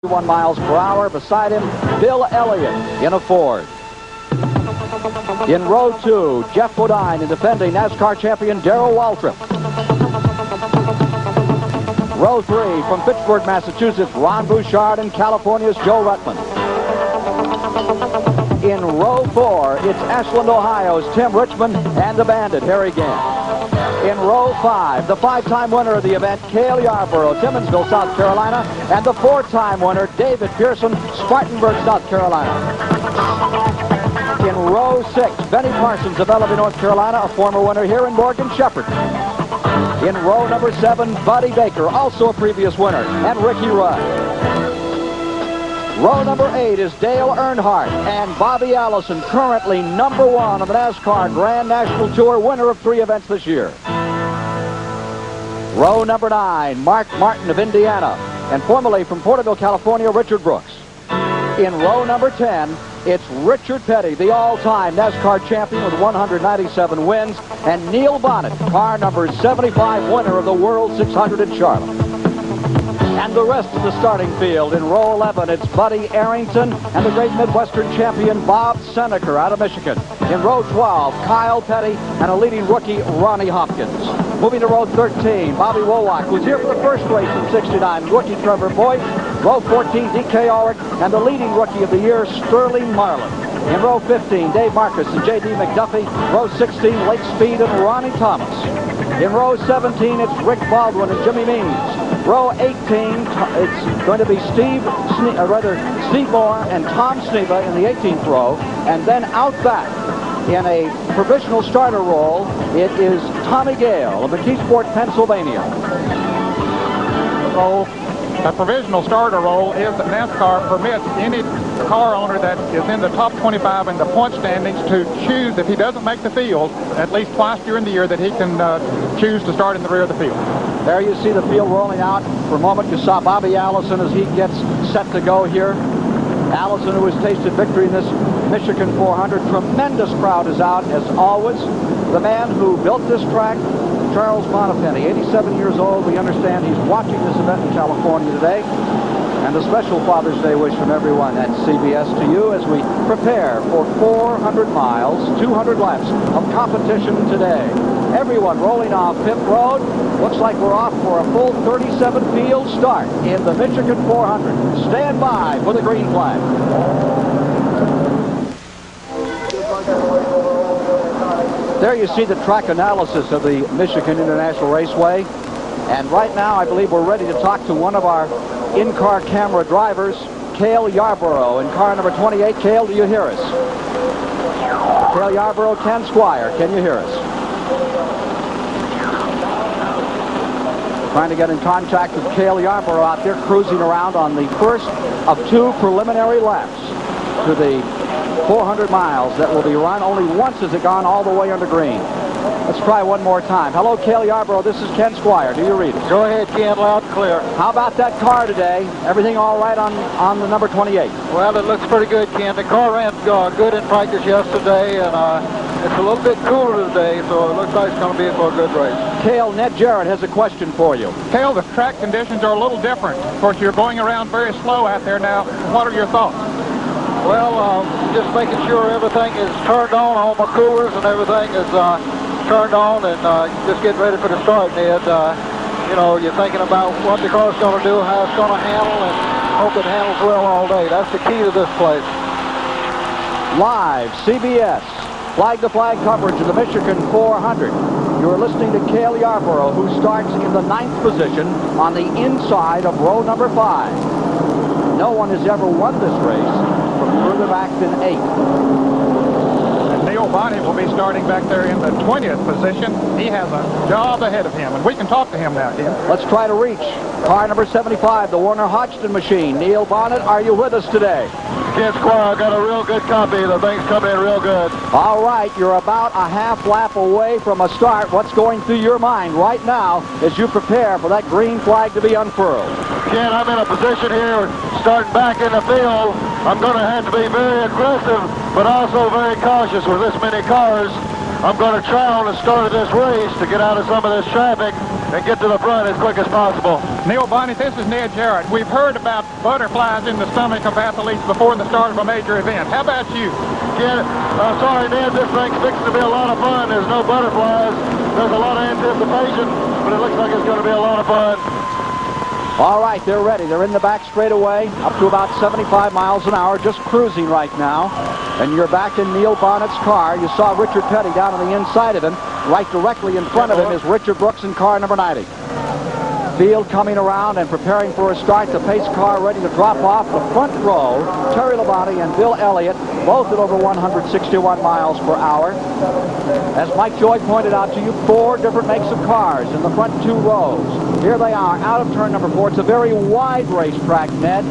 1 miles per hour. Beside him, Bill Elliott in a Ford. In row 2, Jeff Bodine and defending NASCAR champion Darrell Waltrip. Row 3, from Fitchburg, Massachusetts, Ron Bouchard, and California's Joe Ruttman. In row 4, it's Ashland, Ohio's Tim Richmond and the Bandit, Harry Gant. In row 5, the 5-time winner of the event, Cale Yarborough, Timminsville, South Carolina, and the 4-time winner, David Pearson, Spartanburg, South Carolina. In row 6, Benny Parsons of Ellaby, North Carolina, a former winner here in Morgan Shepherd. In row number 7, Buddy Baker, also a previous winner, and Ricky Rudd. Row number 8 is Dale Earnhardt and Bobby Allison, currently number 1 on the NASCAR Grand National Tour, winner of 3 events this year. Row number 9, Mark Martin of Indiana, and formerly from Porterville, California, Richard Brooks. In row number 10, it's Richard Petty, the all-time NASCAR champion with 197 wins, and Neil Bonnet, car number 75 winner of the World 600 in Charlotte. And the rest of the starting field, in row 11, it's Buddy Arrington and the great Midwestern champion Bob Seneker out of Michigan. In row 12, Kyle Petty and a leading rookie, Ronnie Hopkins. Moving to row 13, Bobby Wowak, who's here for the first race in '69, rookie Trevor Boyd. Row 14, D.K. Ulrich, and the leading rookie of the year, Sterling Marlin. In row 15, Dave Marcus and J.D. McDuffie. Row 16, Lake Speed and Ronnie Thomas. In row 17, it's Rick Baldwin and Jimmy Means. Row 18, it's going to be Steve Moore and Tom Sneva in the 18th row. And then out back, in a provisional starter role, it is Tommy Gale of McKeesport, Pennsylvania. So, a provisional starter role is that NASCAR permits any car owner that is in the top 25 in the point standings to choose, if he doesn't make the field, at least twice during the year, that he can choose to start in the rear of the field. There you see the field rolling out. For a moment, you saw Bobby Allison as he gets set to go here. Allison, who has tasted victory in this Michigan 400. Tremendous crowd is out, as always. The man who built this track, Charles Montepenny, 87 years old. We understand he's watching this event in California today. And a special Father's Day wish from everyone at CBS to you as we prepare for 400 miles, 200 laps of competition today. Everyone rolling off pit road. Looks like we're off for a full 37-field start in the Michigan 400. Stand by for the green flag. There you see the track analysis of the Michigan International Raceway. And right now, I believe we're ready to talk to one of our in-car camera drivers, Cale Yarborough, in car number 28. Cale, do you hear us? Cale Yarborough, Ken Squire, can you hear us? Trying to get in contact with Cale Yarborough out there cruising around on the first of 2 preliminary laps to the 400 miles that will be run. Only once has it gone all the way under green. Let's try one more time. Hello, Cale Yarborough. This is Ken Squire. Do you read it? Go ahead, Ken. Loud and clear. How about that car today? Everything all right on the number 28? Well, it looks pretty good, Ken. The car ran good in practice yesterday, and it's a little bit cooler today, so it looks like it's going to be for a good race. Cale, Ned Jarrett has a question for you. Cale, the track conditions are a little different. Of course, you're going around very slow out there now. What are your thoughts? Well, just making sure everything is turned on, all my coolers and everything is turned on, and just getting ready for the start, Ned. You know, you're thinking about what the car's going to do, how it's going to handle, and hope it handles well all day. That's the key to this place. Live, CBS, flag-to-flag coverage of the Michigan 400. You're listening to Cale Yarborough, who starts in the 9th position on the inside of row number 5. No one has ever won this race from further back than 8. Neil Bonnet will be starting back there in the 20th position. He has a job ahead of him, and we can talk to him now, Ken. Let's try to reach car number 75, the Warner Hodgson machine. Neil Bonnet, are you with us today? Ken Squire, I got a real good copy. The thing's coming in real good. All right, you're about a half lap away from a start. What's going through your mind right now as you prepare for that green flag to be unfurled? Ken, I'm in a position here starting back in the field. I'm going to have to be very aggressive, but also very cautious with this many cars. I'm going to try on the start of this race to get out of some of this traffic and get to the front as quick as possible. Neil Bonnet, this is Ned Jarrett. We've heard about butterflies in the stomach of athletes before the start of a major event. How about you? Yeah, sorry, Ned, this thing's fixing to be a lot of fun. There's no butterflies. There's a lot of anticipation, but it looks like it's going to be a lot of fun. All right, they're ready. They're in the back straightaway, up to about 75 miles an hour, just cruising right now. And you're back in Neil Bonnet's car. You saw Richard Petty down on the inside of him. Right directly in front of him is Richard Brooks in car number 90. Field coming around and preparing for a start. The pace car ready to drop off the front row. Terry Labonte and Bill Elliott, both at over 161 miles per hour. As Mike Joy pointed out to you, 4 different makes of cars in the front 2 rows. Here they are, out of turn number 4. It's a very wide racetrack, Ned.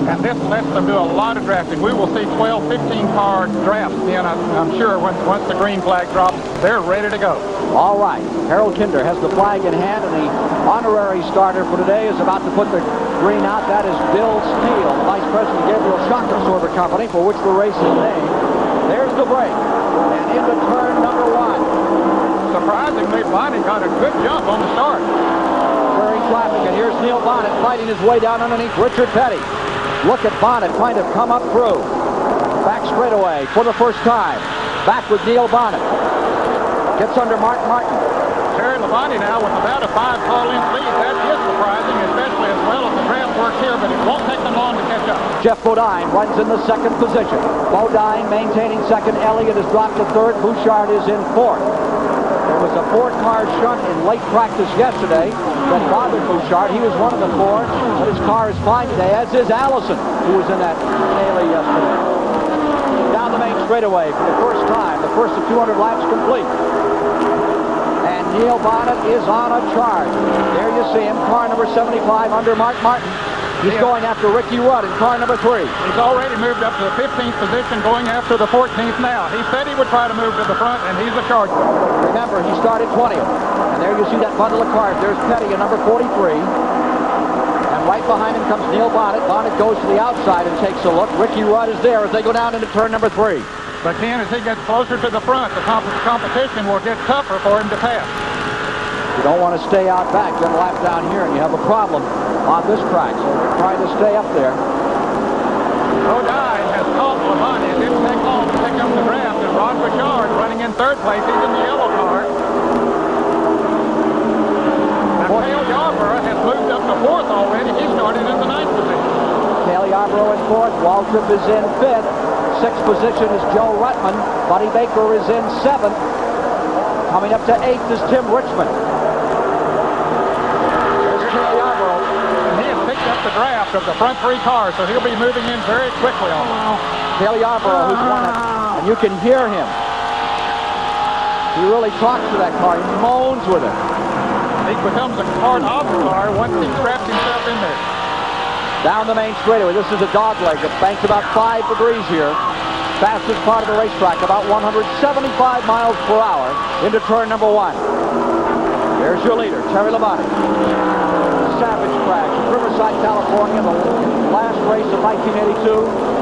And this lets them do a lot of drafting. We will see 12, 15-car drafts in, I'm sure, once the green flag drops, they're ready to go. All right, Harold Kinder has the flag in hand, and the honorary starter for today is about to put the green out. That is Bill Steele, the Vice President of Gabriel Shock Absorber Company, for which the race is named. There's the break, and into turn number 1. Surprisingly, Bonnet got a good jump on the start. Clearing traffic, and here's Neil Bonnet fighting his way down underneath Richard Petty. Look at Bonnet trying to come up through. Back straightaway for the first time. Back with Neil Bonnet. Gets under Mark Martin. Terry Labonte now with about a 5-car length lead. That is surprising, especially as well as the draft works here, but it won't take them long to catch up. Jeff Bodine runs in the 2nd position. Bodine maintaining 2nd. Elliott has dropped to 3rd. Bouchard is in 4th. There was a 4-car shunt in late practice yesterday that bothered Bouchard. He was one of the 4, but his car is fine today, as is Allison, who was in that Daily yesterday. Down the main straightaway for the first time, the first of 200 laps complete. And Neil Bonnet is on a charge. There you see him, car number 75 under Mark Martin. He's going after Ricky Rudd in car number 3. He's already moved up to the 15th position, going after the 14th now. He said he would try to move to the front, and he's a charger. Remember, he started 20th. And there you see that bundle of cars. There's Petty in number 43. And right behind him comes Neil Bonnet. Bonnet goes to the outside and takes a look. Ricky Rudd is there as they go down into turn number 3. But Ken, as he gets closer to the front, the competition will get tougher for him to pass. You don't want to stay out back, then lap down here, and you have a problem on this track. So they're trying to stay up there. Bodine has caught Labonte. It didn't take long to pick up the draft, and Ron Bouchard running in 3rd place. He's in the yellow car. Now, Cale Yarborough has moved up to 4th already. He started in the 9th position. Cale Yarborough in 4th. Waltrip is in 5th. 6th position is Joe Ruttman. Buddy Baker is in 7th. Coming up to 8th is Tim Richmond. The draft of the front 3 cars, so he'll be moving in very quickly on them. Cale Yarborough, who's won it, and you can hear him. He really talks to that car. He moans with it. He becomes a part of the car once he straps himself in there. Down the main straightaway. This is a dog leg. It banks about 5 degrees here. Fastest part of the racetrack, about 175 miles per hour into turn number 1. There's your leader, Terry Labonte. Savage crash in Riverside, California, the last race of 1982.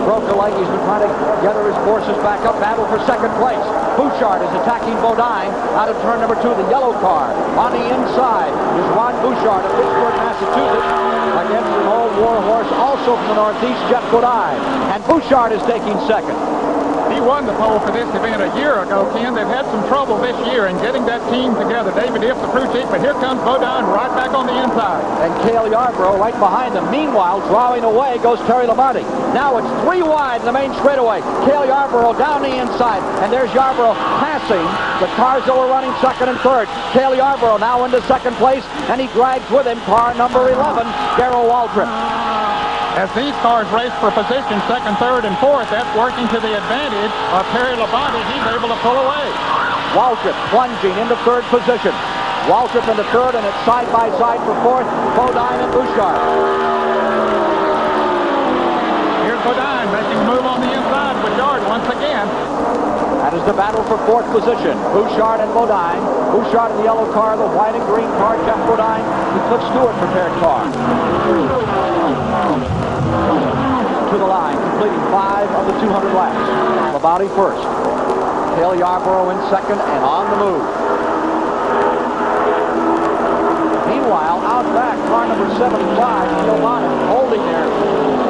Broke a leg. He's been trying to gather his forces back up. Battle for 2nd place. Bouchard is attacking Bodine out of turn number 2, the yellow car. On the inside is Ron Bouchard of Pittsburgh, Massachusetts, against an old war horse also from the Northeast, Jeff Bodine. And Bouchard is taking 2nd. He won the pole for this event a year ago, Ken. They've had some trouble this year in getting that team together. David If, the crew chief, but here comes Bodine right back on the inside. And Cale Yarborough right behind them. Meanwhile, drawing away goes Terry Labonte. Now it's 3 wide in the main straightaway. Cale Yarborough down the inside. And there's Yarborough passing the cars that were running 2nd and 3rd. Cale Yarborough now into 2nd place, and he drags with him car number 11, Darrell Waltrip. As these cars race for position 2nd, 3rd, and 4th, that's working to the advantage of Terry Labonte. He's able to pull away. Waltrip plunging into 3rd position. Waltrip into 3rd, and it's side by side for 4th, Bodine and Bouchard. Here's Bodine making a move on the inside. Bouchard once again. That is the battle for 4th position. Bouchard and Bodine. Bouchard in the yellow car, the white and green car. Jeff Bodine, the Cliff Stewart prepared car. To the line, completing 5 of the 200 laps. Labonte first. Cale Yarborough in second and on the move. Meanwhile, out back, car number 75, Neil Bonnet, holding there.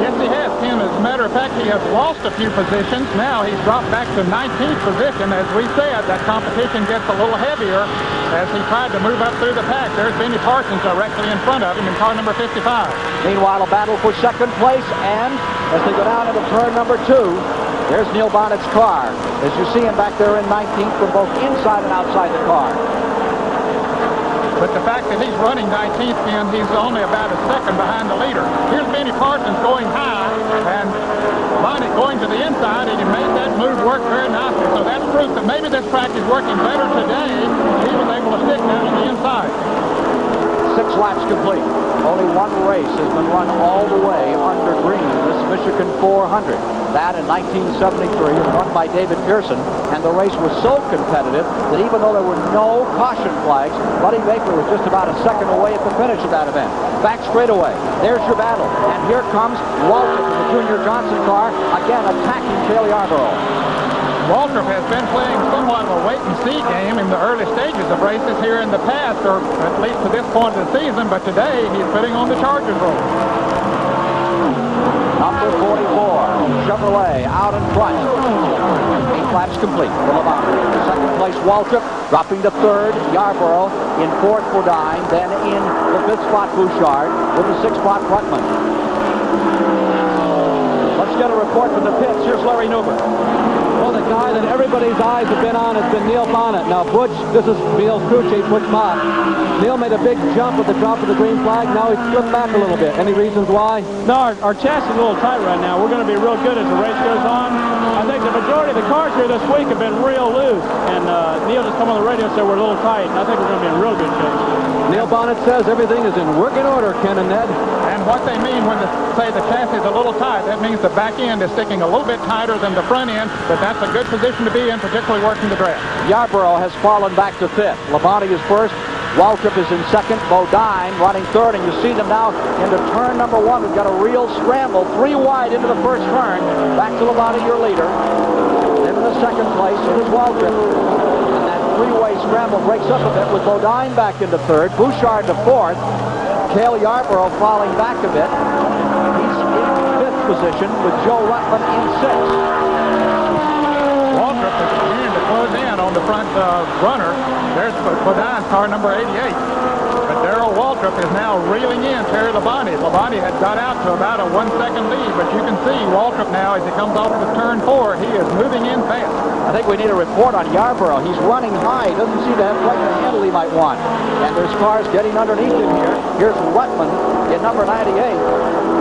Yes, he has, Tim. As a matter of fact, he has lost a few positions. Now he's dropped back to 19th position. As we said, that competition gets a little heavier as he tried to move up through the pack. There's Benny Parsons directly in front of him in car number 55. Meanwhile, a battle for second place, and as they go down into turn number 2, there's Neil Bonnet's car. As you see him back there in 19th from both inside and outside the car. But the fact that he's running 19th, Ken, he's only about a second behind the leader. Here's Benny Parsons going high, and Bonnet going to the inside, and he made that move work very nicely. So that's proof that maybe this track is working better today. He was able to stick down on the inside. 6 laps complete. Only one race has been run all the way under green, this Michigan 400. That in 1973 was run by David Pearson, and the race was so competitive that even though there were no caution flags, Buddy Baker was just about a second away at the finish of that event. Back straightaway, there's your battle, and here comes Waltrip in the Junior Johnson car, again attacking Cale Yarborough. Waltrip has been playing somewhat of a wait-and-see game in the early stages of races here in the past, or at least to this point of the season, but today he's putting on the Chargers role. Number 44, Chevrolet out in front. 8 laps complete for LeBon. Second place, Waltrip, dropping to third. Yarborough in fourth, Bodine. Then in the fifth spot, Bouchard, with the sixth spot, Rutman. Let's get a report from the pits. Here's Larry Newber. Well, the guy that everybody's eyes have been on has been Neil Bonnet. Now, Butch, this is Neil's crew chief, Butch Mott. Neil made a big jump at the drop of the green flag. Now he's slipped back a little bit. Any reasons why? No, our chassis is a little tight right now. We're going to be real good as the race goes on. I think the majority of the cars here this week have been real loose. And Neil just come on the radio and said we're a little tight. And I think we're going to be in real good shape. Neil Bonnet says everything is in working order, Ken and Ned. And what they mean when they say the chassis is a little tight, that means the back end is sticking a little bit tighter than the front end, but that's a good position to be in, particularly working the draft. Yarborough has fallen back to fifth. Labonte is first. Waltrip is in second. Bodine running third, and you see them now into turn number 1. We've got a real scramble. 3 wide into the first turn. Back to Labonte, your leader. Then in the second place, it is Waltrip. And that 3-way scramble breaks up a bit with Bodine back into third. Bouchard to fourth. Cale Yarborough falling back a bit. He's in fifth position with Joe Rutland in sixth. Waltrip is beginning to close in on the front runner. There's Bodine's car number 88. But Darrell Waltrip is now reeling in Terry Labonte. Labonte had got out to about a 1-second lead, but you can see Waltrip now as he comes off of turn 4. He is moving in fast. I think we need a report on Yarborough. He's running high. He doesn't seem to have quite the handle he might want. And there's cars getting underneath him here. Here's Rutland in number 98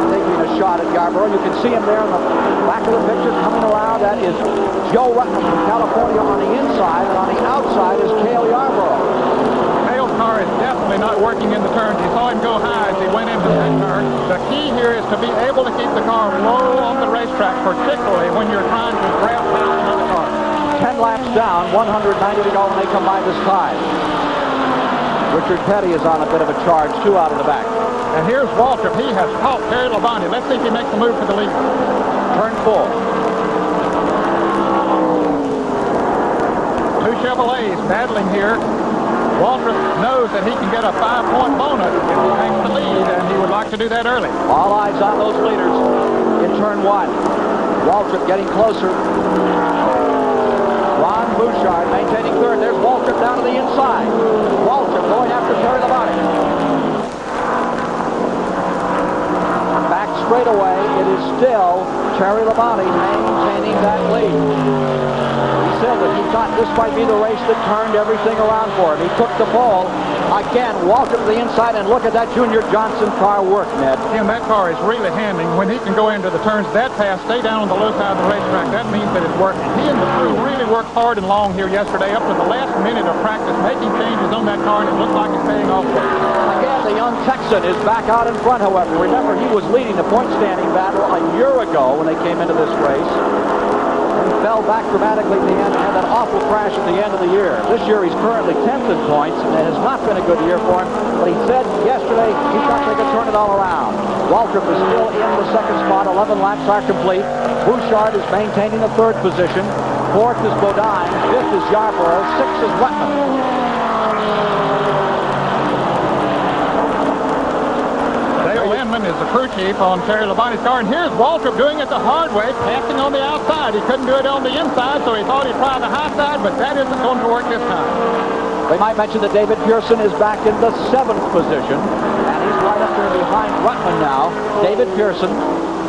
taking a shot at Yarborough. You can see him there in the back of the picture coming around. That is Joe Rutland from California on the inside, and on the outside is Cale Yarborough. Cale's car is definitely not working in the turns. You saw him go high as he went into that turn. The key here is to be able to keep the car low on the racetrack, particularly when you're trying to grab past another car. 10 laps down, 190 to go when they come by this time. Richard Petty is on a bit of a charge, too, out of the back. And here's Waltrip. He has caught Terry Labonte. Let's see if he makes a move for the lead. Turn 4. 2 Chevrolets battling here. Waltrip knows that he can get a 5-point bonus if he takes the lead, and he would like to do that early. All eyes on those leaders in turn 1. Waltrip getting closer. Ron Bouchard maintaining third. There's Waltrip down to the inside. Waltrip going after Terry Labonte. Back straight away, it is still Terry Labonte maintaining that lead. He said that he thought this might be the race that turned everything around for him. He took the ball. Again, Waltrip to the inside, and look at that Junior Johnson car work, Ned. And that car is really handling. When he can go into the turns that fast, stay down on the low side of the racetrack, that means that it's working. He and the crew really worked hard and long here yesterday up to the last minute of practice, making changes on that car, and it looks like it's paying off. Again, the young Texan is back out in front, however. Remember, he was leading the point-standing battle a year ago when they came into this race. He fell back dramatically at the end and had that awful crash at the end of the year. This year he's currently 10th in points, and it has not been a good year for him. But he said yesterday he thought they could turn it all around. Waltrip is still in the second spot. 11 laps are complete. Bouchard is maintaining the third position. Fourth is Bodine. Fifth is Yarborough. Sixth is Rutman. Is the crew chief on Terry Labonte's car, and here's Waltrip doing it the hard way, passing on the outside. He couldn't do it on the inside, so he thought he'd try the high side, but that isn't going to work this time. We might mention that David Pearson is back in the 7th position, and he's right up there behind Rutman now. David Pearson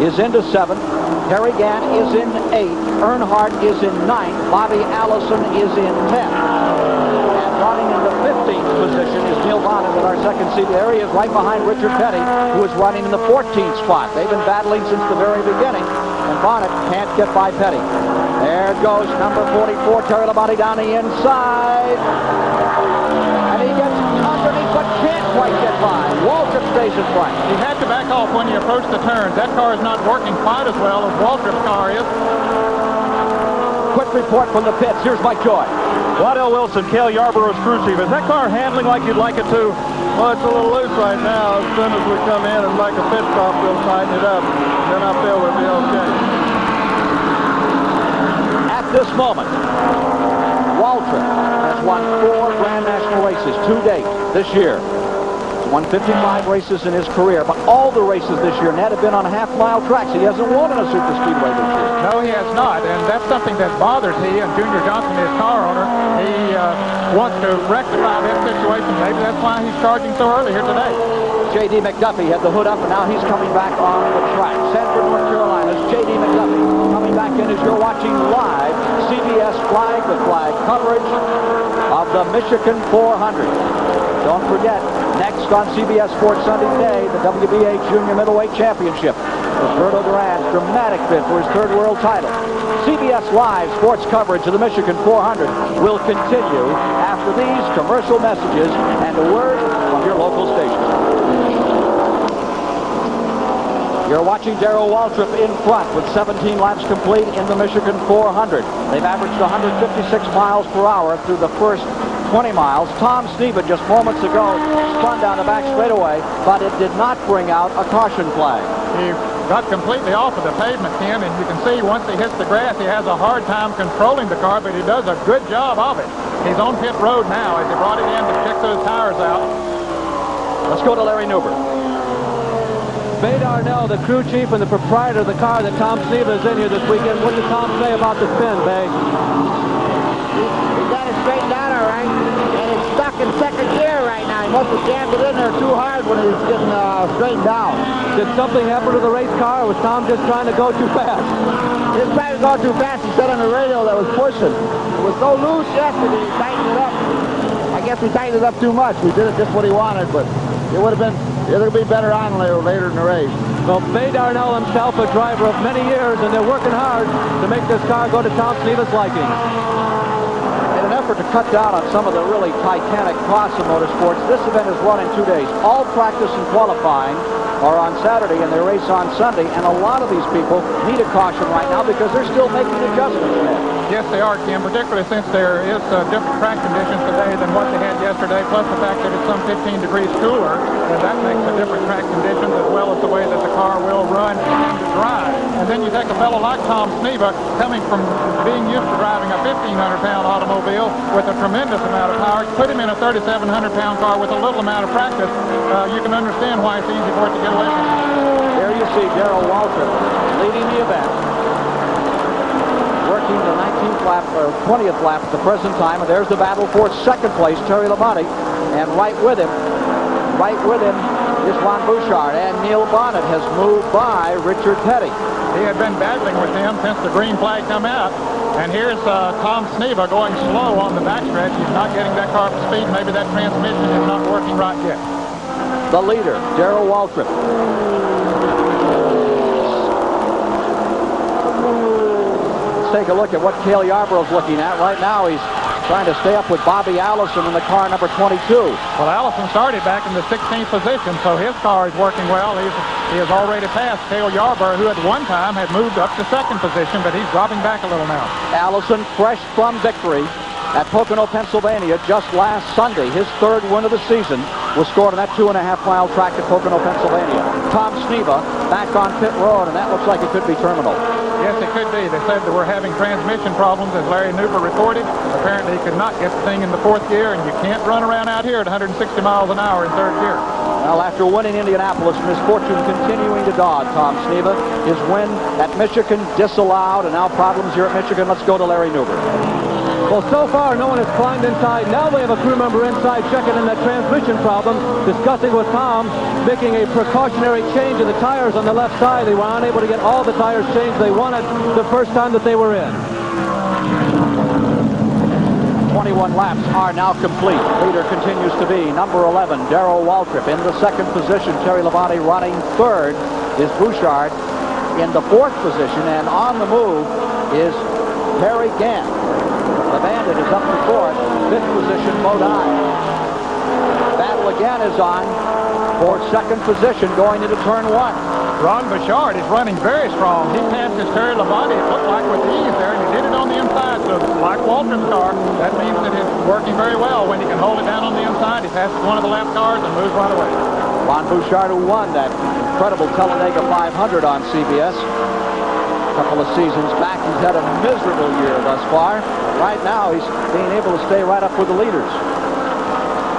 is into 7th. Terry Gann is in 8th. Earnhardt is in 9th. Bobby Allison is in 10th. And running in the 15th position is Neil Bonnet with our second seat. There he is right behind Richard Petty, who is running in the 14th spot. They've been battling since the very beginning, and Bonnet can't get by Petty. There goes number 44, Terry Labonte down the inside. And he gets underneath, but can't quite get by. Waltrip stays in front. He had to back off when he approached the turns. That car is not working quite as well as Waltrip's car is. Quick report from the pits. Here's Mike Joy. Waddell Wilson, Cale Yarborough's crew chief. Is that car handling like you'd like it to? Well, it's a little loose right now. As soon as we come in and make a pit stop, we'll tighten it up. Then I feel we'll be okay. At this moment, Waltrip has won 4 Grand National races to date this year. He's won 55 races in his career, but all the races this year, Ned, have been on half-mile tracks. He hasn't won in a super speedway this year. No, he has not, and that's something that bothers he and Junior Johnson, his car owner. He wants to rectify that situation. Maybe that's why he's charging so early here today. J.D. McDuffie had the hood up, and now he's coming back on the track. Sanford, North Carolina's J.D. McDuffie coming back in as you're watching live CBS flag-to-flag coverage of the Michigan 400. Don't forget, next on CBS Sports Sunday Day, the WBA Junior Middleweight Championship. Roberto Duran's dramatic bid for his 3rd world title. CBS Live sports coverage of the Michigan 400 will continue after these commercial messages and a word from your local station. You're watching Darrell Waltrip in front with 17 laps complete in the Michigan 400. They've averaged 156 miles per hour through the first 20 miles. Tom Sneven just moments ago spun down the back straightaway, but it did not bring out a caution flag. He got completely off of the pavement, Ken, and you can see once he hits the grass, he has a hard time controlling the car, but he does a good job of it. He's on pit road now as they brought it in to check those tires out. Let's go to Larry Newber. Bay Darnell, the crew chief and the proprietor of the car that Tom Sneven is in here this weekend. What did Tom say about the spin, Bay? He got it straightened out all right, and it's stuck in 2nd gear right now. He must have jammed it in there too hard when he was getting straightened down. Did something happen to the race car, or was Tom just trying to go too fast? He was trying to go too fast. He said on the radio that was pushing. It was so loose yesterday, he tightened it up. I guess we tightened it up too much. We did it just what he wanted, but it would have been, it'll be better on later in the race. Well, Bay Darnell himself, a driver of many years, and they're working hard to make this car go to Tom Sneven's liking. In an effort to cut down on some of the really titanic costs of motorsports, this event is run in 2 days. All practice and qualifying are on Saturday, and they race on Sunday, and a lot of these people need a caution right now because they're still making adjustments. Yes, they are, Kim, particularly since there is different track conditions today than what they had yesterday, plus the fact that it's some 15 degrees cooler, and that makes a different track conditions as well as the way that the car will run and drive. And then you take a fellow like Tom Sneva, coming from being used to driving a 1,500-pound automobile with a tremendous amount of power, put him in a 3,700-pound car with a little amount of practice, you can understand why it's easy for it to get away from him. There you see Darrell Waltrip leading the event, working the 19th lap or 20th lap at the present time, and there's the battle for 2nd place, Terry Labonte, and right with him is Juan Bouchard, and Neil Bonnet has moved by Richard Petty. He had been battling with him since the green flag come out, and here's Tom Sneva going slow on the backstretch. He's not getting that car up to speed. Maybe that transmission is not working right yet. The leader, Darrell Waltrip. Take a look at what Cale Yarborough's looking at. Right now he's trying to stay up with Bobby Allison in the car number 22. Well, Allison started back in the 16th position, so his car is working well. He has already passed Cale Yarborough, who at one time had moved up to 2nd position, but he's dropping back a little now. Allison, fresh from victory at Pocono, Pennsylvania just last Sunday. His 3rd win of the season was scored on that 2.5-mile track at Pocono, Pennsylvania. Tom Sneva back on pit road, and that looks like it could be terminal. Yes, it could be. They said that we're having transmission problems, as Larry Nuber reported. Apparently, he could not get the thing in the fourth gear, and you can't run around out here at 160 miles an hour in third gear. Well, after winning Indianapolis, misfortune continuing to dog Tom Sneva. His win at Michigan disallowed, and now problems here at Michigan. Let's go to Larry Nuber. Well, so far, no one has climbed inside. Now they have a crew member inside checking in that transmission problem, discussing with Tom, making a precautionary change of the tires on the left side. They were unable to get all the tires changed they wanted the first time that they were in. 21 laps are now complete. Leader continues to be number 11, Darrell Waltrip. In the second position, Terry Labonte running third is Bouchard in the fourth position, and on the move is Perry Gant. The Bandit is up to fourth. Fifth position, Modine. Battle again is on for second position going into turn one. Ron Bouchard is running very strong. He passed his Terry Labonte, it looked like, with ease there, and he did it on the inside. So like Waltrip's car, that means that it's working very well when he can hold it down on the inside. He passes one of the lap cars and moves right away. Ron Bouchard, who won that incredible Talladega 500 on CBS a couple of seasons back. He's had a miserable year thus far. Right now, he's being able to stay right up with the leaders.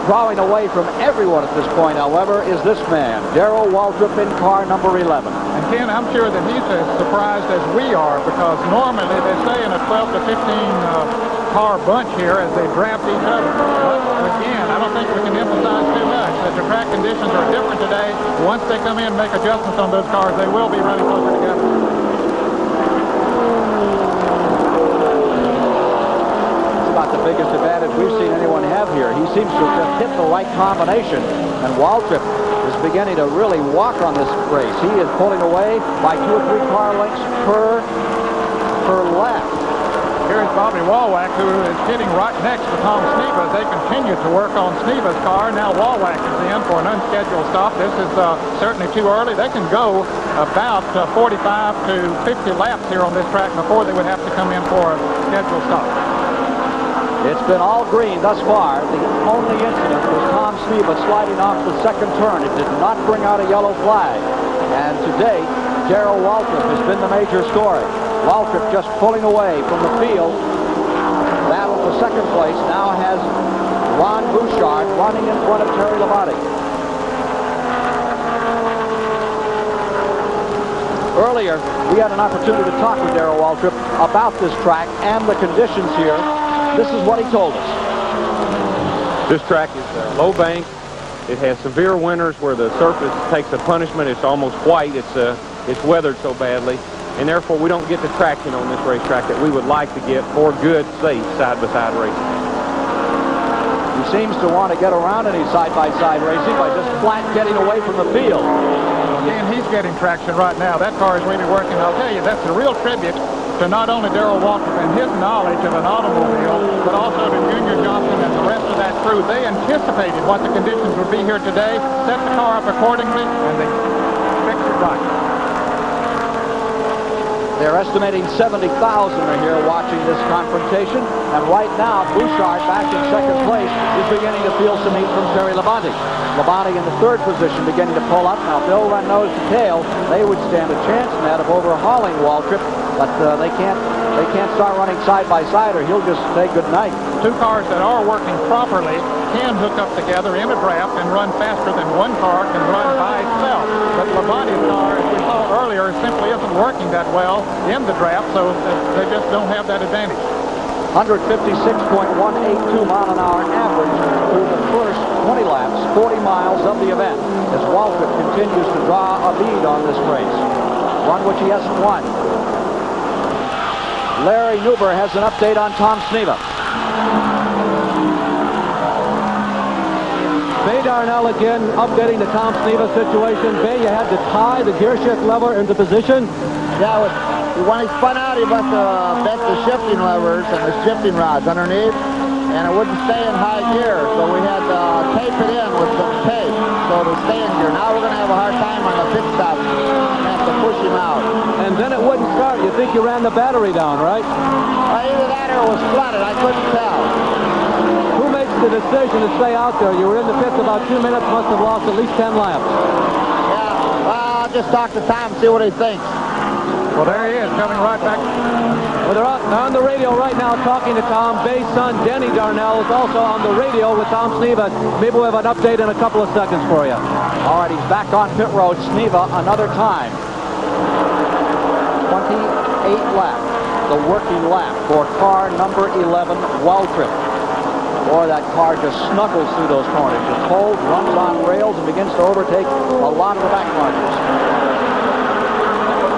Drawing away from everyone at this point, however, is this man, Darrell Waltrip, in car number 11. And Ken, I'm sure that he's as surprised as we are, because normally they say in a 12 to 15 car bunch here as they draft each other. But again, I don't think we can emphasize too much that the track conditions are different today. Once they come in and make adjustments on those cars, they will be running closer together. The biggest advantage we've seen anyone have here. He seems to have just hit the right combination, and Waltrip is beginning to really walk on this race. He is pulling away by 2 or 3 car lengths per lap. Here's Bobby Walwack, who is sitting right next to Tom Sneva as they continue to work on Sneva's car. Now Walwack is in for an unscheduled stop. This is certainly too early. They can go about 45 to 50 laps here on this track before they would have to come in for a scheduled stop. It's been all green thus far. The only incident was Tom Sneva sliding off the second turn. It did not bring out a yellow flag. And today, Darrell Waltrip has been the major story. Waltrip just pulling away from the field. Battle for second place now has Ron Bouchard running in front of Terry Labonte. Earlier, we had an opportunity to talk with Darrell Waltrip about this track and the conditions here. This is what he told us. This track is low bank. It has severe winters where the surface takes a punishment. It's almost white. It's weathered so badly, and therefore we don't get the traction on this racetrack that we would like to get for good, safe side-by-side racing. He seems to want to get around any side-by-side racing by just flat getting away from the field. And he's getting traction right now. That car is really working. I'll tell you, that's a real tribute to not only Darrell Waltrip and his knowledge of an automobile, but also to Junior Johnson and the rest of that crew. They anticipated what the conditions would be here today, set the car up accordingly, and they fixed it right. They're estimating 70,000 are here watching this confrontation, and right now Bouchard, back in second place, is beginning to feel some heat from Terry Labonte. Labonte in the third position, beginning to pull up. Now Bill run nose to tail. They would stand a chance in that of overhauling Waltrip, but they can't start running side by side, or he'll just say good night. Two cars that are working properly can hook up together in a draft and run faster than one car can run by itself. But Labonte's car, as we saw earlier, simply isn't working that well in the draft, so they just don't have that advantage. 156.182 mile an hour average through the first 20 laps, 40 miles of the event, as Waltrip continues to draw a lead on this race, one which he hasn't won. Larry Nuber has an update on Tom Sneva. Bay Darnell again updating the Tom Sneva situation. Bay, you had to tie the gear shift lever into position. Yeah, when he spun out, he must have bent the shifting levers and the shifting rods underneath, and it wouldn't stay in high gear, so we had to tape it in with some tape so to stay in gear. Now we're going to have a hard time on the pit stop and have to push him out. And then it wouldn't start. You think you ran the battery down, right? Either that or it was flooded. I couldn't tell. Who makes the decision to stay out there? You were in the pits about 2 minutes, must have lost at least 10 laps. Yeah, well, I'll just talk to Tom and see what he thinks. Well, there he is, coming right back. Well, they're on the radio right now talking to Tom. Bay's son, Denny Darnell, is also on the radio with Tom Sneva. Maybe we'll have an update in a couple of seconds for you. All right, he's back on pit road. Sneva, another time. 28 left. The working lap for car number 11, Waltrip. Boy, that car just snuggles through those corners. Just holds, runs on rails, and begins to overtake a lot of the back markers.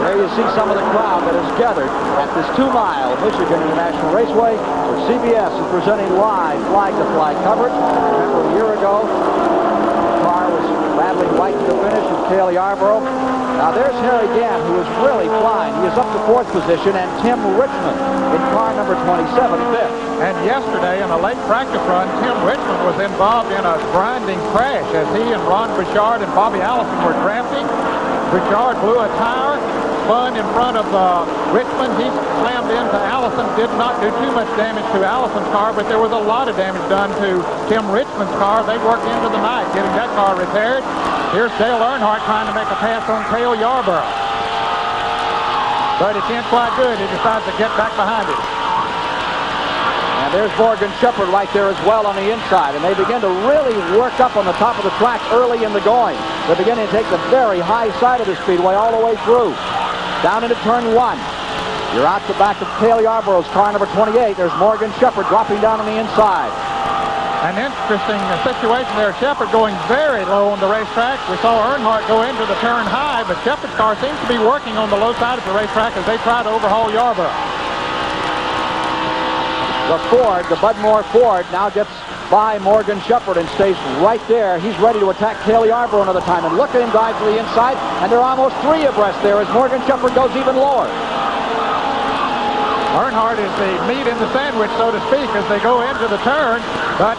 There you see some of the crowd that is gathered at this 2-mile Michigan International Raceway, where CBS is presenting live flag-to-flag coverage. Remember a year ago, the car was battling right to the finish with Cale Yarborough. Now there's Harry Gant, who is really flying. He is up to 4th position, and Tim Richmond in car number 27, 5th. And yesterday in a late practice run, Tim Richmond was involved in a grinding crash as he and Ron Bouchard and Bobby Allison were drafting. Bouchard blew a tire, spun in front of Richmond. He slammed into Allison, did not do too much damage to Allison's car, but there was a lot of damage done to Tim Richmond's car. They worked into the night getting that car repaired. Here's Dale Earnhardt trying to make a pass on Cale Yarborough. But it's in quite good. He decides to get back behind it. And there's Morgan Shepherd right there as well on the inside. And they begin to really work up on the top of the track early in the going. They're beginning to take the very high side of the speedway all the way through. Down into turn 1. You're out the back of Cale Yarborough's car number 28. There's Morgan Shepherd dropping down on the inside. An interesting situation there. Shepherd going very low on the racetrack. We saw Earnhardt go into the turn high, but Shepherd's car seems to be working on the low side of the racetrack as they try to overhaul Yarborough. The Ford, the Budmore Ford, now gets by Morgan Shepherd and stays right there. He's ready to attack Cale Yarborough another time. And look at him dive to the inside, and they're almost 3 abreast there as Morgan Shepherd goes even lower. Earnhardt is the meat in the sandwich, so to speak, as they go into the turn, but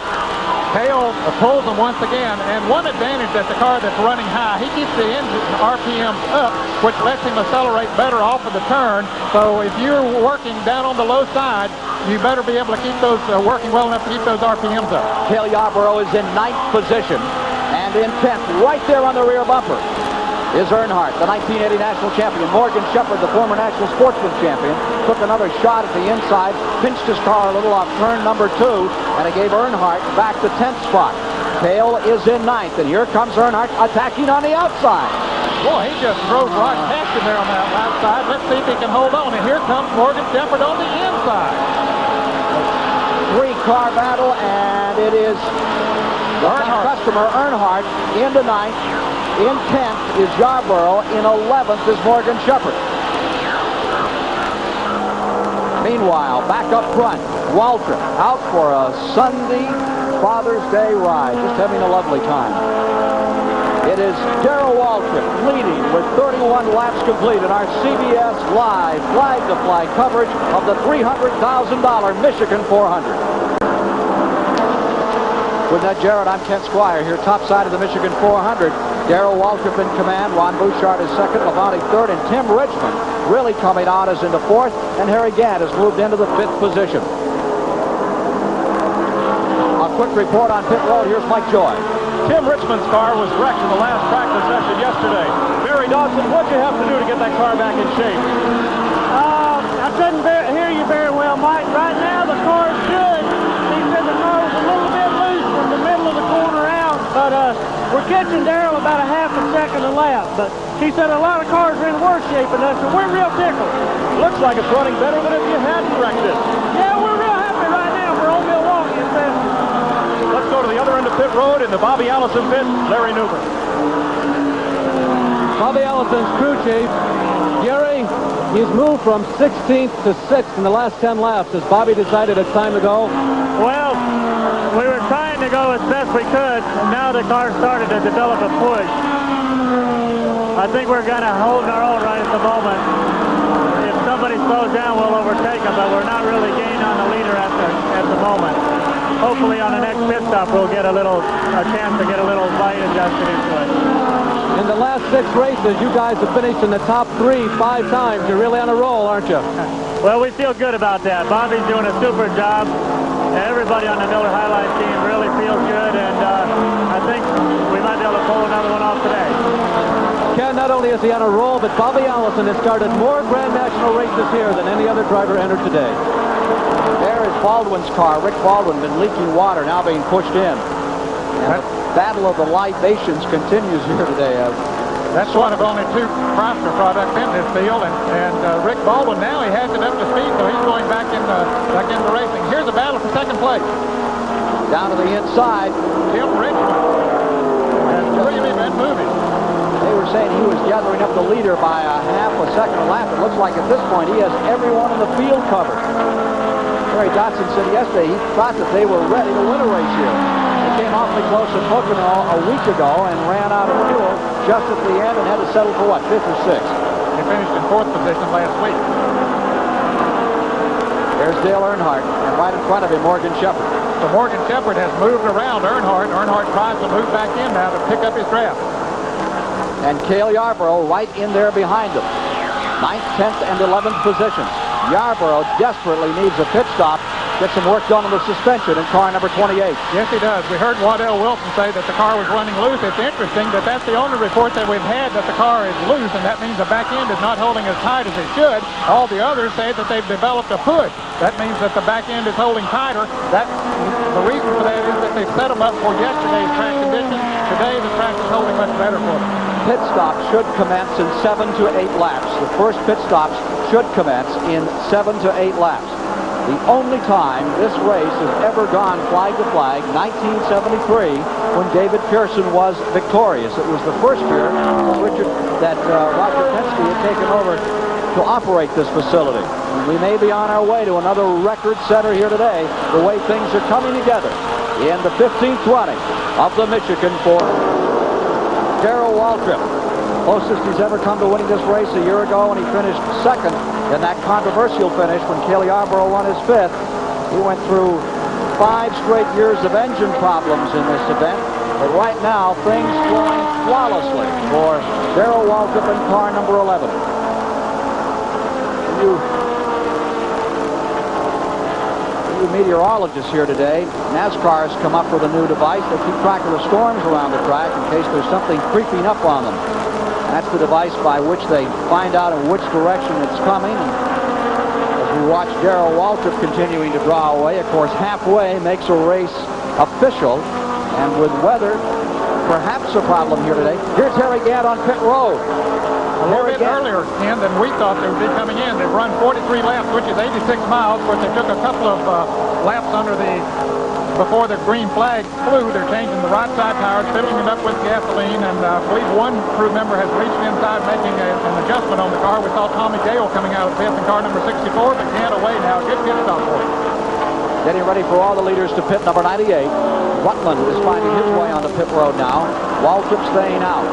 Cale pulls them once again. And one advantage that the car that's running high, he keeps the engine RPMs up, which lets him accelerate better off of the turn. So if you're working down on the low side, you better be able to keep those working well enough to keep those RPMs up. Cale Yarborough is in 9th position, and in 10th, right there on the rear bumper, is Earnhardt, the 1980 national champion. Morgan Shepherd, the former national sportsman champion, took another shot at the inside, pinched his car a little off turn number 2, and it gave Earnhardt back the 10th spot. Cale is in 9th, and here comes Earnhardt attacking on the outside. Boy, he just drove right past him there on that outside. Let's see if he can hold on. And here comes Morgan Shepherd on the inside. 3-car battle, and it is the customer Earnhardt into 9th. In 10th is Yarborough. In 11th is Morgan Shepherd. Meanwhile, back up front, Waltrip out for a Sunday Father's Day ride. Just having a lovely time. It is Darrell Waltrip leading with 31 laps complete in our CBS Live flag-to-flag coverage of the $300,000 Michigan 400. With that, Jared, I'm Kent Squire here, top side of the Michigan 400. Darrell Waltrip in command, Ron Bouchard is second, Labonte third, and Tim Richmond really coming on as into 4th, and Harry Gant has moved into the 5th position. A quick report on pit road. Here's Mike Joy. Tim Richmond's car was wrecked in the last practice session yesterday. Barry Dawson, what'd you have to do to get that car back in shape? I couldn't hear you very well, Mike. Right now, the car's good. He said the car was a little bit loose from the middle of the corner out, but we're catching Darrell about a half a second a lap. But he said a lot of cars are in worse shape than us, so we're real tickled. Looks like it's running better than if you hadn't wrecked it. Yeah, we're real happy right now. We're on Milwaukee. Let's go to the other end of pit road in the Bobby Allison pit, Larry Newman. Bobby Allison's crew chief, Gary, he's moved from 16th to 6th in the last 10 laps. Has Bobby decided it's time to go? Well, we were trying to go as best we could, and now the car started to develop a push. I think we're going to hold our own right at the moment. If somebody slows down, we'll overtake them, but we're not really gaining on the leader at the moment. Hopefully on the next pit stop, we'll get a chance to get a little light adjusted into it. In the last 6 races, you guys have finished in the top 3 5 times. You're really on a roll, aren't you? Well, we feel good about that. Bobby's doing a super job. Everybody on the Miller Highlight team really feels good, and I think we might be able to pull another one off today. Ken, not only is he on a roll, but Bobby Allison has started more Grand National races here than any other driver entered today. There is Baldwin's car. Rick Baldwin been leaking water, now being pushed in. And the battle of the libations continues here today. That's one of only 2 Chrysler products in this field, and Rick Baldwin now he has it up to speed, so he's going back into racing. Here's a battle for second place. Down to the inside. Tim Richmond has really been moving. They were saying he was gathering up the leader by a half a second a lap. It looks like at this point he has everyone in the field covered. Terry Dotson said yesterday he thought that they were ready to win a race here. They came awfully close to Pocono a week ago and ran out of fuel just at the end and had to settle for what, 5th or 6th? He finished in 4th position last week. There's Dale Earnhardt, and right in front of him, Morgan Shepherd. So Morgan Shepherd has moved around Earnhardt. Earnhardt tries to move back in now to pick up his draft. And Cale Yarborough right in there behind him. 9th, 10th, and 11th positions. Yarborough desperately needs a pit stop. Get some work done on the suspension in car number 28. Yes, he does. We heard Waddell Wilson say that the car was running loose. It's interesting that that's the only report that we've had that the car is loose, and that means the back end is not holding as tight as it should. All the others say that they've developed a push. That means that the back end is holding tighter. The reason for that is that they set them up for yesterday's track conditions. Today, the track is holding much better for them. Pit stops should commence in 7 to 8 laps. The first pit stops should commence in 7 to 8 laps. The only time this race has ever gone flag to flag, 1973, when David Pearson was victorious. It was the first year that Roger Penske had taken over to operate this facility. We may be on our way to another record setter here today, the way things are coming together in the 1520 of the Michigan for Darrell Waltrip. Closest he's ever come to winning this race a year ago when he finished 2nd in that controversial finish when Cale Yarborough won his 5th. He went through 5 straight years of engine problems in this event, but right now things flowing flawlessly for Darrell Waltrip in car number 11. You meteorologists here today, NASCAR has come up with a new device. They keep track of the storms around the track in case there's something creeping up on them. That's the device by which they find out in which direction it's coming. As we watch Darrell Waltrip continuing to draw away, of course, halfway makes a race official. And with weather, perhaps a problem here today. Here's Harry Gant on pit road. A little bit earlier, Ken, than we thought they would be coming in. They've run 43 laps, which is 86 miles. Of course, they took a couple of laps before the green flag flew. They're changing the right side tires, filling it up with gasoline, and I believe one crew member has reached inside making an adjustment on the car. We saw Tommy Gale coming out of the pit in car number 64, but Gant away now. Good pit stop for him. Getting ready for all the leaders to pit number 98. Rutland is finding his way on the pit road now. Waltrip staying out.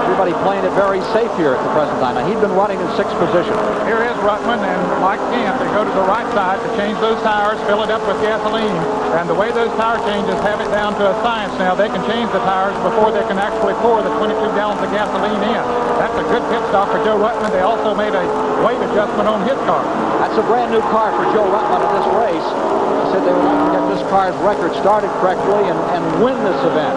Everybody playing it very safe here at the present time. Now, he'd been running in 6th position. Here is Rutman and Mike Gant. They go to the right side to change those tires, fill it up with gasoline. And the way those tire changes have it down to a science now, they can change the tires before they can actually pour the 22 gallons of gasoline in. That's a good pit stop for Joe Rutman. They also made a weight adjustment on his car. That's a brand new car for Joe Rutman in this race. He said they would like to get this car's record started correctly and win this event.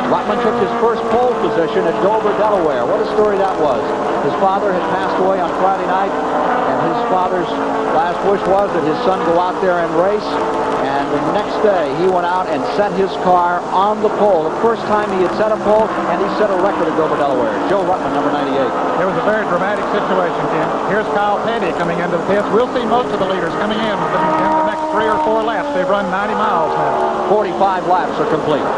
Rutman took his first pole position at Dover, Delaware. What a story that was. His father had passed away on Friday night, and his father's last wish was that his son go out there and race. And the next day, he went out and set his car on the pole. The first time he had set a pole, and he set a record at Dover, Delaware. Joe Rutman, number 98. It was a very dramatic situation, Ken. Here's Kyle Petty coming into the pits. We'll see most of the leaders coming in the next 3 or 4 laps. They've run 90 miles now. 45 laps are complete.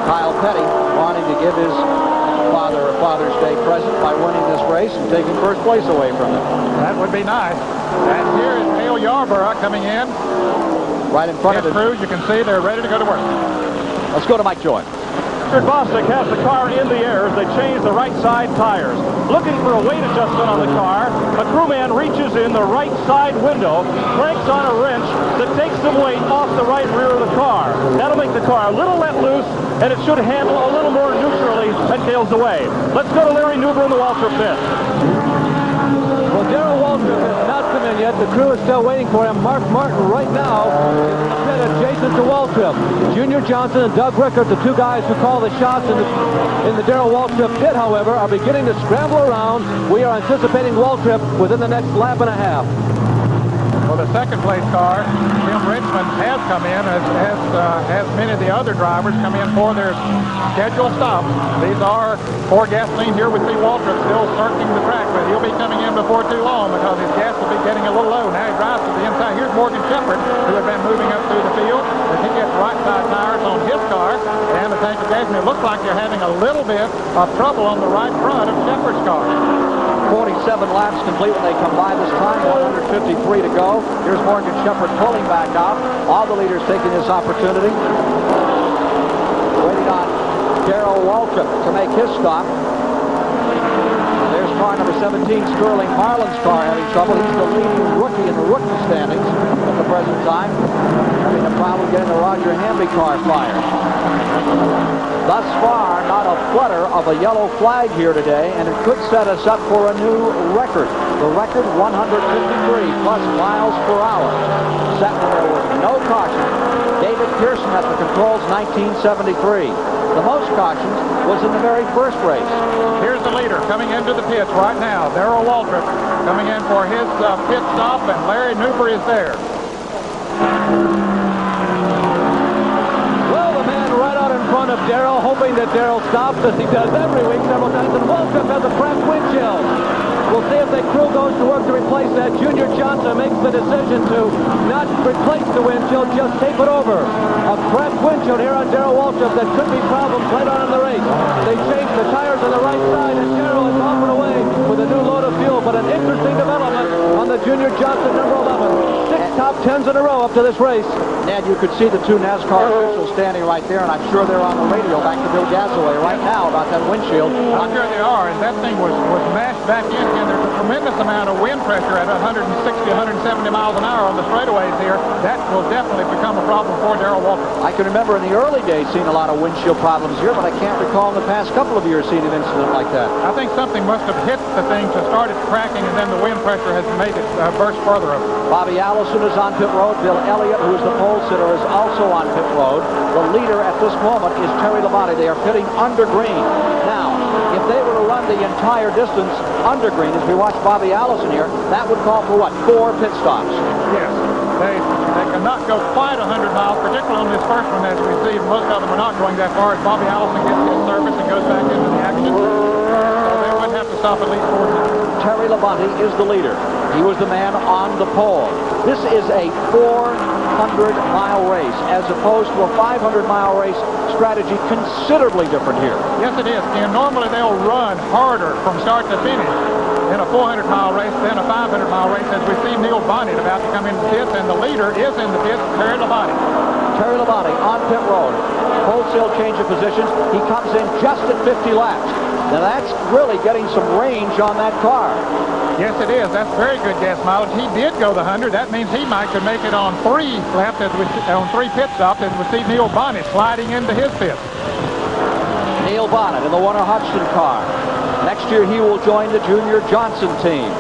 Kyle Petty wanting to give his father a Father's Day present by winning this race and taking first place away from him. That would be nice. And here is Cale Yarborough coming in. Right in front of him. Crew, you can see they're ready to go to work. Let's go to Mike Joy. Richard Bostic has the car in the air as they change the right side tires. Looking for a weight adjustment on the car, a crewman reaches in the right side window, cranks on a wrench that takes some weight off the right rear of the car. That'll make the car a little let loose, and it should handle a little more neutrally at Cale's away. Let's go to Larry Newber in the Waltrip pit. Well, Darrell Waltrip has not come in yet. The crew is still waiting for him. Mark Martin right now is in the pit adjacent to Waltrip. Junior Johnson and Doug Rickert, the two guys who call the shots in the Darrell Waltrip pit, however, are beginning to scramble around. We are anticipating Waltrip within the next lap and a half. Well, the second place car, Tim Richmond, has come in, as many of the other drivers come in for their scheduled stops. These are for gasoline. Here we see Waltrip still circling the track, but he'll be coming in before too long because his gas will be getting a little low. Now he drives to the inside. Here's Morgan Shepherd, who had been moving up through the field. As he gets right side tires on his car and the tank of gas, and it looks like they're having a little bit of trouble on the right front of Shepherd's car. 47 laps complete when they come by this time, 153 to go. Here's Morgan Shepherd pulling back out. All the leaders taking this opportunity. Waiting on Darrell Waltrip to make his stop. There's car number 17, Sterling Marlin's car, having trouble. He's the leading rookie in the rookie standings at the present time. Having a problem getting the Roger Hamby car fired. Thus far, not a flutter of a yellow flag here today, and it could set us up for a new record. The record, 153 plus miles per hour. Set when there was no caution. David Pearson at the controls, 1973. The most cautions was in the very first race. Here's the leader coming into the pits right now. Darrell Waltrip coming in for his pit stop, and Larry Newber is there. Of Darrell, hoping that Darrell stops as he does every week several times, and Waltrip has a cracked windshield. We'll see if the crew goes to work to replace that. Junior Johnson makes the decision to not replace the windshield, just tape it over. A cracked windshield here on Darrell Waltrip that could be problems later on in the race. They changed the tires on the right side, and Darrell is off and away with a new load of fuel, but an interesting development on the Junior Johnson number 11. 6 top 10s in a row up to this race. Ned, you could see the two NASCAR officials standing right there, and I'm sure they're on the radio back to Bill Gasaway right now about that windshield. I'm sure they are, and that thing was mashed back in, and there's a tremendous amount of wind pressure at 160, 170 miles an hour on the straightaways here. That will definitely become a problem for Darrell Waltrip. I can remember in the early days seeing a lot of windshield problems here, but I can't recall in the past couple of years seeing an incident like that. I think something must have hit the thing to start it cracking, and then the wind pressure has made it burst further up. Bobby Allison is on pit road. Bill Elliott, who is the pole sitter, is also on pit road. The leader at this moment is Terry Labonte. They are pitting under green. Now, if they were to run the entire distance under green, as we watch Bobby Allison here, that would call for what? 4 pit stops. Yes. They cannot go quite 100 miles, particularly on this first one, as we see. Most of them are not going that far as Bobby Allison gets his service and goes back into the action. So they would have to stop at least 4 times. Terry Labonte is the leader. He was the man on the pole. This is a 400-mile race as opposed to a 500-mile race. Strategy considerably different here. Yes, it is. And normally they'll run harder from start to finish in a 400-mile race than a 500-mile race, as we see Neil Bonnet about to come into the pits, and the leader is in the pits, Terry Labonte. Terry Labonte on pit road. Wholesale change of positions. He comes in just at 50 laps. Now that's really getting some range on that car. Yes, it is. That's very good gas mileage. He did go the 100. That means he might could make it on 3 laps, on 3 pit stops, as we see Neil Bonnet sliding into his pit. Neil Bonnet in the Warner Hodgson car. Next year he will join the Junior Johnson team.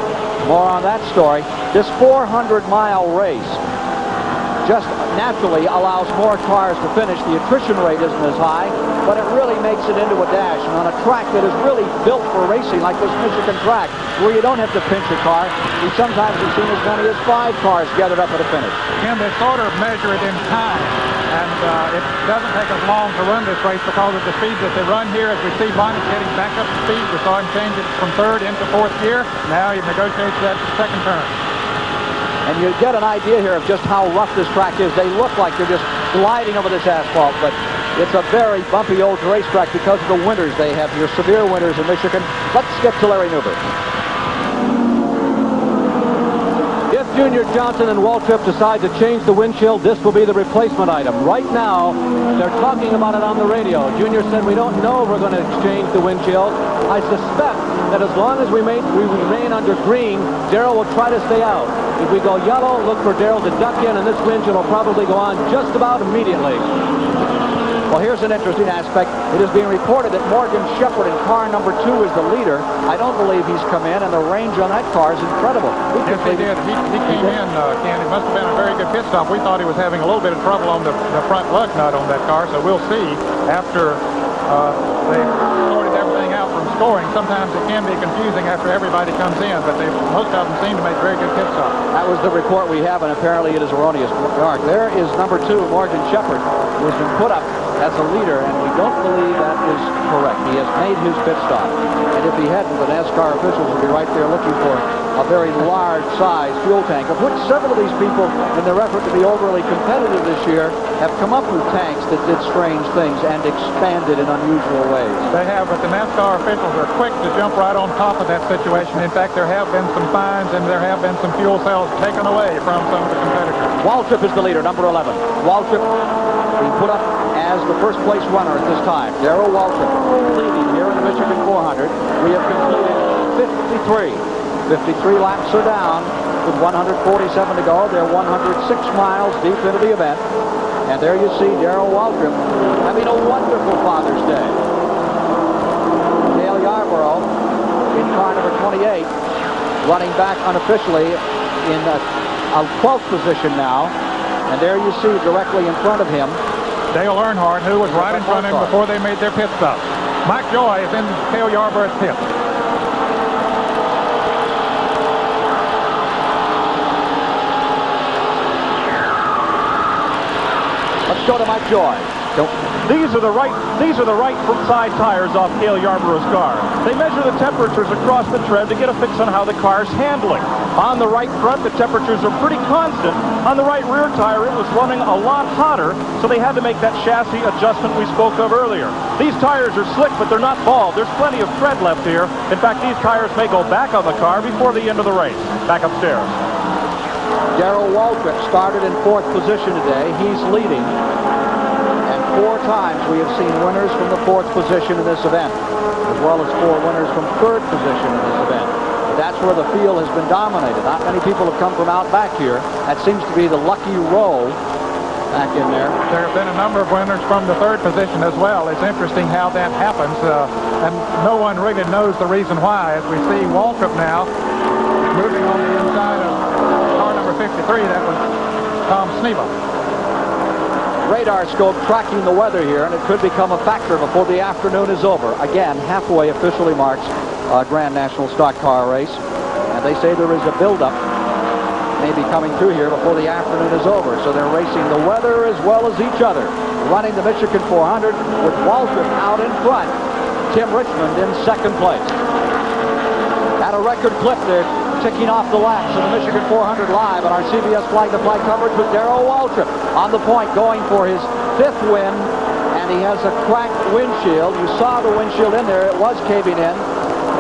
More on that story. This 400-mile race just naturally allows more cars to finish. The attrition rate isn't as high, but it really makes it into a dash. And on a track that is really built for racing, like this Michigan track, where you don't have to pinch a car, we sometimes have seen as many as 5 cars gathered up at a finish. And they sort of measure it in time, and it doesn't take as long to run this race because of the speeds that they run here. As we see Bonnet getting back up to speed, we saw him change it from 3rd into 4th gear. Now he negotiates that 2nd turn. And you get an idea here of just how rough this track is. They look like they're just gliding over this asphalt, but it's a very bumpy old racetrack because of the winters they have here, severe winters in Michigan. Let's get to Larry Newber. If Junior Johnson and Waltrip decide to change the windshield, this will be the replacement item. Right now, they're talking about it on the radio. Junior said, we don't know if we're going to exchange the windshield. I suspect that as long as we remain under green, Darrell will try to stay out. If we go yellow, look for Darrell to duck in, and this windshield will probably go on just about immediately. Well, here's an interesting aspect. It is being reported that Morgan Shepherd in car number 2 is the leader. I don't believe he's come in, and the range on that car is incredible. Yes, he did. He came in, Ken. It must have been a very good pit stop. We thought he was having a little bit of trouble on the front lug nut on that car, so we'll see after they sorted everything out from scoring. Sometimes it can be confusing after everybody comes in, but most of them seem to make very good pit stops. That was the report we have, and apparently it is erroneous. There is number 2, Morgan Shepherd, who has been put up as a leader, and we don't believe that is correct. He has made his pit stop, and if he hadn't, the NASCAR officials would be right there looking for a very large-sized fuel tank, of which several of these people, in their effort to be overly competitive this year, have come up with tanks that did strange things and expanded in unusual ways. They have, but the NASCAR officials are quick to jump right on top of that situation. In fact, there have been some fines, and there have been some fuel cells taken away from some of the competitors. Waltrip is the leader, number 11. Waltrip being put up as the first place runner at this time. Darrell Waltrip leading here in the Michigan 400. We have completed 53. 53 laps are down with 147 to go. They're 106 miles deep into the event. And there you see Darrell Waltrip having a wonderful Father's Day. Dale Yarborough in car number 28, running back unofficially in a 12th position now. And there you see directly in front of him Dale Earnhardt, who was right in front of him before they made their pit stop. Mike Joy is in Dale Yarborough's pit. Let's go to Mike Joy. These are the right side tires off Dale Yarborough's car. They measure the temperatures across the tread to get a fix on how the car's handling. On the right front, the temperatures are pretty constant. On the right rear tire, it was running a lot hotter, so they had to make that chassis adjustment we spoke of earlier. These tires are slick, but they're not bald. There's plenty of tread left here. In fact, these tires may go back on the car before the end of the race. Back upstairs. Darrell Waltrip started in 4th position today. He's leading. And 4 times we have seen winners from the 4th position in this event, as well as 4 winners from 3rd position in this event. But that's where the field has been dominated. Not many people have come from out back here. That seems to be the lucky row back in there. There have been a number of winners from the 3rd position as well. It's interesting how that happens, and no one really knows the reason why. As we see Waltrip now moving on the inside of car number 53, that was Tom Sneva. Radar scope tracking the weather here, and it could become a factor before the afternoon is over. Again, halfway officially marks Grand National Stock Car Race, and they say there is a buildup maybe coming through here before the afternoon is over. So they're racing the weather as well as each other, running the Michigan 400 with Waltrip out in front. Tim Richmond in 2nd place. At a record clip, they're ticking off the laps of the Michigan 400 live on our CBS Flag-to-Flag coverage with Darrell Waltrip on the point, going for his 5th win, and he has a cracked windshield. You saw the windshield in there. It was caving in.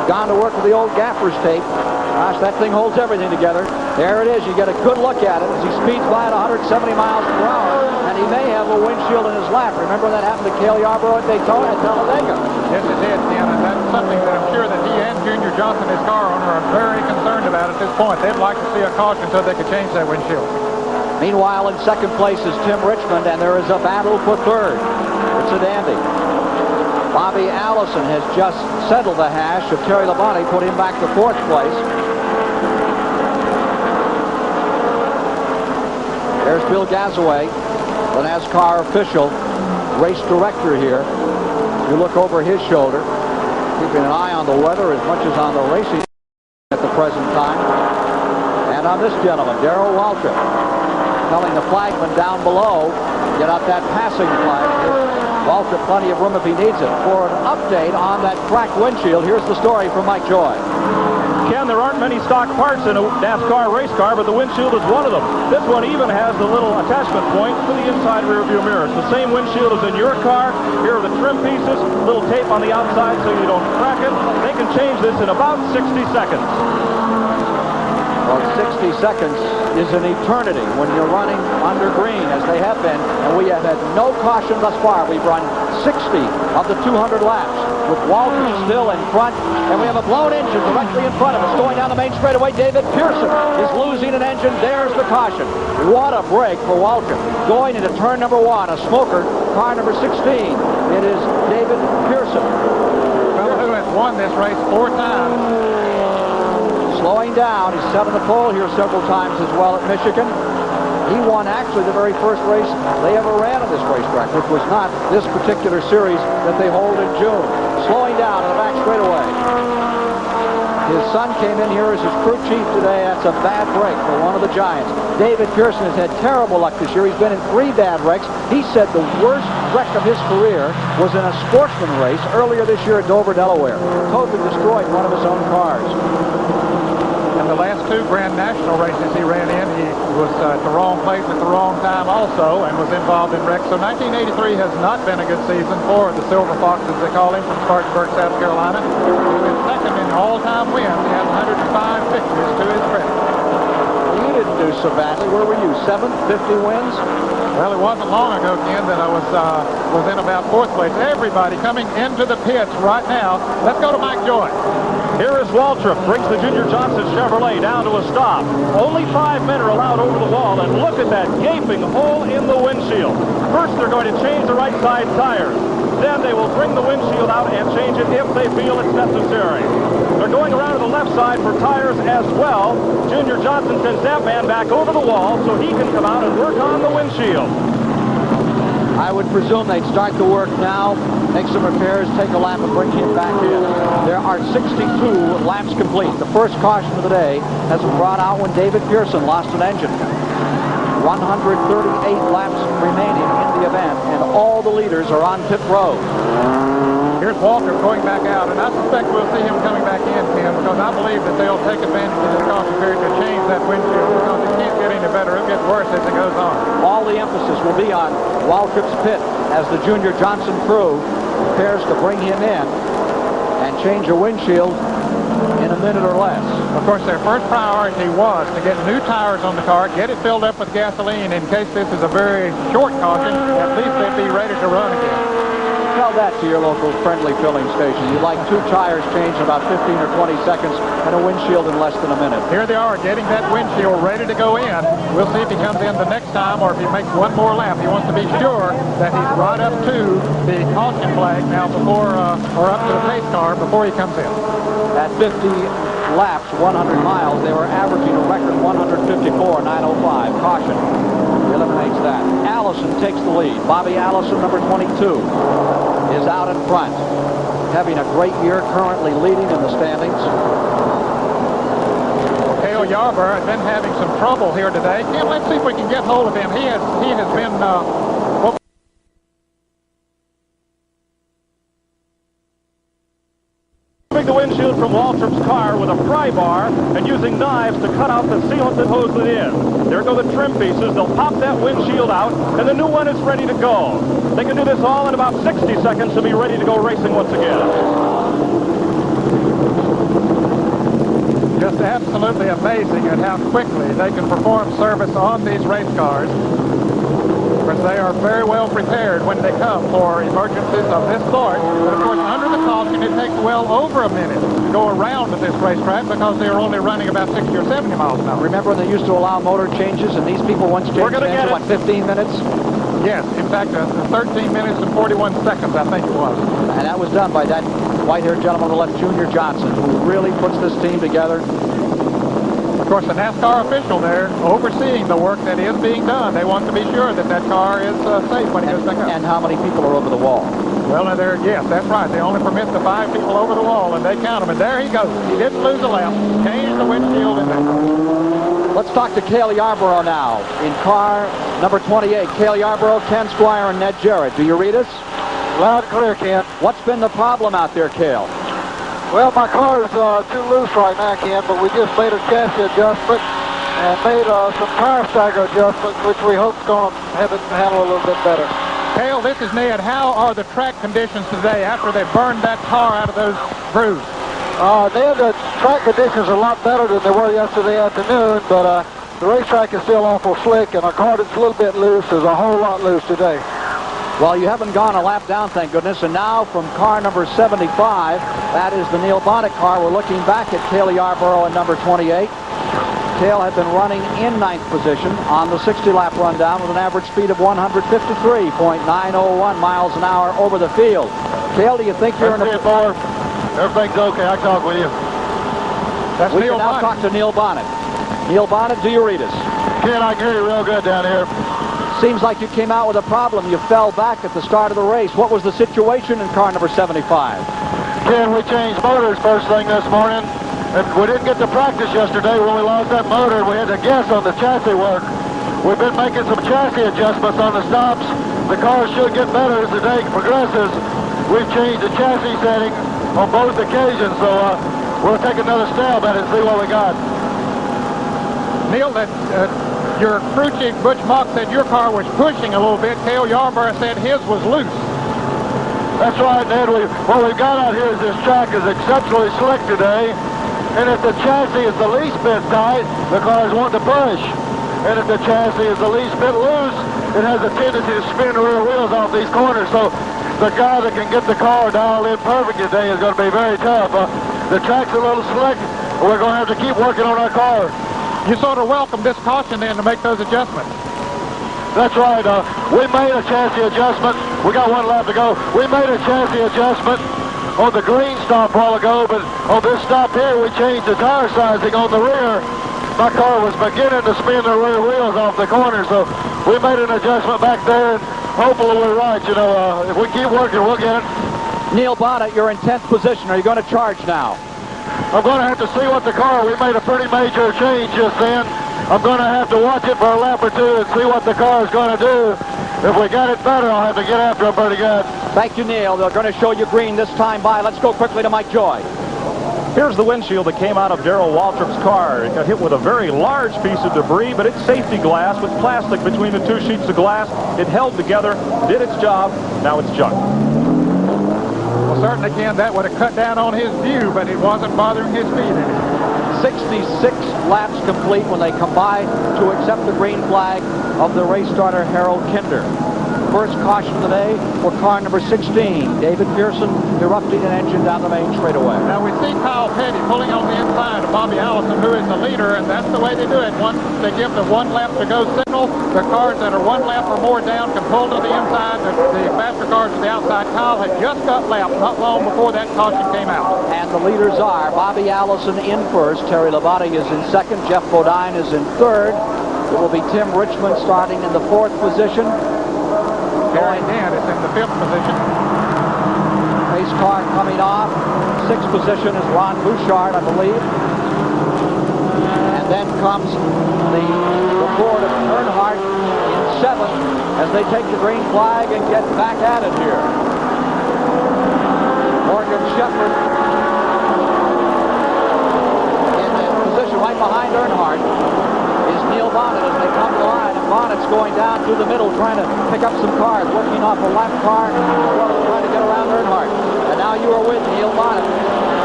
Gone to work with the old gaffer's tape. Gosh, that thing holds everything together. There it is. You get a good look at it as he speeds by at 170 miles per hour, and he may have a windshield in his lap. Remember that happened to Cale Yarborough at Daytona at Talladega. Yes, it did, Ken, and that's something that I'm sure that he and Junior Johnson, his car owner, are very concerned about at this point. They'd like to see a caution so they could change that windshield. Meanwhile, in 2nd place is Tim Richmond, and there is a battle for 3rd. It's a dandy. Bobby Allison has just settled the hash of Terry Labonte, put him back to 4th place. There's Bill Gazaway, the NASCAR official, race director here. You look over his shoulder, keeping an eye on the weather as much as on the racing at the present time. And on this gentleman, Darrell Waltrip, telling the flagman down below, get out that passing flag. Waltrip plenty of room if he needs it. For an update on that cracked windshield, here's the story from Mike Joy. Ken, there aren't many stock parts in a NASCAR race car, but the windshield is one of them. This one even has the little attachment point for the inside rear view mirrors. The same windshield as in your car. Here are the trim pieces, little tape on the outside so you don't crack it. They can change this in about 60 seconds. Well, 60 seconds is an eternity when you're running under green, as they have been, and we have had no caution thus far. We've run 60 of the 200 laps, with Walter still in front, and we have a blown engine directly in front of us. Going down the main straightaway, David Pearson is losing an engine. There's the caution. What a break for Walter. Going into turn number 1, a smoker, car number 16. It is David Pearson. The fellow who has won this race 4 times. Slowing down. He's set on the pole here several times as well at Michigan. He won actually the very first race they ever ran on this racetrack, which was not this particular series that they hold in June. Slowing down on the back straightaway. His son came in here as his crew chief today. That's a bad break for one of the Giants. David Pearson has had terrible luck this year. He's been in 3 bad wrecks. He said the worst wreck of his career was in a sportsman race earlier this year at Dover, Delaware. Totally destroyed one of his own cars. And the last 2 Grand National races he ran in, he was at the wrong place at the wrong time also and was involved in wrecks. So 1983 has not been a good season for the Silver Fox, as they call him, from Spartanburg, South Carolina. He was second in all-time wins. He has 105 victories to his credit. You didn't do so badly. Where were you? 7th, 50 wins? Well, it wasn't long ago, Ken, that I was in about 4th place. Everybody coming into the pits right now. Let's go to Mike Joy. Here is Waltrip, brings the Junior Johnson Chevrolet down to a stop. Only 5 men are allowed over the wall, and look at that gaping hole in the windshield. First, they're going to change the right side tires. Then they will bring the windshield out and change it if they feel it's necessary. They're going around to the left side for tires as well. Junior Johnson sends that man back over the wall so he can come out and work on the windshield. I would presume they'd start the work now, make some repairs, take a lap, and bring him back in. There are 62 laps complete. The first caution of the day has been brought out when David Pearson lost an engine. 138 laps remaining in the event, and all the leaders are on pit road. Here's Walter going back out, and I suspect we'll see him coming back in, Ken, because I believe that they'll take advantage of this caution period to change that windshield, because it can't get any better. It'll get worse as it goes on. All the emphasis will be on Waltrip's pit as the Junior Johnson crew prepares to bring him in and change a windshield in a minute or less. Of course, their first priority was to get new tires on the car, get it filled up with gasoline in case this is a very short caution. At least they'd be ready to run again. Tell that to your local friendly filling station. You'd like 2 tires changed in about 15 or 20 seconds and a windshield in less than a minute. Here they are getting that windshield ready to go in. We'll see if he comes in the next time or if he makes one more lap. He wants to be sure that he's right up to the caution flag now before, or up to the pace car before he comes in. At 50 laps, 100 miles, they were averaging a record 154.905. Caution eliminates that. Allison takes the lead. Bobby Allison, number 22, is out in front. Having a great year, currently leading in the standings. Cale Yarborough has been having some trouble here today. Ken, let's see if we can get hold of him. He has been the windshield from Waltrip's car with a pry bar and using knives to cut out the sealant that holds it in. There go the trim pieces. They'll pop that windshield out, and the new one is ready to go. They can do this all in about 60 seconds to be ready to go racing once again. just absolutely amazing at how quickly they can perform service on these race cars. Because they are very well prepared when they come for emergencies of this sort. But of course, under the caution, it takes well over a minute to go around at this racetrack because they are only running about 60 or 70 miles an hour. Remember when they used to allow motor changes, and these people once changed engine, what, 15 minutes? Yes, in fact, 13 minutes and 41 seconds, I think it was. And that was done by that white-haired gentleman on the left, Junior Johnson, who really puts this team together. Of course, the NASCAR official there overseeing the work that is being done. They want to be sure that that car is safe when it goes back up. And how many people are over the wall? Well, yes, that's right. They only permit the 5 people over the wall, and they count them. And there he goes. He didn't lose a lap. Changed the windshield in there. Let's talk to Cale Yarborough now in car number 28. Cale Yarborough, Ken Squire, and Ned Jarrett. Do you read us? Loud and clear, Ken. What's been the problem out there, Cale? Well, my car is too loose right now, Ken, but we just made a chassis adjustment and made some tire stagger adjustments, which we hope is going to have it handle a little bit better. Cale, this is Ned. How are the track conditions today after they burned that tar out of those grooves? Ned, the track conditions are a lot better than they were yesterday afternoon, but the racetrack is still awful slick, and our car that's a little bit loose is a whole lot loose today. Well, you haven't gone a lap down, thank goodness. And now from car number 75, that is the Neil Bonnet car. We're looking back at Cale Yarborough in number 28. Cale had been running in 9th position on the 60-lap rundown with an average speed of 153.901 miles an hour over the field. Cale, do you think you're in a... Everything's okay. I can talk with you. We can now talk to Neil Bonnet. Neil Bonnet, do you read us? Ken, I can hear you real good down here. Seems like you came out with a problem. You fell back at the start of the race. What was the situation in car number 75? Ken, we changed motors first thing this morning. And we didn't get to practice yesterday when we lost that motor. We had to guess on the chassis work. We've been making some chassis adjustments on the stops. The car should get better as the day progresses. We've changed the chassis setting on both occasions, so we'll take another stab at it and see what we got. Neil, your crew chief, Butch Mock, said your car was pushing a little bit. Cale Yarborough said his was loose. That's right, Ned. What we've got out here is this track is exceptionally slick today. And if the chassis is the least bit tight, the car is wanting to push. And if the chassis is the least bit loose, it has a tendency to spin the rear wheels off these corners. So the guy that can get the car dialed in perfect today is going to be very tough. The track's a little slick, and we're going to have to keep working on our car. You sort of welcome this caution then to make those adjustments. That's right. We made a chassis adjustment. We got one lap to go. We made a chassis adjustment on the green stop a while ago, but on this stop here, we changed the tire sizing on the rear. My car was beginning to spin the rear wheels off the corner, so we made an adjustment back there, and hopefully we're right. You know, if we keep working, we'll get it. Neil Bonnet, you're in 10th position. Are you going to charge now? I'm going to have to see what the car, we made a pretty major change just then. I'm going to have to watch it for a lap or two and see what the car is going to do. If we got it better, I'll have to get after it pretty good. Thank you, Neil. They're going to show you green this time by. Let's go quickly to Mike Joy. Here's the windshield that came out of Darrell Waltrip's car. It got hit with a very large piece of debris, but it's safety glass with plastic between the two sheets of glass. It held together, did its job, now it's junk. Well, certainly, Ken, that would have cut down on his view, but it wasn't bothering his speed any. 66 laps complete when they come by to accept the green flag of the race starter, Harold Kinder. First caution of the day for car number 16, David Pearson, erupting an engine down the main straightaway. Now we see Kyle Petty pulling on the inside of Bobby Allison, who is the leader, and that's the way they do it. Once they give the 1 lap to go signal, the cars that are 1 lap or more down can pull to the inside. The faster cars to the outside. Kyle had just got lapped not long before that caution came out. And the leaders are Bobby Allison in first, Terry Labate is in second, Jeff Bodine is in third. It will be Tim Richmond starting in the 4th position. Gary Dan is in the 5th position. Race car coming off. 6th position is Ron Bouchard, I believe. And then comes the Ford of Earnhardt in 7th as they take the green flag and get back at it here. Morgan Shepherd in position right behind Earnhardt is Neil Bonnet as they come to the line. And Bonnet's going down through the middle trying to pick up some cars, working off a lap car, as well as trying to get around Earnhardt. And now you are with Neil Bonnet.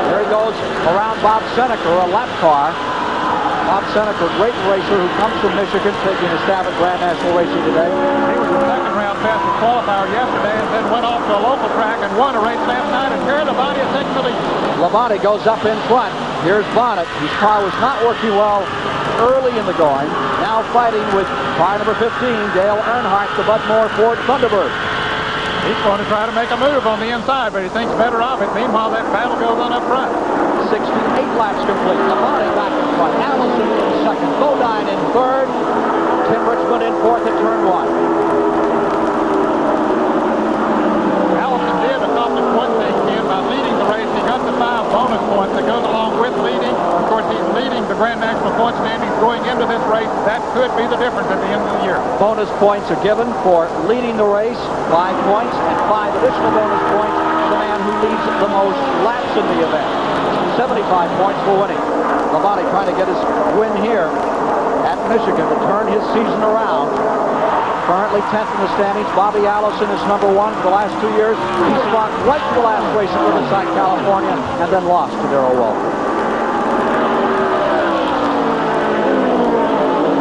There he goes around Bob Seneca, a lap car. Bob Seneca, a great racer who comes from Michigan, taking a stab at Grand National Racing today. He was the second round fastest qualifier yesterday and then went off to a local track and won a race last night, and Terry Labate is taking the lead. Labate goes up in front. Here's Bonnet, whose car was not working well early in the going. Now fighting with car number 15, Dale Earnhardt, the Bud Moore Ford Thunderbird. He's going to try to make a move on the inside, but he thinks better of it. Meanwhile, that battle goes on up front. 68 laps complete. Labate back in front. Allison in second. Bodine in third. Tim Richmond in fourth at turn 1. Allison did accomplish one thing, Ken, by leading the race. He got the 5 bonus points that goes along with leading. Of course, he's leading the Grand National point standings going into this race. That could be the difference at the end of the year. Bonus points are given for leading the race, 5 points, and 5 additional bonus points for the man who leads the most laps in the event. 75 points for winning. Labate trying to get his win here at Michigan to turn his season around. Currently 10th in the standings. Bobby Allison is number 1 for the last 2 years. He fought right to the last race at Riverside, California, and then lost to Darrell Waltrip.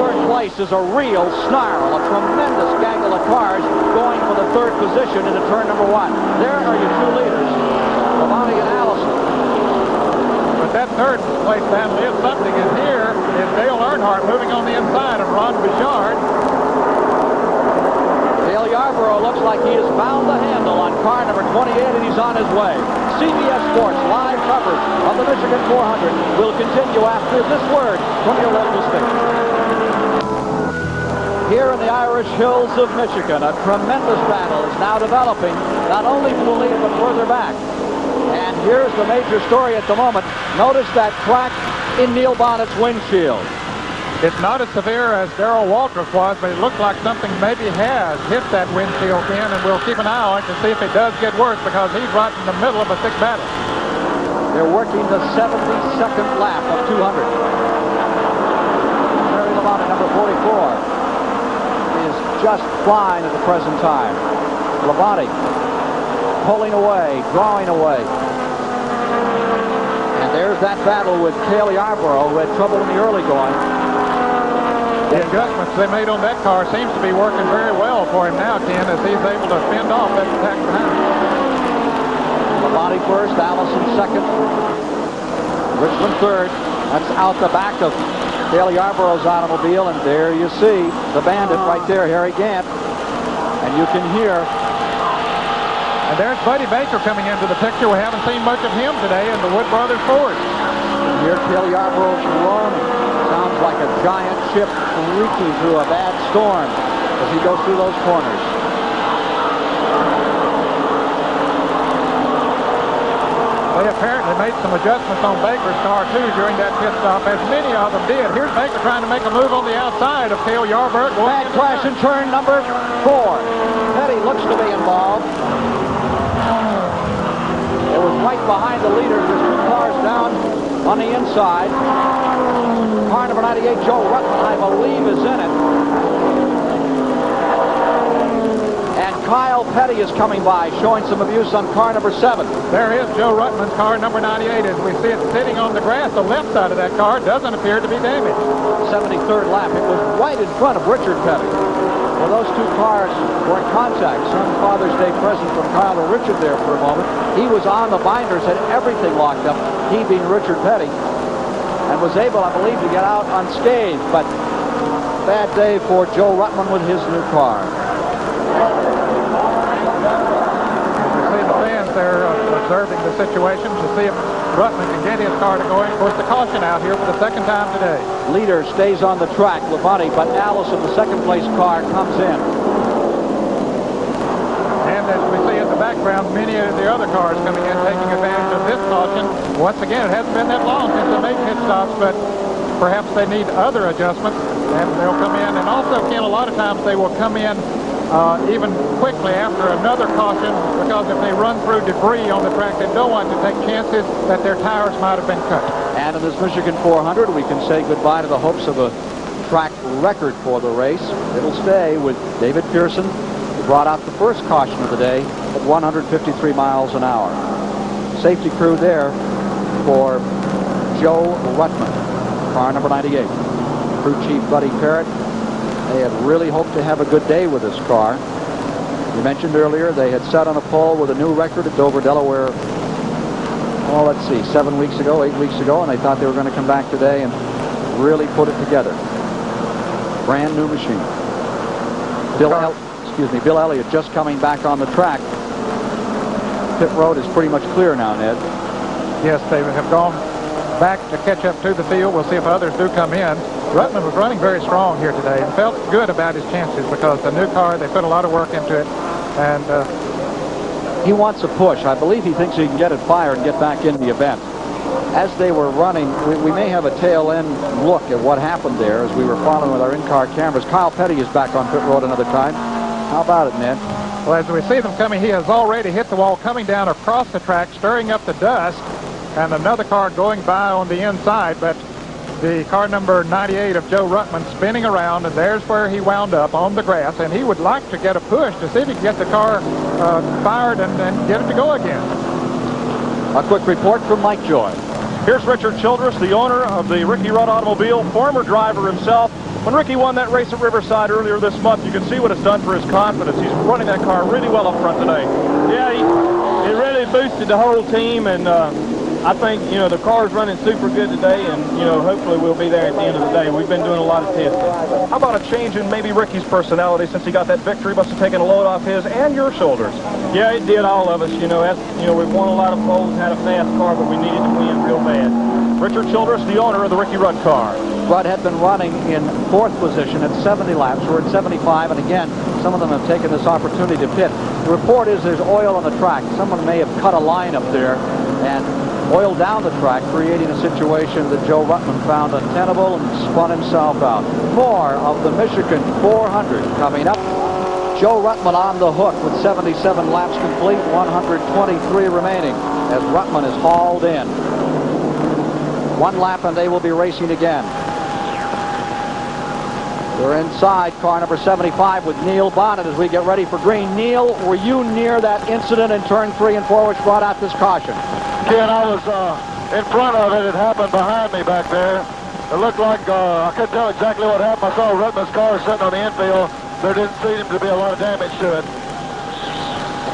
Third place is a real snarl, a tremendous gaggle of cars going for the third position into turn number 1. There are your two leaders, Labonte and Allison. But that third place battle is something, and here is Dale Earnhardt moving on the inside of Ron Bouchard. Dale Yarborough looks like he has found the handle on car number 28, and he's on his way. CBS Sports live coverage of the Michigan 400 will continue after this word from your local station. Here in the Irish hills of Michigan, a tremendous battle is now developing, not only to the lead, but further back. And here's the major story at the moment. Notice that crack in Neil Bonnet's windshield. It's not as severe as Darrell Waltrip was, but it looks like something maybe has hit that windshield in, and we'll keep an eye on it to see if it does get worse, because he's right in the middle of a thick battle. They're working the 72nd lap of 200. Terry Labonte, number 44, is just flying at the present time. Labonte pulling away, drawing away. And there's that battle with Cale Yarborough, who had trouble in the early going. The adjustments they made on that car seems to be working very well for him now, Ken, as he's able to fend off that attack behind him. Labonte first, Allison second, Richmond third. That's out the back of Cale Yarborough's automobile, and there you see the bandit right there, Harry Gant. And you can hear. And there's Buddy Baker coming into the picture. We haven't seen much of him today in the Wood Brothers Ford. Here Cale Yarborough's roaring. Sounds like a giant ship reeking through a bad storm as he goes through those corners. They apparently made some adjustments on Baker's car, too, during that pit stop, as many of them did. Here's Baker trying to make a move on the outside of Cale Yarborough. Bad crash in turn number 4. Petty looks to be involved. It was right behind the leader. There's 2 cars down on the inside. Car number 98, Joe Ruttman, I believe, is in it. And Kyle Petty is coming by, showing some abuse on car number 7. There is Joe Ruttman's car, number 98. As we see it sitting on the grass, the left side of that car doesn't appear to be damaged. 73rd lap. It was right in front of Richard Petty. Well, those 2 cars were in contact. Some Father's Day present from Kyle to Richard there for a moment. He was on the binders, had everything locked up, he being Richard Petty, and was able, I believe, to get out unscathed. But bad day for Joe Ruttman with his new car. You see the fans there observing the situation to see if Ruttman can get his car to going. Of course, the caution out here for the second time today. Leader stays on the track, Labonte, but Allison, the second place car, comes in. And as we see in the background, many of the other cars coming in, taking advantage of this caution. Once again, it hasn't been that long since they made pit stops, but perhaps they need other adjustments, and they'll come in. And also, Ken, a lot of times they will come in even quickly after another caution, because if they run through debris on the track, they don't want to take chances that their tires might have been cut. And in this Michigan 400, we can say goodbye to the hopes of a track record for the race. It'll stay with David Pearson, who brought out the first caution of the day at 153 miles an hour. Safety crew there for Joe Ruttman, car number 98. Crew chief Buddy Parrott. They had really hoped to have a good day with this car. You mentioned earlier they had set on a pole with a new record at Dover, Delaware, well, let's see, 7 weeks ago, 8 weeks ago, and they thought they were going to come back today and really put it together. Brand new machine. Bill Elliott just coming back on the track. Pit road is pretty much clear now, Ned. Yes, they have gone back to catch up to the field. We'll see if others do come in. Ruttman was running very strong here today and felt good about his chances, because the new car, they put a lot of work into it, and he wants a push. I believe he thinks he can get it fired and get back in the event. As they were running, we may have a tail end look at what happened there as we were following with our in-car cameras. Kyle Petty is back on pit road another time. How about it, Ned? Well, as we see them coming, he has already hit the wall, coming down across the track, stirring up the dust, and another car going by on the inside. But the car number 98 of Joe Ruttman spinning around, and there's where he wound up on the grass, and he would like to get a push to see if he can get the car fired and get it to go again. A quick report from Mike Joy. Here's Richard Childress, the owner of the Ricky Rudd automobile, former driver himself. When Ricky won that race at Riverside earlier this month, you can see what it's done for his confidence. He's running that car really well up front today. Yeah, he really boosted the whole team, and I think, you know, the car's running super good today, and, you know, hopefully we'll be there at the end of the day. We've been doing a lot of testing. How about a change in maybe Ricky's personality since he got that victory? Must have taken a load off his and your shoulders. Yeah, it did all of us. You know, we've won a lot of poles, had a fast car, but we needed to win real bad. Richard Childress, the owner of the Ricky Rudd car. Rudd had been running in 4th position at 70 laps. We're at 75, and again, some of them have taken this opportunity to pit. The report is there's oil on the track. Someone may have cut a line up there and oiled down the track, creating a situation that Joe Ruttman found untenable and spun himself out. More of the Michigan 400 coming up. Joe Ruttman on the hook with 77 laps complete, 123 remaining as Ruttman is hauled in. 1 lap and they will be racing again. We're inside car number 75 with Neil Bonnet as we get ready for green. Neil, were you near that incident in turn 3 and 4 which brought out this caution? Ken, I was in front of it. It happened behind me back there. It looked like, I couldn't tell exactly what happened. I saw Ruttman's car sitting on the infield. There didn't seem to be a lot of damage to it.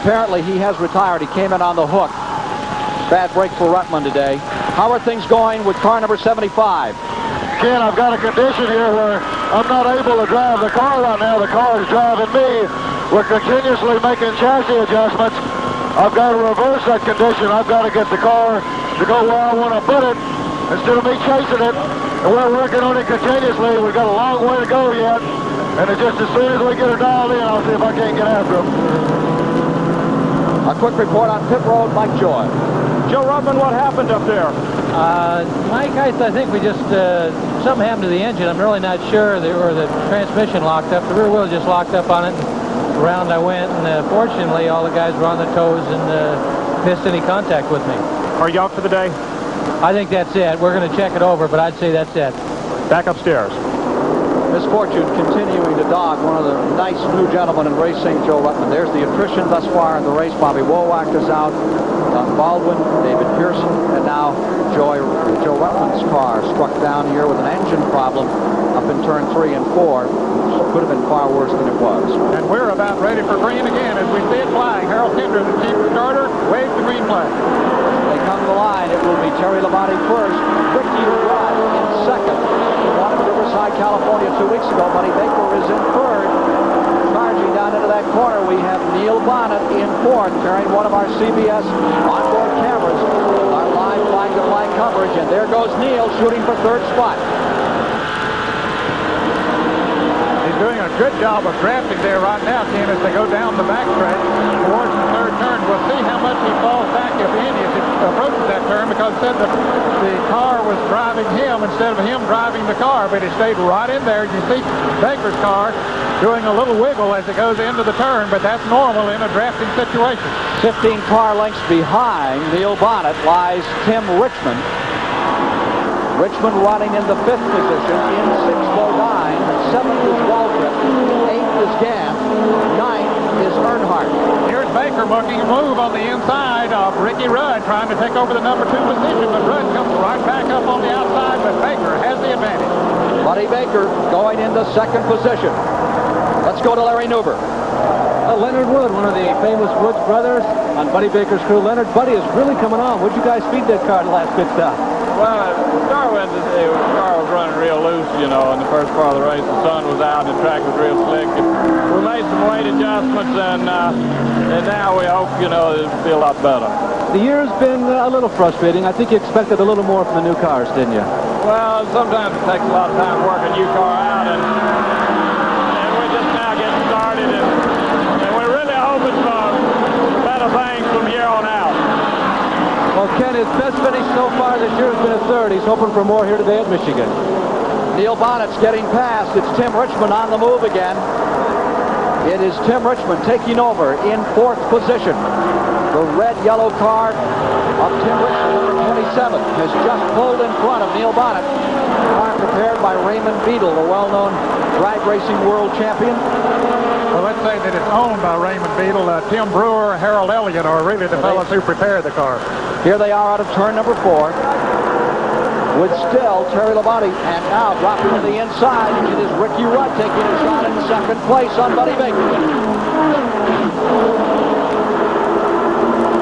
Apparently he has retired. He came in on the hook. Bad break for Ruttman today. How are things going with car number 75? Ken, I've got a condition here where I'm not able to drive the car right now. The car is driving me. We're continuously making chassis adjustments. I've got to reverse that condition. I've got to get the car to go where I want to put it instead of me chasing it. And we're working on it continuously. We've got a long way to go yet. And it's just as soon as we get her dialed in, I'll see if I can't get after them. A quick report on pit road, Mike Joy. Joe Ruttman, what happened up there? Mike, I think we just, something happened to the engine. I'm really not sure, or the transmission locked up. The rear wheel just locked up on it. Around I went, and fortunately all the guys were on their toes and missed any contact with me. Are you out for the day? I think that's it. We're going to check it over, but I'd say that's it. Back upstairs. Misfortune continuing to dog one of the nice new gentlemen in racing, Joe Ruttman. There's the attrition thus far in the race. Bobby Wowack is out. Don Baldwin, David Pearson, and now Joe Ruttman's car struck down here with an engine problem up in turn 3 and 4. Could have been far worse than it was. And we're about ready for green again as we see it flying. Harold Kinder, the chief starter, waves the green flag. They come to the line. It will be Terry Labonte first. Ricky Rudd in second. He won at Riverside, California 2 weeks ago. Buddy Baker is in third. Charging down into that corner, we have Neil Bonnet in fourth, carrying one of our CBS onboard cameras. Our live flag-to-flag coverage. And there goes Neil shooting for third spot. Doing a good job of drafting there right now, Ken, as they go down the backstretch towards the third turn. We'll see how much he falls back, if any, as he approaches that turn, because it said the car was driving him instead of him driving the car, but he stayed right in there. You see Baker's car doing a little wiggle as it goes into the turn, but that's normal in a drafting situation. 15 car lengths behind Neil Bonnet lies Tim Richmond. Richmond running in the 5th position in 609. 7th is Waldrop. 8th is Gant. 9th is Earnhardt. Here's Baker making a move on the inside of Ricky Rudd, trying to take over the number 2 position, but Rudd comes right back up on the outside, but Baker has the advantage. Buddy Baker going into 2nd position. Let's go to Larry Newber. Leonard Wood, one of the famous Woods brothers on Buddy Baker's crew. Leonard, Buddy is really coming on. Would you guys feed that car the last pit stop? Well, to start with, the car was running real loose, you know, in the first part of the race. The sun was out and the track was real slick. And we made some weight adjustments, and now we hope, you know, it'll be a lot better. The year's been a little frustrating. I think you expected a little more from the new cars, didn't you? Well, sometimes it takes a lot of time to work a new car out, and we're just now getting started, and we're really hoping for better things from here on out. Well, Ken, his best finish so far this year has been a 3rd. He's hoping for more here today at Michigan. Neil Bonnet's getting past. It's Tim Richmond on the move again. It is Tim Richmond taking over in 4th position. The red-yellow car of Tim Richmond, number 27, has just pulled in front of Neil Bonnet. prepared by Raymond Beadle, a well-known drag racing world champion. Well, let's say that it's owned by Raymond Beadle. Tim Brewer, Harold Elliott are really the fellows who prepared the car. Here they are out of turn number 4. With still Terry Labonte, and now dropping to the inside. It is Ricky Rudd taking a shot in second place on Buddy Baker.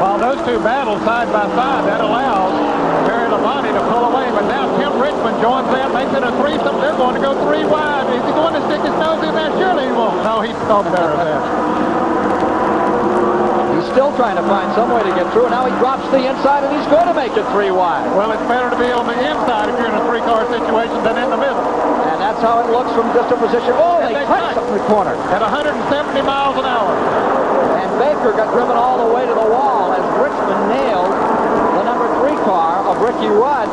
While those two battle side by side, that allows Terry Labonte to pull away. But now Tim Richmond joins them, makes it a threesome. They're going to go 3 wide. Is he going to stick his nose in there? Surely he won't. No, he's thought better of that. Still trying to find some way to get through. Now he drops the inside, and he's going to make it 3 wide. Well, it's better to be on the inside if you're in a 3-car situation than in the middle. And that's how it looks from distant position. Oh, they touched up in the corner. At 170 miles an hour. And Baker got driven all the way to the wall as Richmond nailed the number 3 car of Ricky Rudd.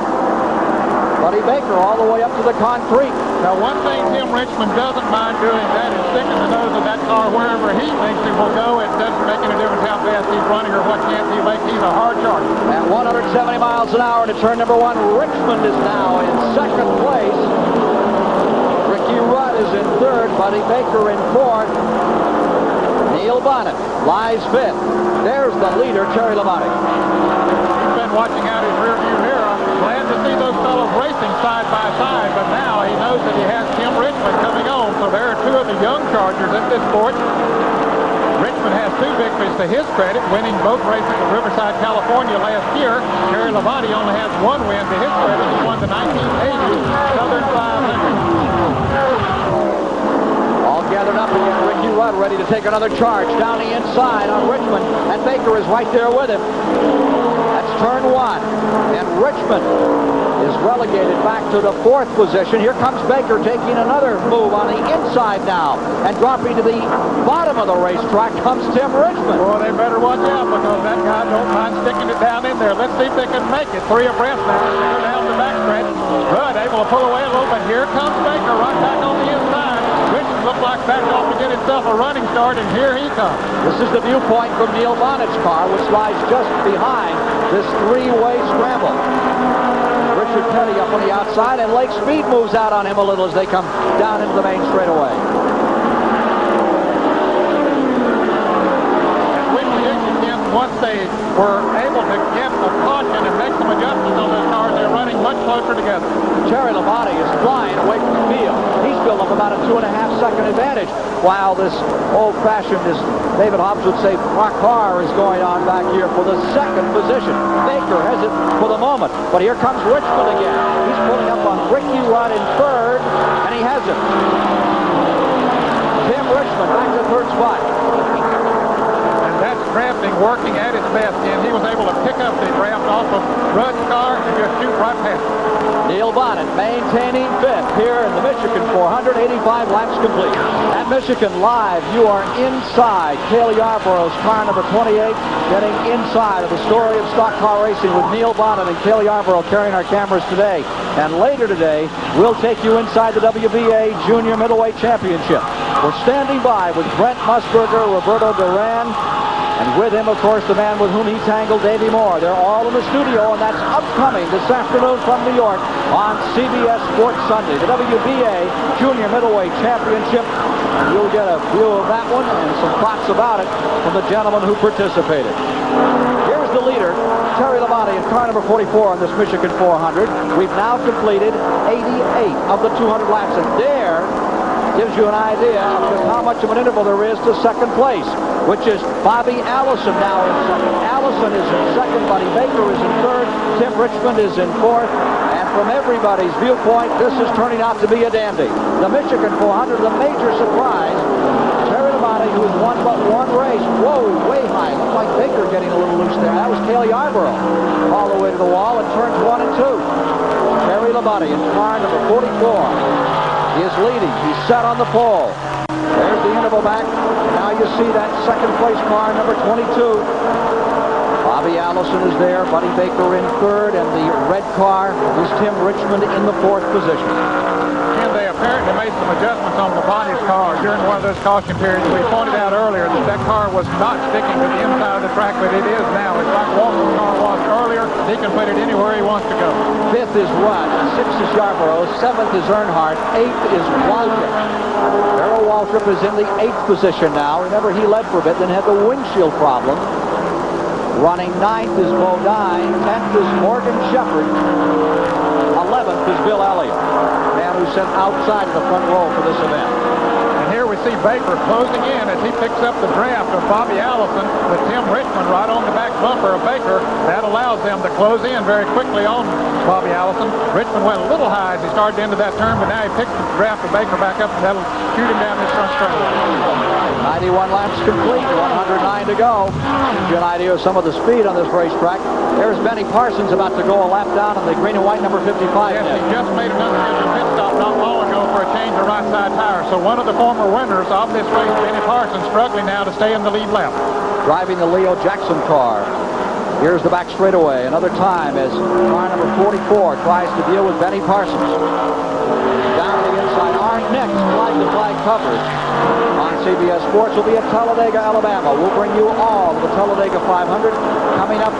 Buddy Baker all the way up to the concrete. Now, one thing Tim Richmond doesn't mind doing, that is sticking the nose of that car wherever he thinks it will go. It doesn't make any difference how fast he's running or what chance he makes. He's a hard charger. At 170 miles an hour into turn number 1, Richmond is now in second place. Ricky Rudd is in third. Buddy Baker in fourth. Neil Bonnet lies fifth. There's the leader, Terry Labonte. He's been watching out his rearview mirror. Glad to see those fellows racing side by side, but now he knows that he has Tim Richmond coming on. So there are 2 of the young chargers at this sport. Richmond has 2 victories to his credit, winning both races at Riverside, California last year. Terry Labonte only has 1 win to his credit. He won the 1980 Southern 500. All gathered up again. Ricky Rudd ready to take another charge down the inside on Richmond, and Baker is right there with him. That's turn 1, and Richmond is relegated back to the 4th position. Here comes Baker taking another move on the inside now, and dropping to the bottom of the racetrack comes Tim Richmond. Well, they better watch out because that guy don't mind sticking it down in there. Let's see if they can make it. 3 abreast now. They go down the backstretch. Rudd able to pull away a little bit. Here comes Baker right back on the inside. Richmond looks like backed off to get himself a running start, and here he comes. This is the viewpoint from Neil Bonnet's car, which lies just behind this 3-way scramble. Richard Petty up on the outside, and Lake Speed moves out on him a little as they come down into the main straightaway. And with the again, once they were able to get a caution and make some adjustments on those cars, they're running much closer together. Terry Labonte is flying away from the field. He's built up about a 2.5-second advantage, while this old-fashioned, as David Hobbs would say, rock car is going on back here for the 2nd position. Baker has it for the moment, but here comes Richmond again. He's pulling up on Ricky Rudd in 3rd, and he has it. Tim Richmond back to 3rd spot. And that's drafting working at its best, and he was able to pick up the draft off of Rudd's car and just shoot right past it. Neil Bonnet maintaining 5th here in the Michigan 485 laps complete. At Michigan Live, you are inside Cale Yarborough's car number 28, getting inside of the story of stock car racing with Neil Bonnet and Cale Yarborough carrying our cameras today. And later today, we'll take you inside the WBA Junior Middleweight Championship. We're standing by with Brent Musburger, Roberto Duran, and with him, of course, the man with whom he tangled, Davey Moore. They're all in the studio, and that's upcoming this afternoon from New York on CBS Sports Sunday, the WBA Junior Middleweight Championship. And you'll get a view of that one and some thoughts about it from the gentleman who participated. Here's the leader, Terry Labonte, in car number 44 on this Michigan 400. We've now completed 88 of the 200 laps, and there gives you an idea of just how much of an interval there is to 2nd place, which is Bobby Allison now in 2nd. Allison is in 2nd. Buddy Baker is in 3rd. Tim Richmond is in 4th. And from everybody's viewpoint, this is turning out to be a dandy. The Michigan 400, the major surprise. Terry Labonte, who has won but 1 race. Whoa, way high. Looks like Baker getting a little loose there. That was Cale Yarborough all the way to the wall in turns 1 and 2. Terry Labonte in car number 44. He is leading. He's set on the pole. There's the interval back. Now you see that 2nd place car, number 22. Bobby Allison is there. Buddy Baker in 3rd. And the red car is Tim Richmond in the 4th position. And they have apparently made some adjustments on the body's car during one of those caution periods. We pointed out earlier that that car was not sticking to the inside of the track, but it is now. It's like Walton's car was earlier. He can put it anywhere he wants to go. 5th is Rudd, 6th is Yarborough, 7th is Earnhardt, 8th is Waltrip. Darrell Waltrip is in the 8th position now. Remember, he led for a bit, then had the windshield problem. Running 9th is Bodine, 10th is Morgan Shepherd, 11th is Bill Elliott, man who's sent outside of the front row for this event. And here we see Baker closing in as he picks up the draft of Bobby Allison with Tim Richmond right on the back bumper of Baker. That allows them to close in very quickly on Bobby Allison. Richmond went a little high as he started into that turn, but now he picks the draft of Baker back up, and that'll shoot him down this front straight. 91 laps complete, 109 to go. Gives you an idea of some of the speed on this racetrack. There's Benny Parsons about to go a lap down on the green and white number 55. Yes, he just made another pit stop not long ago for a change of right side tire. So one of the former winners of this race, Benny Parsons, struggling now to stay in the lead lap. Driving the Leo Jackson car. Here's the back straightaway. Another time as car number 44 tries to deal with Benny Parsons. Down to the inside. Our next flag-to-flag coverage on CBS Sports will be at Talladega, Alabama. We'll bring you all of the Talladega 500 coming up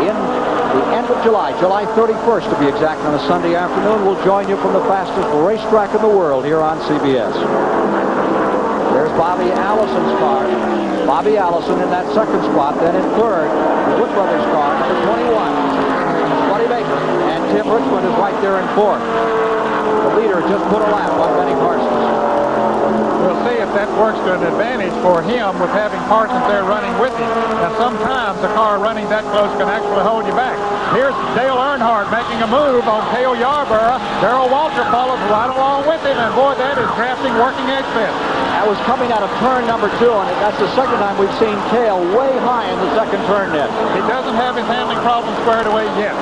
in the end of July, July 31st to be exact, on a Sunday afternoon. We'll join you from the fastest racetrack in the world here on CBS. There's Bobby Allison's car. Bobby Allison in that second spot. Then in third, the Wood Brothers car, number 21, Buddy Baker. And Tim Richmond is right there in fourth. The leader just put a lap on Benny Parsons. We'll see if that works to an advantage for him with having Parsons there running with him. Now, sometimes a car running that close can actually hold you back. Here's Dale Earnhardt making a move on Cale Yarborough. Darrell Waltrip follows right along with him, and boy, that is drafting working edge fence. That was coming out of turn number 2, and that's the second time we've seen Cale way high in the second turn net. He doesn't have his handling problem squared away yet.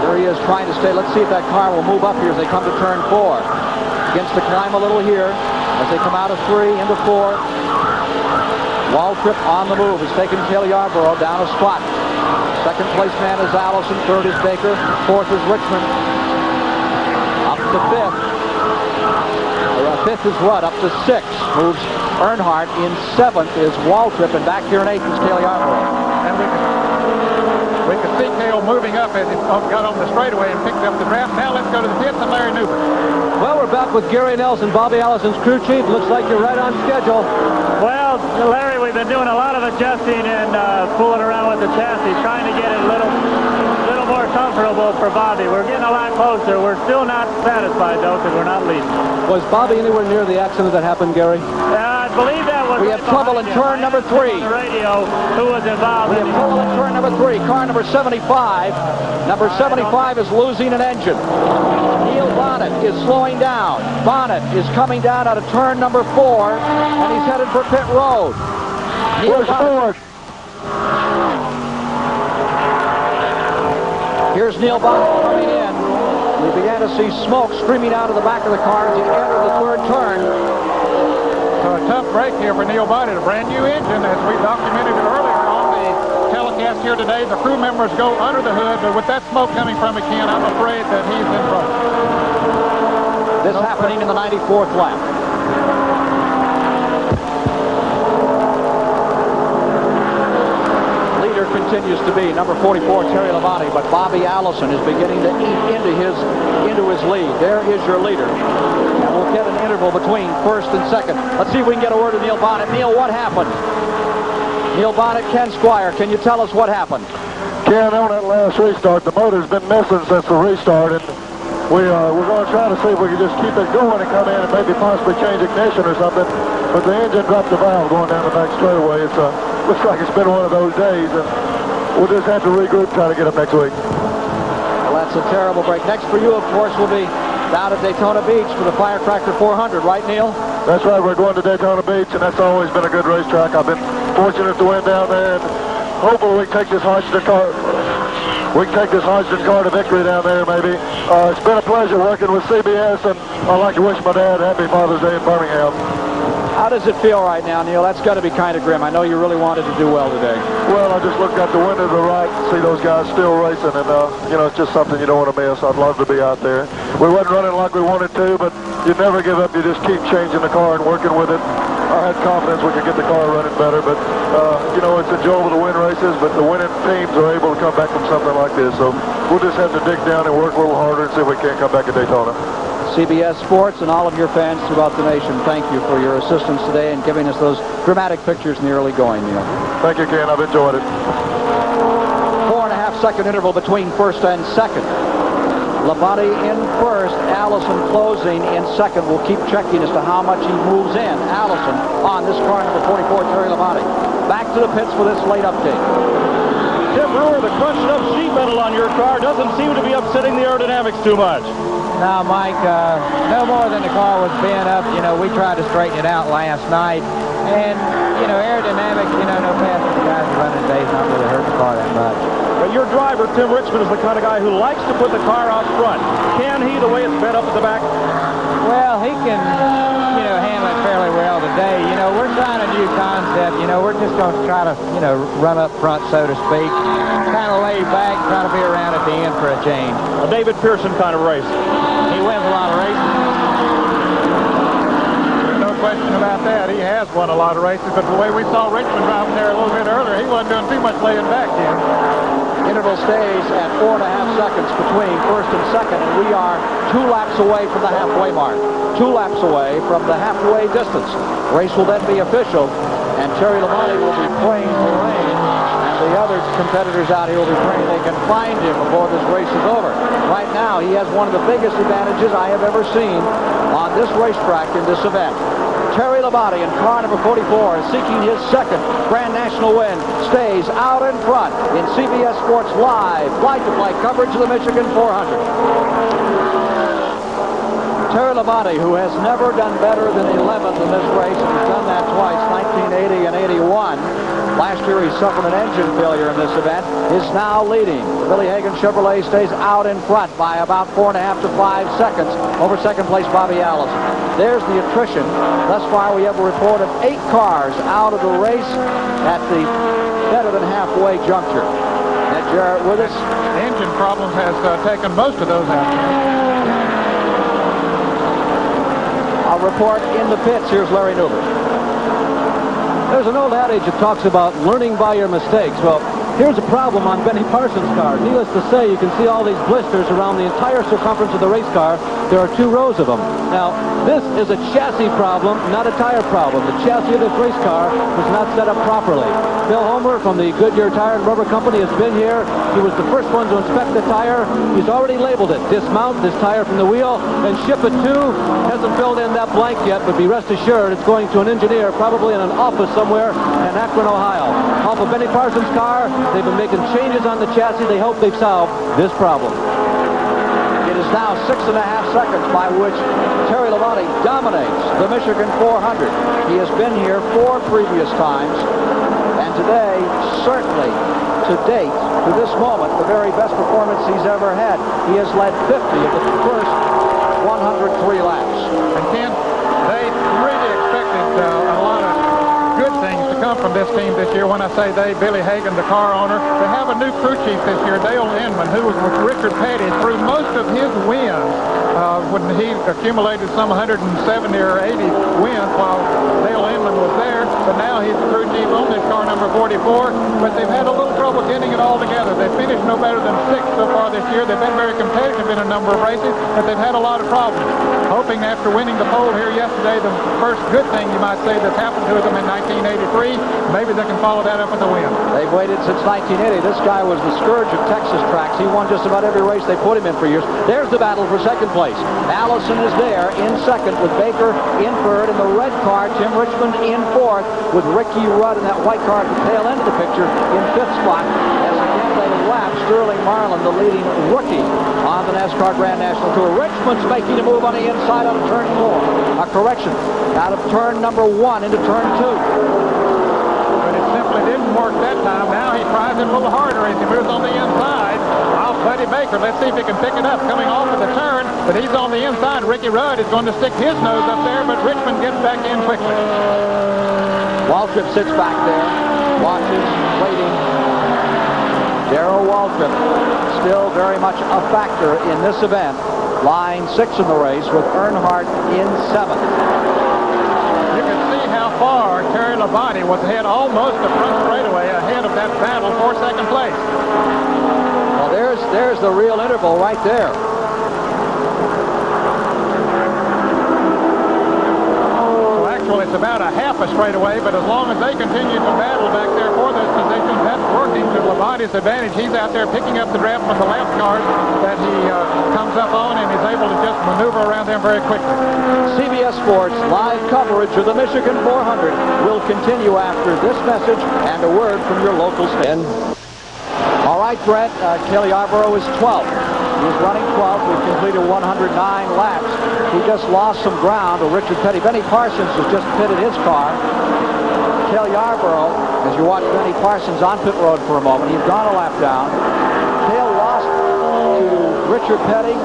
There he is trying to stay. Let's see if that car will move up here as they come to turn 4. Begins to climb a little here as they come out of 3 into 4. Waltrip on the move has taken Cale Yarborough down a spot. Second place man is Allison. Third is Baker. Fourth is Richmond. Up to 5th. 5th is Rudd. Up to 6th moves Earnhardt. In 7th is Waltrip. And back here in 8th is Cale Yarborough. And we can see Cale moving up as he got on the straightaway and picked up the draft. Now let's go to the pits and Larry Newber. Well, we're back with Gary Nelson, Bobby Allison's crew chief. Looks like you're right on schedule. Well, Larry, we've been doing a lot of adjusting and fooling around with the chassis, trying to get it a little more comfortable for Bobby. We're getting a lot closer. We're still not satisfied, though, because we're not leading. Was Bobby anywhere near the accident that happened, Gary? I believe that was... We have trouble in turn number 3. On the radio, who was involved. We have trouble in turn number 3. Car number 75. Number 75 is losing an engine. Neil Bonnet is slowing down. Bonnet is coming down out of turn number 4, and he's headed for pit road. Neil Bonnet. Here's Neil Bonnet coming in. We began to see smoke streaming out of the back of the car as he entered the third turn. So a tough break here for Neil Bonnet. A brand new engine, as we documented earlier on the telecast here today. The crew members go under the hood, but with that smoke coming from it, Ken, I'm afraid that he's in trouble. This happening in the 94th lap. Leader continues to be number 44, Terry Labonte, but Bobby Allison is beginning to eat into his lead. There is your leader. And we'll get an interval between first and second. Let's see if we can get a word of Neil Bonnet. Neil, what happened? Neil Bonnet, Ken Squire, can you tell us what happened? Ken, on that last restart, the motor's been missing since the restart, and we're going to try to see if we can just keep it going and come in and maybe possibly change ignition or something. But the engine dropped the valve going down the back straightaway. It looks like it's been one of those days, and we'll just have to regroup and try to get up next week. Well, that's a terrible break. Next for you, of course, will be down at Daytona Beach for the Firecracker 400, right, Neil? That's right. We're going to Daytona Beach, and that's always been a good racetrack. I've been fortunate to win down there, and hopefully we can take this Hodgson car. We can take this Hodgson car to victory down there, maybe. It's been a pleasure working with CBS, and I'd like to wish my dad Happy Father's Day in Birmingham. How does it feel right now, Neil? That's got to be kind of grim. I know you really wanted to do well today. Well, I just looked out the window to the right and see those guys still racing, and, you know, it's just something you don't want to miss. I'd love to be out there. We wasn't running like we wanted to, but you never give up. You just keep changing the car and working with it. I had confidence we could get the car running better, but, you know, it's enjoyable to win races, but the winning teams are able to come back from something like this. So we'll just have to dig down and work a little harder and see if we can't come back at Daytona. CBS Sports and all of your fans throughout the nation, thank you for your assistance today and giving us those dramatic pictures in the early going, Neil. Thank you, Ken. I've enjoyed it. 4.5-second interval between first and second. Labonte in first, Allison closing in second. We'll keep checking as to how much he moves in. Allison on this car number 44, Terry Labonte. Back to the pits for this late update. Tim Brewer, the crushed up sheet metal on your car doesn't seem to be upsetting the aerodynamics too much. No, Mike, no more than the car was bent up. You know, we tried to straighten it out last night. And, you know, aerodynamics, you know, no faster the guys are running today is not really hurt the car that much. But your driver, Tim Richmond, is the kind of guy who likes to put the car out front. Can he, the way it's bent up at the back? Well, he can, you know, handle it fairly well today. You know, we're trying a new concept. You know, we're just going to try to, you know, run up front, so to speak. Kind of lay back, try to be around at the end for a change. A David Pearson kind of race. He wins a lot of races. There's no question about that. He has won a lot of races, but the way we saw Richmond driving there a little bit earlier, he wasn't doing too much laying back, Jim. Interval stays at 4.5 seconds between first and second, and we are 2 laps away from the halfway mark. 2 laps away from the halfway distance. Race will then be official, and Terry Labonte will be praying for rain, and the other competitors out here will be praying they can find him before this race is over. Right now, he has one of the biggest advantages I have ever seen on this racetrack in this event. Terry Labonte in car number 44 is seeking his second Grand National win. Stays out in front in CBS Sports Live flight-to-flight coverage of the Michigan 400. Terry Labonte, who has never done better than 11th in this race, and he's done that twice, 1980 and 81. Last year he suffered an engine failure in this event, is now leading. The Billy Hagan Chevrolet stays out in front by about 4.5 to 5 seconds over second place Bobby Allison. There's the attrition. Thus far we have a report of 8 cars out of the race at the better than halfway juncture. And Jarrett with us. Engine problems has taken most of those out. A report in the pits. Here's Larry Newber. There's an old adage that talks about learning by your mistakes. Well, here's a problem on Benny Parsons' car. Needless to say, you can see all these blisters around the entire circumference of the race car. There are 2 rows of them. Now, this is a chassis problem, not a tire problem. The chassis of this race car was not set up properly. Bill Homer from the Goodyear Tire and Rubber Company has been here. He was the first one to inspect the tire. He's already labeled it. Dismount this tire from the wheel and ship it to. Hasn't filled in that blank yet, but be rest assured it's going to an engineer, probably in an office somewhere in Akron, Ohio. Off of Benny Parsons' car, they've been making changes on the chassis. They hope they've solved this problem. It is now 6.5 seconds by which Terry Labonte dominates the Michigan 400. He has been here 4 previous times, and today, certainly to date, to this moment, the very best performance he's ever had. He has led 50 of the first 103 laps. And Ken, they really expected a lot of good things to come from this team this year. When I say they, Billy Hagan, the car owner, they have a new crew chief this year, Dale Inman, who was with Richard Petty through most of his wins when he accumulated some 170 or 80 wins while Dale Inman was there. But now he's the crew chief on this car number 44. But they've had a little trouble getting it all together. They've finished no better than 6th so far this year. They've been very competitive in a number of races, but they've had a lot of problems. Hoping after winning the pole here yesterday, the first good thing you might say that's happened to them in 1983, maybe they can follow that up with a win. They've waited since 1980. This guy was the scourge of Texas tracks. He won just about every race they put him in for years. There's the battle for second place. Allison is there in second with Baker in third. In the red car, Tim Richmond in fourth with Ricky Rudd in that white car at the tail end of the picture in 5th spot. As accumulated laps, Sterling Marlin, the leading rookie on the NASCAR Grand National Tour. Richmond's making a move on the inside out of turn 4. A correction out of turn number 1 into turn 2. But it simply didn't work that time. Now he tries it a little harder as he moves on the inside. I'll Buddy Baker. Let's see if he can pick it up coming off of the turn, but he's on the inside. Ricky Rudd is going to stick his nose up there, but Richmond gets back in quickly. Waltrip sits back there, watches, waiting. Darrell Waltrip still very much a factor in this event. Line 6 in the race with Earnhardt in 7th. You can see how far Terry Labonte was ahead, almost the front straightaway ahead of that battle for second place. Well, there's the real interval right there. So actually it's about a half a straightaway, but as long as they continue to battle back there for this position, that's working to Labonte's advantage. He's out there picking up the draft from the lap cars that he comes up on and is able to just maneuver around them very quickly. CBS Sports live coverage of the Michigan 400 will continue after this message and a word from your local station. All right, Brett, Kelly Yarborough is 12th. He's running 12th. We've completed 109 laps. He just lost some ground to Richard Petty. Benny Parsons has just pitted his car. Kelly Yarborough, as you watch Benny Parsons on pit road for a moment, he's gone a lap down. Cale lost to Richard Petty,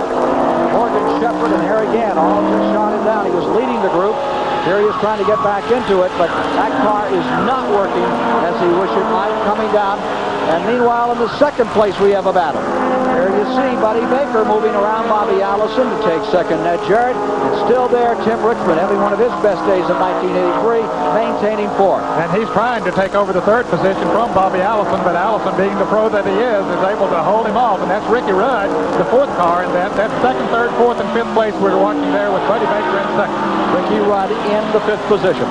Morgan Shepherd, and Harry Gann all just shot him down. He was leading the group. Here he is trying to get back into it, but that car is not working as he wished it might, coming down. And meanwhile, in the second place, we have a battle. There you see Buddy Baker moving around Bobby Allison to take second. Ned Jarrett, and still there, Tim Richmond, having one of his best days of 1983, maintaining 4th. And he's trying to take over the third position from Bobby Allison, but Allison, being the pro that he is able to hold him off. And that's Ricky Rudd, the 4th car in that. That's second, third, 4th, and 5th place we're watching there with Buddy Baker in second. Ricky Rudd in the 5th position.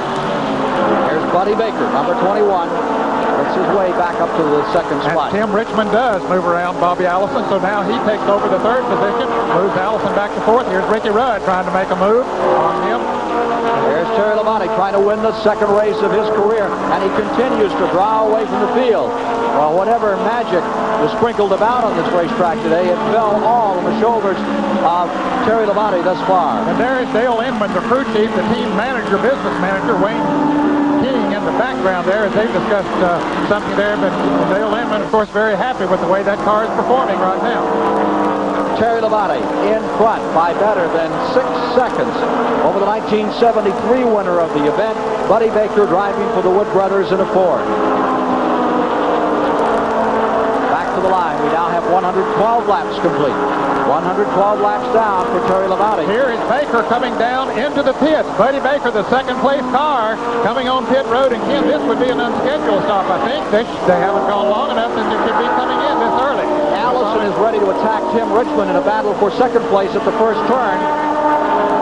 There's Buddy Baker, number 21. It's his way back up to the second spot. And Tim Richmond does move around Bobby Allison, so now he takes over the third position, moves Allison back to 4th. Here's Ricky Rudd trying to make a move on him. There's Terry Labonte trying to win the second race of his career, and he continues to draw away from the field. Well, whatever magic was sprinkled about on this racetrack today, it fell all on the shoulders of Terry Labonte thus far. And there is Dale Inman, the crew chief, the team manager, business manager, Wayne King in the background there as they've discussed something there. But Dale Inman, of course, very happy with the way that car is performing right now. Terry Labonte in front by better than 6 seconds over the 1973 winner of the event, Buddy Baker, driving for the Wood Brothers in a Ford. Back to the line. We now have 112 laps complete. 112 laps down for Terry Labonte. Here is Baker coming down into the pits. Buddy Baker, the second place car, coming on pit road. And Ken, this would be an unscheduled stop, I think. They haven't gone long enough that they should be coming in this early. Allison is ready to attack Tim Richmond in a battle for second place at the first turn.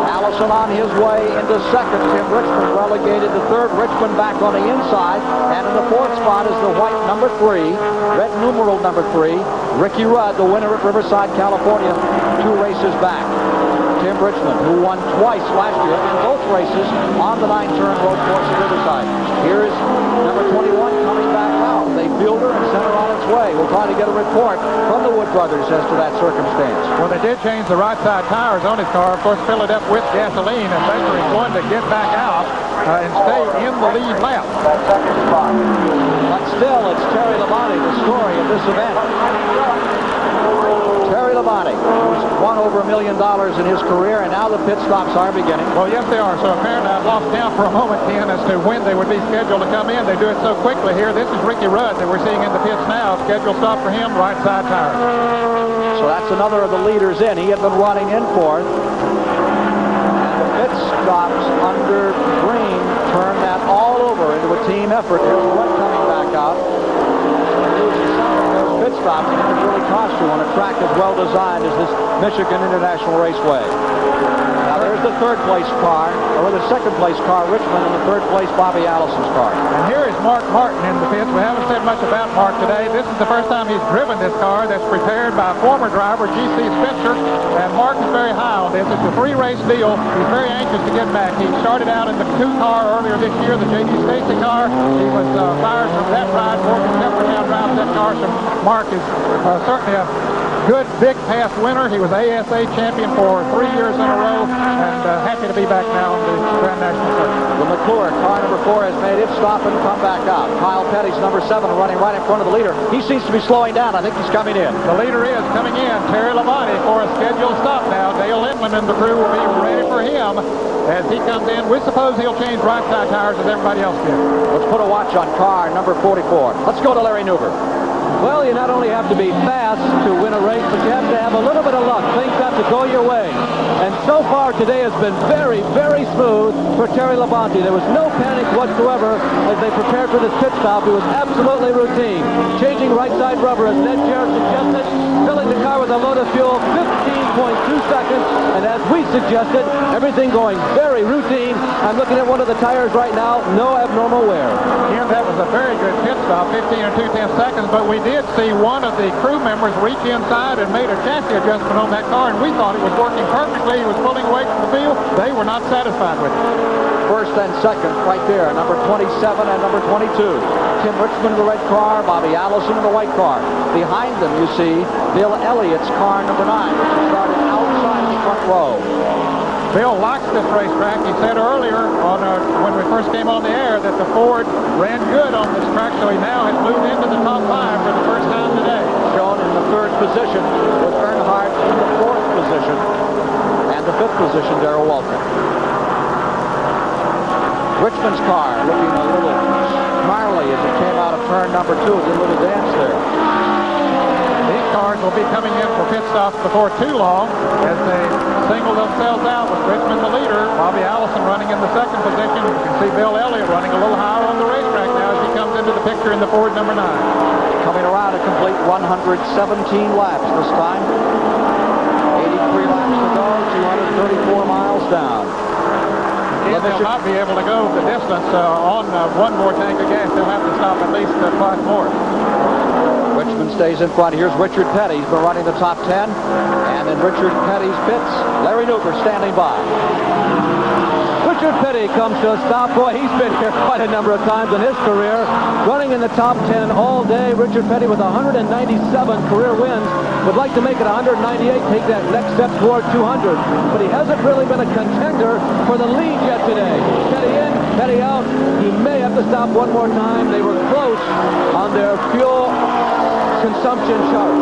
Allison on his way into second. Tim Richmond relegated to third. Richmond back on the inside. And in the 4th spot is the white number 3, red numeral number 3, Ricky Rudd, the winner at Riverside, California, 2 races back. Tim Richmond, who won twice last year in both races on the 9-turn road course at Riverside. Here is number 21 coming back out. They field her and send her on its way. We'll try to get a report from the Wood Brothers as to that circumstance. Well, they did change the right side tires on his car. Of course, fill it up with gasoline, and Baker is going to get back out and stay in the lead lap. But still, it's Terry Labonte, the story of this event. Terry Labonte, who's won over $1 million in his career, and now the pit stops are beginning. Well, yes, they are. So apparently I've lost count for a moment, Ken, as to when they would be scheduled to come in. They do it so quickly here. This is Ricky Rudd that we're seeing in the pits now. Scheduled stop for him, right side tire. So that's another of the leaders in. He had been running in 4th. And the pit stops under green turn that all over into a team effort. There's Rudd coming back out. Pit stops, and it can really cost you on a track as well designed as this Michigan International Raceway. Now there's the 3rd place car, or the 2nd place car, Richmond, and the 3rd place Bobby Allison's car. And here is Mark Martin in the pits. We haven't said much about Mark today. This is the first time he's driven this car that's prepared by former driver G.C. Spencer, and Mark is very high on this. It's a 3-race deal. He's very anxious to get back. He started out in the 2 car earlier this year, the J.D. Stacy car. He was fired from that ride. Morgan Shepherd now drives that car, so Mark is certainly a good big pass winner. He was ASA champion for 3 years in a row, and happy to be back now on the Grand National Circuit. The McClure, car number 4, has made its stop and come back out. Kyle Petty's number 7 running right in front of the leader. He seems to be slowing down. I think he's coming in. The leader is coming in. Terry Labonte for a scheduled stop now. Dale Inman and the crew will be ready for him as he comes in. We suppose he'll change right side tires as everybody else did. Let's put a watch on car number 44. Let's go to Larry Newber. Well, you not only have to be fast to win a race, but you have to have a little bit of luck. Things have to go your way. And so far today has been very, very smooth for Terry Labonte. There was no panic whatsoever as they prepared for this pit stop. It was absolutely routine. Changing right side rubber as Ned Jarrett suggested, filling the car with a load of fuel, 15.2 seconds. And as we suggested, everything going very routine. I'm looking at one of the tires right now, no abnormal wear. Jim, that was a very good pit stop, 15 and 2/10 seconds, but we did see one of the crew members reach inside and made a chassis adjustment on that car, and we thought it was working perfectly. He was pulling away from the field. They were not satisfied with it. First and second right there, number 27 and number 22. Tim Richmond in the red car, Bobby Allison in the white car. Behind them, you see Bill Elliott's car number 9, which started outside the front row. Bill likes this racetrack. He said earlier on when we first came on the air that the Ford ran good on this track, so he now has moved into the top 5 for the first time today. Shown in the 3rd position with Earnhardt in the 4th position and the 5th position, Darrell Waltrip. Richmond's car looking a little gnarly as it came out of turn number 2. Did a little dance there. These cars will be coming in for pit stops before too long as they single themselves out with Richmond the leader, Bobby Allison running in the 2nd position. You can see Bill Elliott running a little higher on the racetrack now as he comes into the picture in the Ford number 9. Coming around a complete 117 laps this time. 83 laps to go, 234 miles down. They'll not be able to go the distance on one more tank of gas. They'll have to stop at least 5 more. Richmond stays in front. Here's Richard Petty. He's been running the top 10. And in Richard Petty's pits, Larry Newber standing by. Richard Petty comes to a stop. Boy, he's been here quite a number of times in his career, running in the top 10 all day. Richard Petty with 197 career wins. Would like to make it 198, take that next step toward 200. But he hasn't really been a contender for the lead yet today. Petty in, Petty out. He may have to stop one more time. They were close on their fuel consumption chart.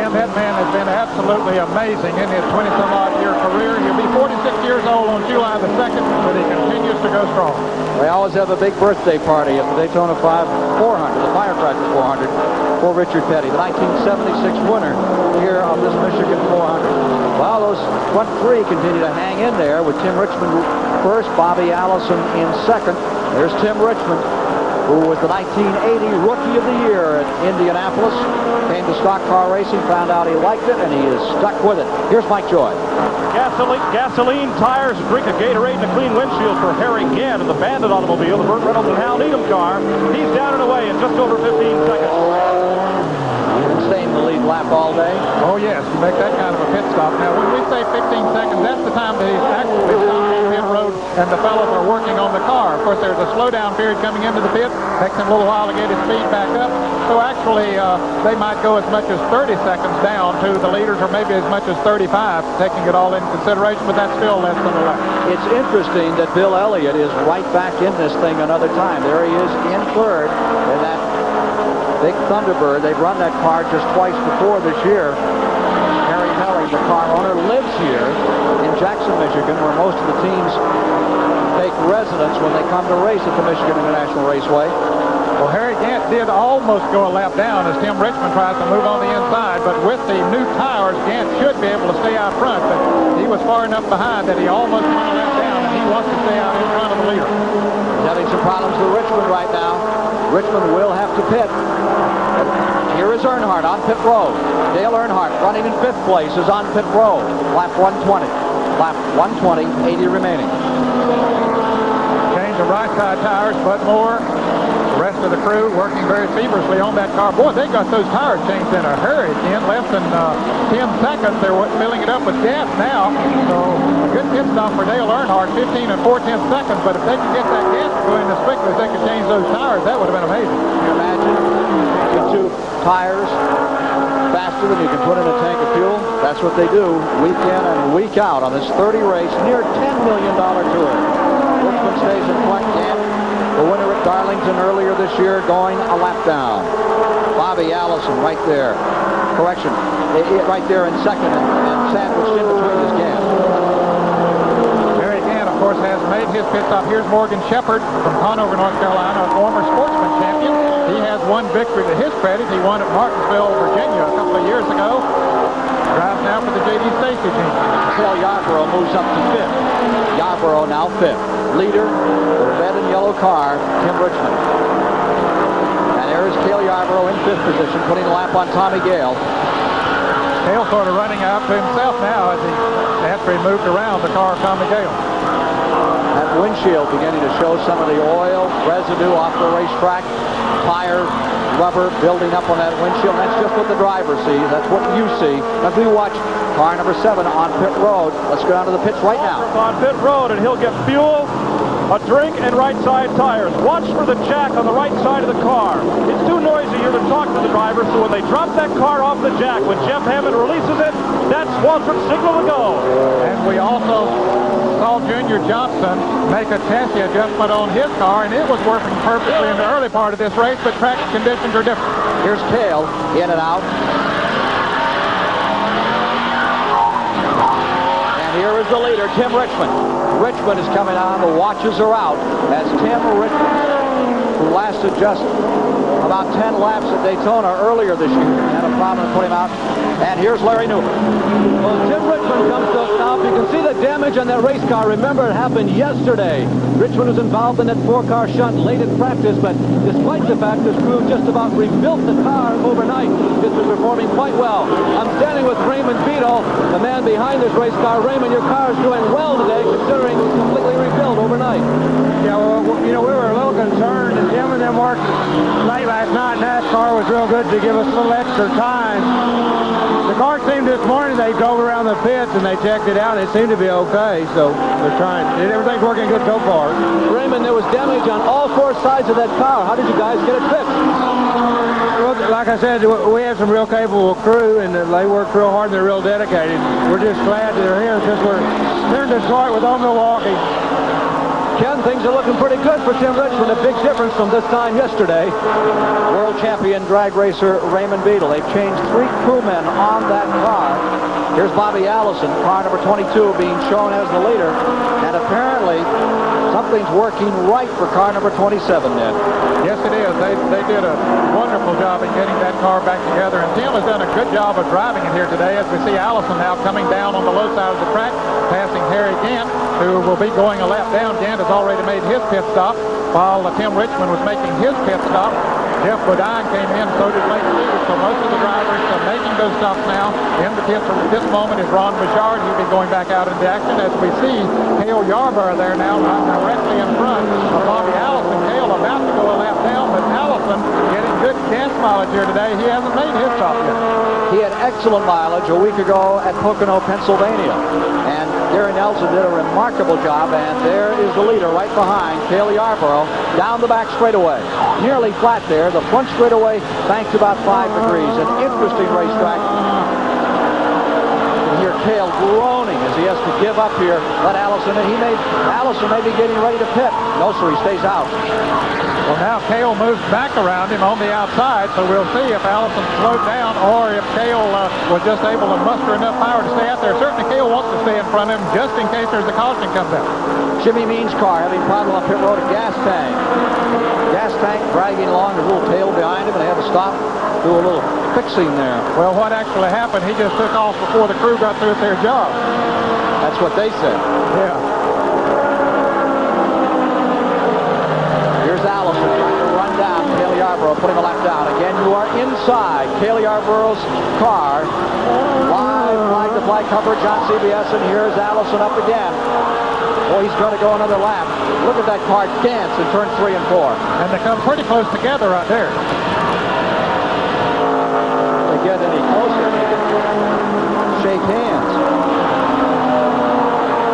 And that man has been absolutely amazing in his 20-some-odd-year career. He'll be 46 years old on July the 2nd, but he continues to go strong. They always have a big birthday party at the Daytona 400, the Firecracker 400, for Richard Petty, the 1976 winner here of this Michigan 400. Well, those front 3 continue to hang in there with Tim Richmond first, Bobby Allison in 2nd. There's Tim Richmond, who was the 1980 Rookie of the Year at Indianapolis. Came to stock car racing, found out he liked it, and he is stuck with it. Here's Mike Joy. Gasoline, tires, drink a Gatorade, and a clean windshield for Harry Gann in the Bandit automobile, the Burt Reynolds and Hal Needham car. He's down and away in just over 15 seconds. Staying the lead lap all day. Oh, yes, you make that kind of a pit stop. Now, when we say 15 seconds, that's the time that he's actually stopped on pit road and the fellows are working on the car. Of course, there's a slowdown period coming into the pit. Takes him a little while to get his speed back up. So actually, they might go as much as 30 seconds down to the leaders, or maybe as much as 35, taking it all into consideration, but that's still less than a lap. It's interesting that Bill Elliott is right back in this thing another time. There he is in 3rd in that big Thunderbird. They've run that car just twice before this year. Harry Melling, the car owner, lives here in Jackson, Michigan, where most of the teams take residence when they come to race at the Michigan International Raceway. Well, Harry Gant did almost go a lap down as Tim Richmond tries to move on the inside, but with the new tires, Gant should be able to stay out front, but he was far enough behind that he almost went a lap down, and he wants to stay out in front of the leader. He's having some problems with Richmond right now. Richmond will have to pit. Here is Earnhardt on pit road. Dale Earnhardt running in 5th place is on pit road. Lap 120. Lap 120, 80 remaining. Change the right side tires, but more. The rest of the crew working very feverishly on that car. Boy, they got those tires changed in a hurry. In less than 10 seconds, they're filling it up with gas now. So a good pit stop for Dale Earnhardt, 15 and 4/10 seconds. But if they could get that gas going as quickly as they could change those tires, that would have been amazing. Can you imagine? 2 tires, faster than you can put in a tank of fuel. That's what they do week in and week out on this 30-race, near $10 million tour. Richmond stays in front. The winner at Darlington earlier this year going a lap down. Bobby Allison right there. Correction, right there in second and sandwiched in between his gas. Harry Gant, of course, has made his pit stop. Here's Morgan Shepherd from Conover, North Carolina, a former sportsman champion. He has one victory to his credit. He won at Martinsville, Virginia a couple of years ago. Drives now for the J.D. Stacy team. Cale Yarborough moves up to fifth. Yarborough now fifth. Leader, the red and yellow car, Tim Richmond. And there's Cale Yarborough in fifth position, putting a lap on Tommy Gale. Gale sort of running out to himself now as after he moved around the car of Tommy Gale. That windshield beginning to show some of the oil residue off the racetrack. Tire, rubber building up on that windshield. That's just what the driver sees. That's what you see as we watch car number 7 on pit road. Let's go down to the pits right now. On pit road, and he'll get fuel, a drink, and right side tires. Watch for the jack on the right side of the car. It's too noisy here to talk to the driver, so when they drop that car off the jack, when Jeff Hammond releases it, that's Waltrip's signal to go. And we also saw Junior Johnson make a chassis adjustment on his car, and it was working perfectly in the early part of this race, but track conditions are different. Here's Cale in and out. And here is the leader, Tim Richmond. Richmond is coming on. The watches are out as Tim Richmond, who lasted just about 10 laps at Daytona earlier this year, had a problem to put him out. And here's Larry Newman. Well, Tim Richmond comes to a stop. You can see the damage on that race car. Remember, it happened yesterday. Richmond was involved in that 4-car shunt late in practice, but despite the fact this crew just about rebuilt the car overnight, this was performing quite well. I'm standing with Raymond Beadle, the man behind this race car. Raymond, your car is doing well today, considering it was completely rebuilt overnight. Yeah, well, you know, we were a little concerned, and Jim and them worked late last night. NASCAR was real good to give us a little extra time. The car team this morning, they drove around the pits and they checked it out, and it seemed to be okay, so they're trying. Everything's working good so far. Raymond, there was damage on all 4 sides of that car. How did you guys get it fixed? Well, like I said, we have some real capable crew, and they work real hard and they're real dedicated. We're just glad they're here since we're here in Detroit with old Milwaukee. Ken, things are looking pretty good for Tim Richmond. A big difference from this time yesterday. World champion drag racer Raymond Beadle. They've changed 3 crewmen on that car. Here's Bobby Allison, car number 22, being shown as the leader. And apparently, something's working right for car number 27, Ned. Yes, it is. They did a wonderful job in getting that car back together. And Tim has done a good job of driving it here today as we see Allison now coming down on the low side of the track, passing Harry Gant, who will be going a lap down. Gant has already made his pit stop while Tim Richmond was making his pit stop. Jeff Bodine came in, so did Lake Stevens. So most of the drivers are making those stops now. In the pits at this moment is Ron Bouchard. He'll be going back out into action as we see Cale Yarborough there now directly in front of Bobby Allison. Cale about to go a lap down, but Allison getting good gas mileage here today. He hasn't made his stop yet. He had excellent mileage a week ago at Pocono, Pennsylvania. And Gary Nelson did a remarkable job, and there is the leader right behind, Cale Yarborough, down the back straightaway. Nearly flat there. The front straightaway banked about 5 degrees. An interesting racetrack. You hear Cale groaning as he has to give up here. Let Allison in. Allison may be getting ready to pit. No, sir, he stays out. Well, now Cale moves back around him on the outside, so we'll see if Allison slowed down or if Cale was just able to muster enough power to stay out there. Certainly Cale wants to stay in front of him just in case there's a caution comes out. Jimmy Means' car having problem on pit road, a gas tank. Gas tank dragging along, a little tail behind him, and they had to stop, do a little fixing there. Well, what actually happened, he just took off before the crew got through with their job. That's what they said. Yeah. Here's Allison trying to run down Cale Yarborough, putting a lap down. Again, you are inside Cale Yarborough's car. Live flag-to-flag coverage on CBS, and here's Allison up again. Boy, he's going to go another lap. Look at that car dance in turn 3 and 4. And they come pretty close together right there. If they get any closer, they can shake hands.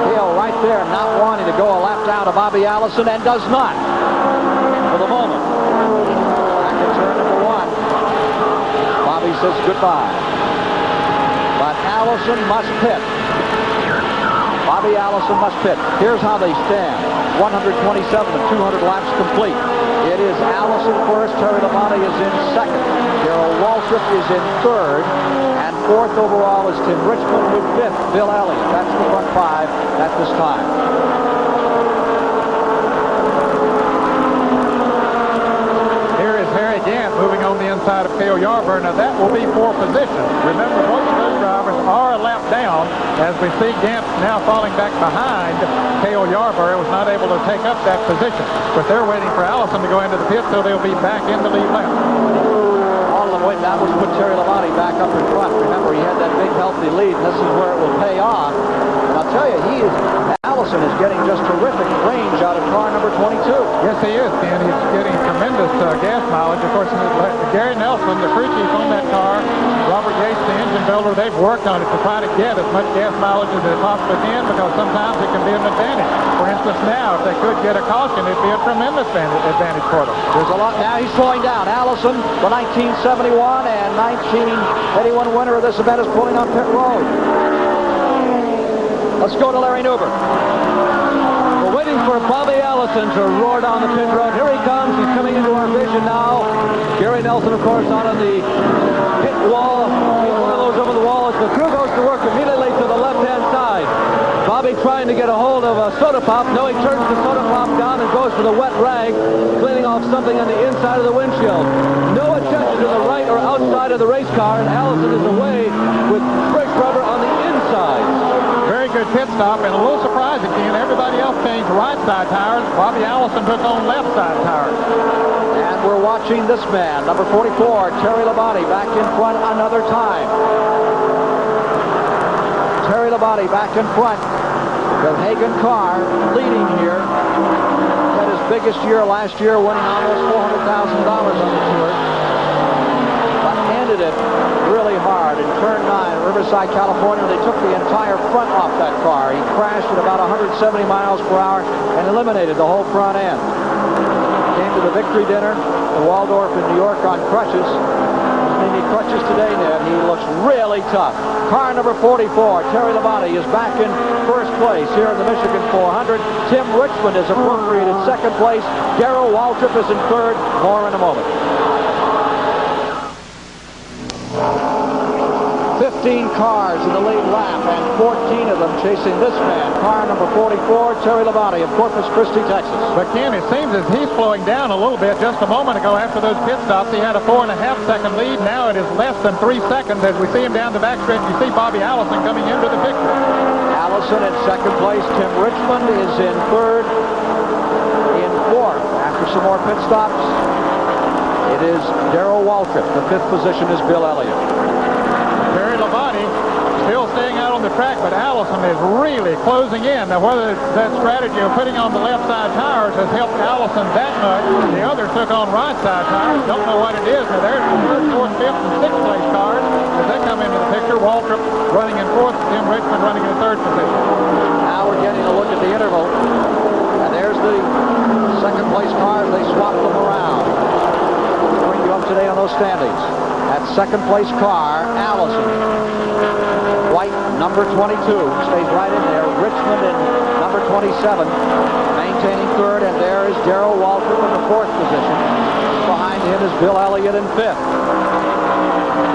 Cale right there, not wanting to go a lap down to Bobby Allison, and does not for the moment. Back in turn number 1. Bobby's says goodbye. But Allison must pit. Bobby Allison must pit. Here's how they stand. 127 and 200 laps complete. It is Allison first. Terry Labonte is in second. Darrell Waltrip is in third. And fourth overall is Tim Richmond with fifth. Bill Elliott. That's the front five at this time. Again, moving on the inside of Cale Yarborough. Now that will be for position. Remember, both of those drivers are a lap down. As we see Gant now falling back behind Cale Yarborough, was not able to take up that position. But they're waiting for Allison to go into the pit, so they'll be back in the lead lap. All of them waiting. That was put Terry Labonte back up in front. Remember, he had that big healthy lead, and this is where it will pay off. And I'll tell you, Allison is getting just terrific range out of car number 22. Yes, he is, Ken. He's getting tremendous gas mileage. Of course, Gary Nelson, the crew chief on that car, Robert Yates, the engine builder, they've worked on it to try to get as much gas mileage as they possibly can, because sometimes it can be an advantage. For instance, now, if they could get a caution, it'd be a tremendous advantage for them. There's a lot. Now he's slowing down. Allison, the 1971 and 1981 winner of this event, is pulling on pit road. Let's go to Larry Newber. We're waiting for Bobby Allison to roar down the pit road. Here he comes. He's coming into our vision now. Gary Nelson, of course, out on the pit wall. He's one of those over the wall as the crew goes to work immediately to the left-hand side. Bobby trying to get a hold of a soda pop. No, he turns the soda pop down and goes for the wet rag, cleaning off something on the inside of the windshield. No attention to the right or outside of the race car, and Allison is away with fresh rubber on the inside. Very good pit stop, and a little surprising, Ken. Everybody else changed right side tires. Bobby Allison took on left side tires. And we're watching this man, number 44, Terry Labonte, back in front another time. Terry Labonte back in front. The Hagen car leading here. Had his biggest year last year, winning almost $400,000 on the tour. But ended it really hard in turn 9 in Riverside, California. They took the entire front off that car. He crashed at about 170 miles per hour and eliminated the whole front end. Came to the victory dinner in Waldorf in New York on crutches. He's needing crutches today, Ned. He looks really tough. Car number 44, Terry Labonte, is back in first place here in the Michigan 400. Tim Richmond is appropriated second place. Darrell Waltrip is in third. More in a moment. 15 cars in the lead lap, and 14 of them chasing this man. Car number 44, Terry Labonte of Corpus Christi, Texas. But Ken, it seems as he's slowing down a little bit. Just a moment ago, after those pit stops, he had a 4.5-second lead. Now it is less than 3 seconds. As we see him down the backstretch, you see Bobby Allison coming into the picture. Allison in second place. Tim Richmond is in third. In fourth, after some more pit stops, it is Darrell Waltrip. The fifth position is Bill Elliott. Terry Labonte still staying out on the track, but Allison is really closing in. Now, whether that strategy of putting on the left side tires has helped Allison that much, the others took on right side tires. Don't know what it is. Now, there's the third, fourth, fifth, and sixth place cars as they come into the picture. Waltrip running in fourth, Tim Richmond running in third position. Now we're getting a look at the interval, and there's the second place cars. They swapped them around. We'll bring you up today on those standings. That second place car, Allison. White, number 22, stays right in there. Richmond in number 27, maintaining third, and there is Darrell Waltrip in the fourth position. Behind him is Bill Elliott in fifth.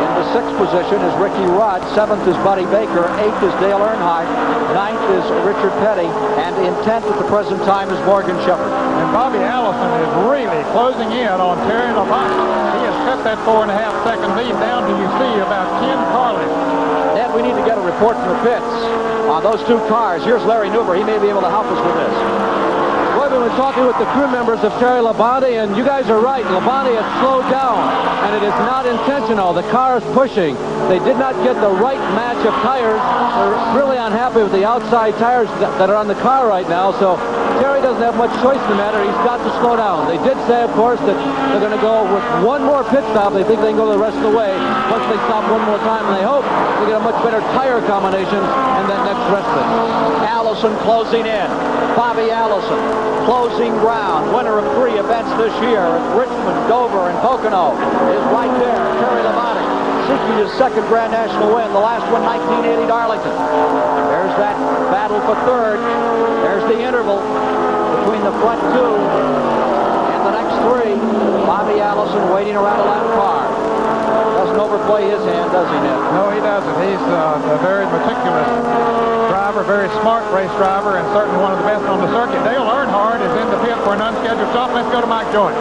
In the sixth position is Ricky Rudd. Seventh is Buddy Baker. Eighth is Dale Earnhardt. Ninth is Richard Petty. And in 10th at the present time is Morgan Shepherd. And Bobby Allison is really closing in on Terry Labonte. He has cut that 4.5-second lead down to, you see, about 10 car lengths. Ned, we need to get a report from the pits on those two cars. Here's Larry Newber. He may be able to help us with this. Well, we've been talking with the crew members of Terry Labonte, and you guys are right. Labonte has slowed down, and it is not intentional. The car is pushing. They did not get the right match of tires. They're really unhappy with the outside tires that are on the car right now, so Terry doesn't have much choice in the matter. He's got to slow down. They did say, of course, that they're going to go with one more pit stop. They think they can go the rest of the way once they stop one more time, and they hope to get a much better tire combination and then next respite. Allison closing in. Bobby Allison closing ground. Winner of 3 events this year at Richmond, Dover, and Pocono is right there. Terry Labonte seeking his second Grand National win. The last one, 1980 Darlington. There's that battle for third. There's the interval between the front two and the next three. Bobby Allison waiting around a lap car. Doesn't overplay his hand, does he, Ned? No, he doesn't. He's a very meticulous driver, very smart race driver, and certainly one of the best on the circuit. Dale Earnhardt is in the pit for an unscheduled stop. Let's go to Mike Joyce.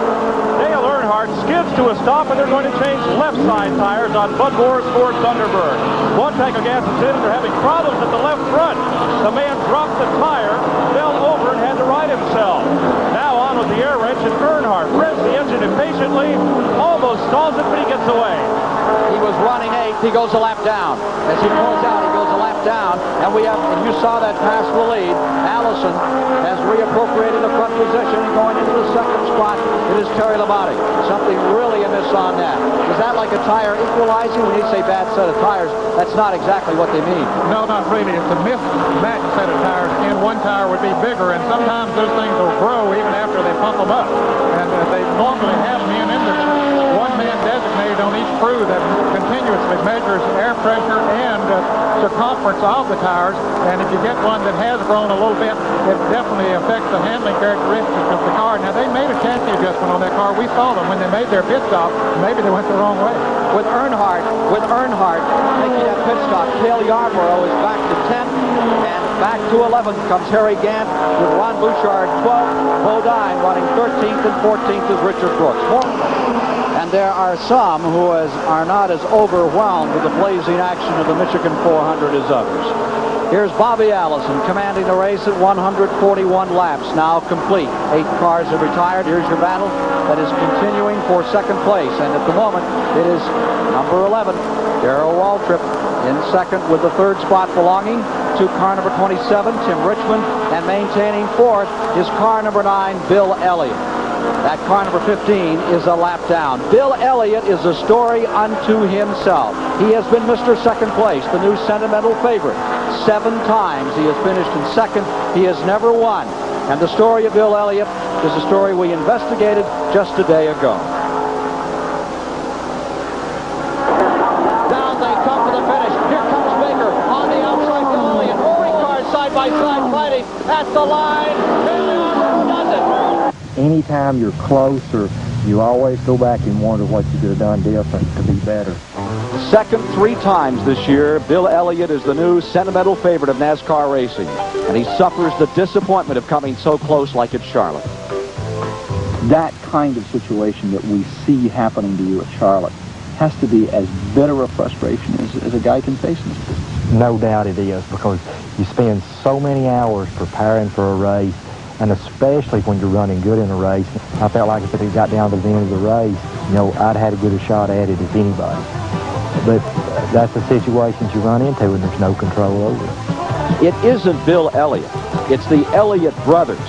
Dale Earnhardt skids to a stop, and they're going to change left side tires on Bud Moore's Ford Thunderbird. One tank of gas is in, and they're having problems at the left front. The man dropped the tire, fell over, and had to right himself. Now on with the air wrench, and Earnhardt revs the engine impatiently, almost stalls it, but he gets away. He was running 8th. He goes a lap down. As he pulls out, he goes a lap down. And you saw that pass the lead. Allison has reappropriated the front position and going into the second spot. It is Terry Labonte. Something really amiss on that. Is that like a tire equalizing? When you say bad set of tires, that's not exactly what they mean. No, not really. It's a mismatched set of tires, and one tire would be bigger, and sometimes those things will grow even after they pump them up. And they normally have men in there. One man designated on each crew that continuously measures air pressure and circumference of the tires, and if you get one that has grown a little bit, it definitely affects the handling characteristics of the car. Now, they made a chassis adjustment on that car. We saw them when they made their pit stop. Maybe they went the wrong way. With Earnhardt making that pit stop, Cale Yarborough is back to 10th, and back to 11th comes Harry Gant with Ron Bouchard 12th, Bodine running 13th, and 14th is Richard Brooks. And there are some who are not as overwhelmed with the blazing action of the Michigan 400 as others. Here's Bobby Allison commanding the race at 141 laps, now complete. 8 cars have retired. Here's your battle that is continuing for second place. And at the moment, it is number 11, Darrell Waltrip, in second with the third spot belonging to car number 27, Tim Richmond, and maintaining fourth is car number 9, Bill Elliott. That car number 15 is a lap down. Bill Elliott is a story unto himself. He has been Mr. Second Place, the new sentimental favorite. 7 times he has finished in second. He has never won. And the story of Bill Elliott is a story we investigated just a day ago. Down they come to the finish. Here comes Baker on the outside. Bill Elliott, roaring cars side by side fighting at the line. Who does it? Anytime you're closer, you always go back and wonder what you could have done different to be better. Second 3 times this year, Bill Elliott is the new sentimental favorite of NASCAR racing, and he suffers the disappointment of coming so close like at Charlotte. That kind of situation that we see happening to you at Charlotte has to be as bitter a frustration as a guy can face in this business. No doubt it is, because you spend so many hours preparing for a race, and especially when you're running good in a race. I felt like if it got down to the end of the race, I'd had as good a shot at it as anybody. But that's the situations you run into, and there's no control over it. It isn't Bill Elliott. It's the Elliott brothers.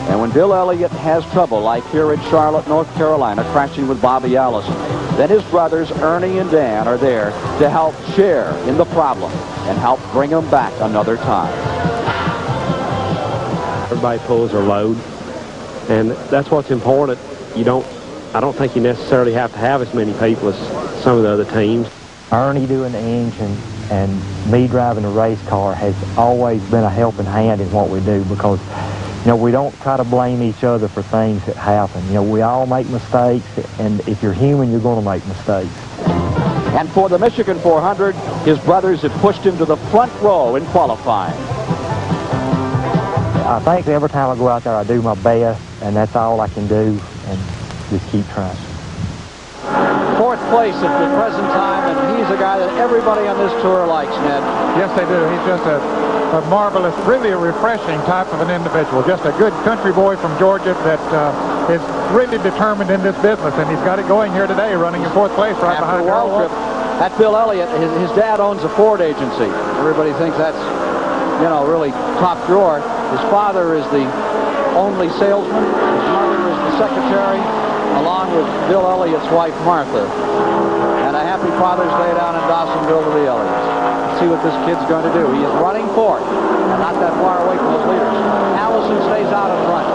And when Bill Elliott has trouble, like here at Charlotte, North Carolina, crashing with Bobby Allison, then his brothers, Ernie and Dan, are there to help share in the problem and help bring him back another time. Everybody pulls their load, and that's what's important. I don't think you necessarily have to have as many people as some of the other teams. Ernie doing the engine and me driving the race car has always been a helping hand in what we do, because we don't try to blame each other for things that happen. We all make mistakes, and if you're human, you're going to make mistakes. And for the Michigan 400, his brothers have pushed him to the front row in qualifying. I think every time I go out there, I do my best, and that's all I can do, and just keep trying. 4th place at the present time, and he's a guy that everybody on this tour likes, Ned. Yes, they do. He's just a marvelous, really a refreshing type of an individual. Just a good country boy from Georgia that is really determined in this business, and he's got it going here today, running in 4th place right behind Waltrip. That's Bill Elliott. His dad owns a Ford agency. Everybody thinks that's, really top drawer. His father is the only salesman. His mother is the secretary, along with Bill Elliott's wife, Martha. And a happy Father's Day down in Dawsonville to the Elliots. Let's see what this kid's going to do. He is running 4th, and not that far away from those leaders. Allison stays out in front.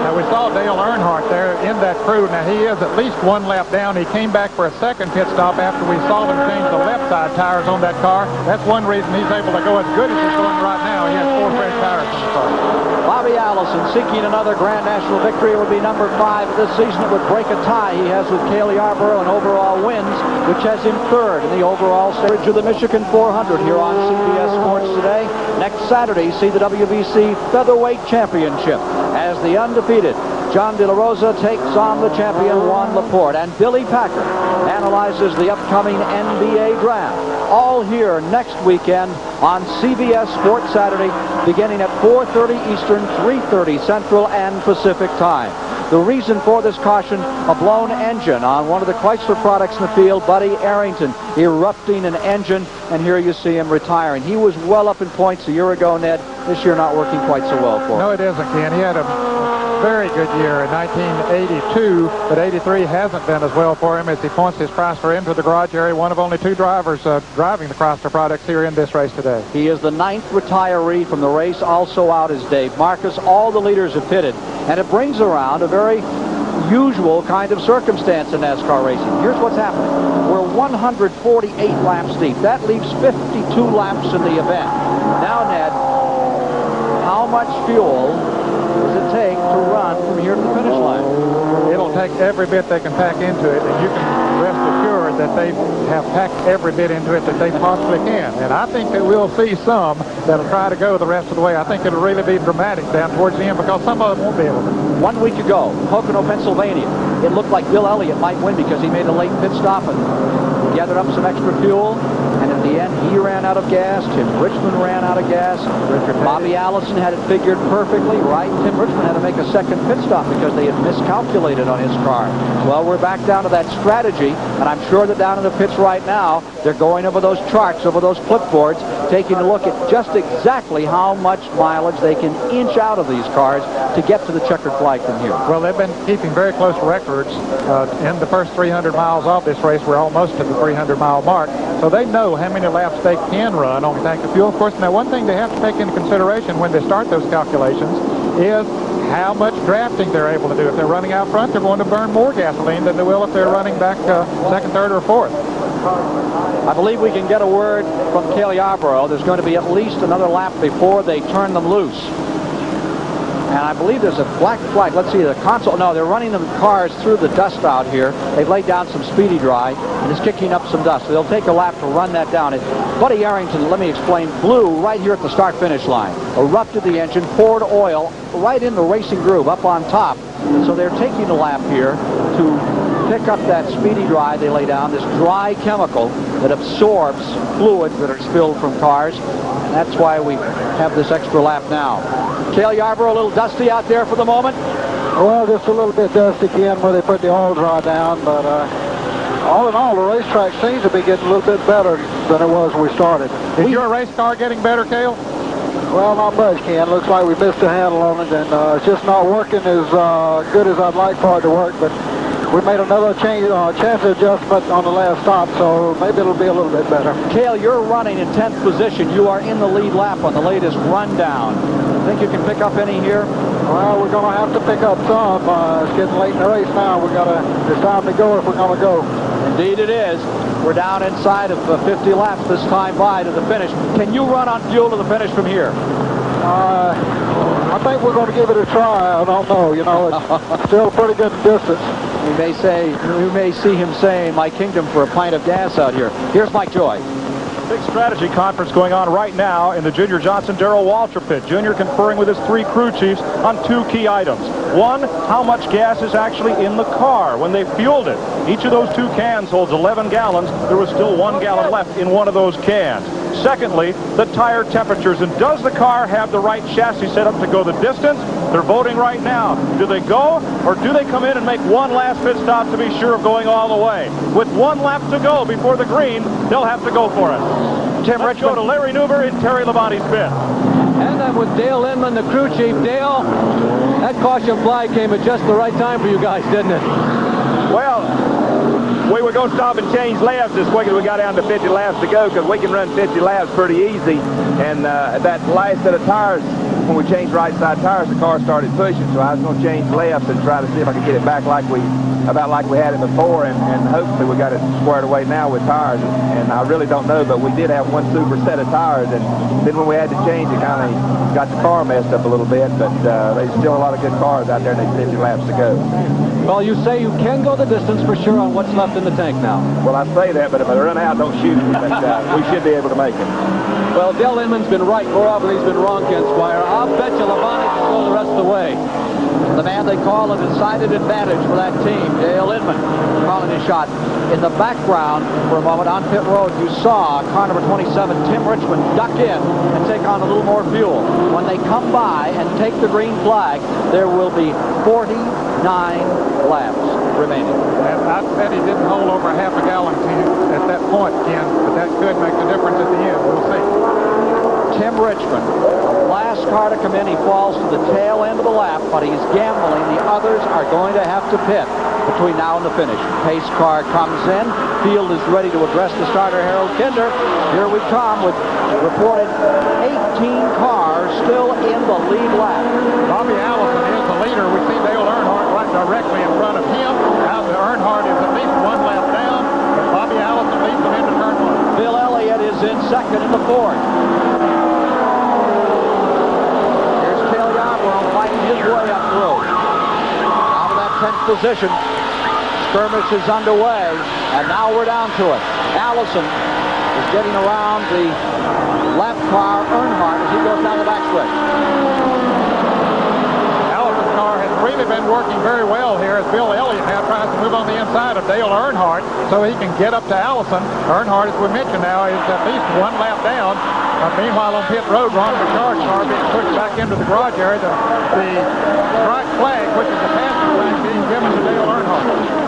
Now, We saw Dale Earnhardt there in that crew. Now, he is at least one lap down. He came back for a second pit stop after we saw them change the left side tires on that car. That's one reason he's able to go as good as he's going right now. He has 4 fresh tires on the car. Bobby Allison seeking another Grand National victory. It would be number 5 this season. It would break a tie he has with Cale Yarborough in overall wins, which has him 3rd in the overall stage of the Michigan 400 here on CBS Sports Today. Next Saturday, see the WBC Featherweight Championship as the undefeated John De La Rosa takes on the champion Juan Laporte. And Billy Packer analyzes the upcoming NBA draft. All here next weekend on CBS Sports Saturday, beginning at 4:30 Eastern, 3:30 Central and Pacific time. The reason for this caution, a blown engine on one of the Chrysler products in the field. Buddy Arrington erupting an engine, and here you see him retiring. He was well up in points a year ago, Ned. This year not working quite so well for him. No, it isn't, Ken. He had a very good year in 1982, but 83 hasn't been as well for him as he points his Chrysler into the garage area. One of only 2 drivers driving the Chrysler products here in this race today. He is the 9th retiree from the race. Also out is Dave Marcus. All the leaders have pitted, and it brings around a very usual kind of circumstance in NASCAR racing. Here's what's happening. We're 148 laps deep. That leaves 52 laps in the event. Now, Ned, how much fuel does it take to run from here to the finish line? It'll take every bit they can pack into it, and you can rest assured that they have packed every bit into it that they possibly can. And I think that we'll see some that'll try to go the rest of the way. I think it'll really be dramatic down towards the end because some of them won't be able to. 1 week ago, Pocono, Pennsylvania, it looked like Bill Elliott might win because he made a late pit stop and gathered up some extra fuel. And in the end, he ran out of gas. Tim Richmond ran out of gas. Bobby Allison had it figured perfectly right. Tim Richmond had to make a second pit stop because they had miscalculated on his car. Well, we're back down to that strategy, and I'm sure that down in the pits right now, they're going over those charts, over those clipboards, taking a look at just exactly how much mileage they can inch out of these cars to get to the checkered flag from here. Well, they've been keeping very close records. In the first 300 miles of this race, we're almost to the 300-mile mark. So they know how many laps they can run on a tank of fuel. Of course, now one thing they have to take into consideration when they start those calculations is how much drafting they're able to do. If they're running out front, they're going to burn more gasoline than they will if they're running back 2nd, 3rd, or 4th. I believe we can get a word from Cale Yarborough. There's going to be at least another lap before they turn them loose. And I believe there's a black flag. Let's see, the console. No, they're running the cars through the dust out here. They've laid down some speedy dry, and it's kicking up some dust. So they'll take a lap to run that down. Buddy Arrington, let me explain, blew right here at the start-finish line. Erupted the engine, poured oil right in the racing groove up on top. And so they're taking a lap here to pick up that speedy dry they lay down, this dry chemical that absorbs fluids that are spilled from cars. And that's why we have this extra lap now. Cale Yarborough, a little dusty out there for the moment? Well, just a little bit dusty, Ken, where they put the oil dry down, but all in all, the racetrack seems to be getting a little bit better than it was when we started. Is your race car getting better, Cale? Well, not much, Ken. Looks like we missed a handle on it, and it's just not working as good as I'd like for it to work, but we made another chance adjustment on the last stop, so maybe it'll be a little bit better. Cale, you're running in 10th position. You are in the lead lap on the latest rundown. Think you can pick up any here? Well, we're going to have to pick up some. It's getting late in the race now. It's time to go if we're going to go. Indeed it is. We're down inside of 50 laps this time by to the finish. Can you run on fuel to the finish from here? I think we're going to give it a try. I don't know. You know, it's still a pretty good distance. We may see him saying, "My kingdom for a pint of gas out here." Here's Mike Joy. Big strategy conference going on right now in the Junior Johnson-Darrell Waltrip pit. Junior conferring with his 3 crew chiefs on 2 key items. One, how much gas is actually in the car when they fueled it. Each of those 2 cans holds 11 gallons. There was still 1 gallon left in one of those cans. Secondly, the tire temperatures. And does the car have the right chassis set up to go the distance? They're voting right now. Do they go, or do they come in and make one last pit stop to be sure of going all the way? With 1 lap to go before the green, they'll have to go for it. Let's go to Larry Newber in Terry Labonte's pit. And I'm with Dale Inman, the crew chief. Dale, that caution flag came at just the right time for you guys, didn't it? Well, we were going to stop and change laps as quick as we got down to 50 laps to go, because we can run 50 laps pretty easy. And that last set of tires, when we changed right side tires, the car started pushing. So I was going to change laps and try to see if I could get it back about like we had it before, and hopefully we got it squared away now with tires. And I really don't know, but we did have one super set of tires, and then when we had to change, it kind of got the car messed up a little bit. But there's still a lot of good cars out there, and there's 50 laps to go. Well, you say you can go the distance for sure on what's left in the tank now. Well, I say that, but if I run out, don't shoot me. But we should be able to make it. Well, Dale Inman's been right more often than he's been wrong, Ken Squire. I'll bet you Labonte can go the rest of the way. The man they call a decided advantage for that team, Dale Inman, calling his shot. In the background, for a moment, on pit road, you saw car number 27, Tim Richmond, duck in and take on a little more fuel. When they come by and take the green flag, there will be 49 laps remaining. And I bet he didn't hold over half a gallon at that point, Ken, but that could make the difference at the end. We'll see. Tim Richmond, last car to come in, he falls to the tail end of the lap, but he's gambling. The others are going to have to pit between now and the finish. Pace car comes in. Field is ready to address the starter, Harold Kinder. Here we come with reported 18 cars still in the lead lap. Bobby Allison is the leader. We see Dale Earnhardt right directly in front of him. Now Earnhardt is at least one lap down, but Bobby Allison leads him into turn one. Bill Elliott is in second in the fourth. Here's Cale Yarborough fighting his way up through. Out of that 10th position. Skirmish is underway, and now we're down to it. Allison is getting around the lap car, Earnhardt, as he goes down the backstretch. Allison's car has really been working very well here as Bill Elliott now tries to move on the inside of Dale Earnhardt so he can get up to Allison. Earnhardt, as we mentioned now, is at least one lap down. Meanwhile, on pit road, Ron Bouchard's car being pushed back into the garage area. The strike flag, which is the passing flag, being given to Dale Earnhardt.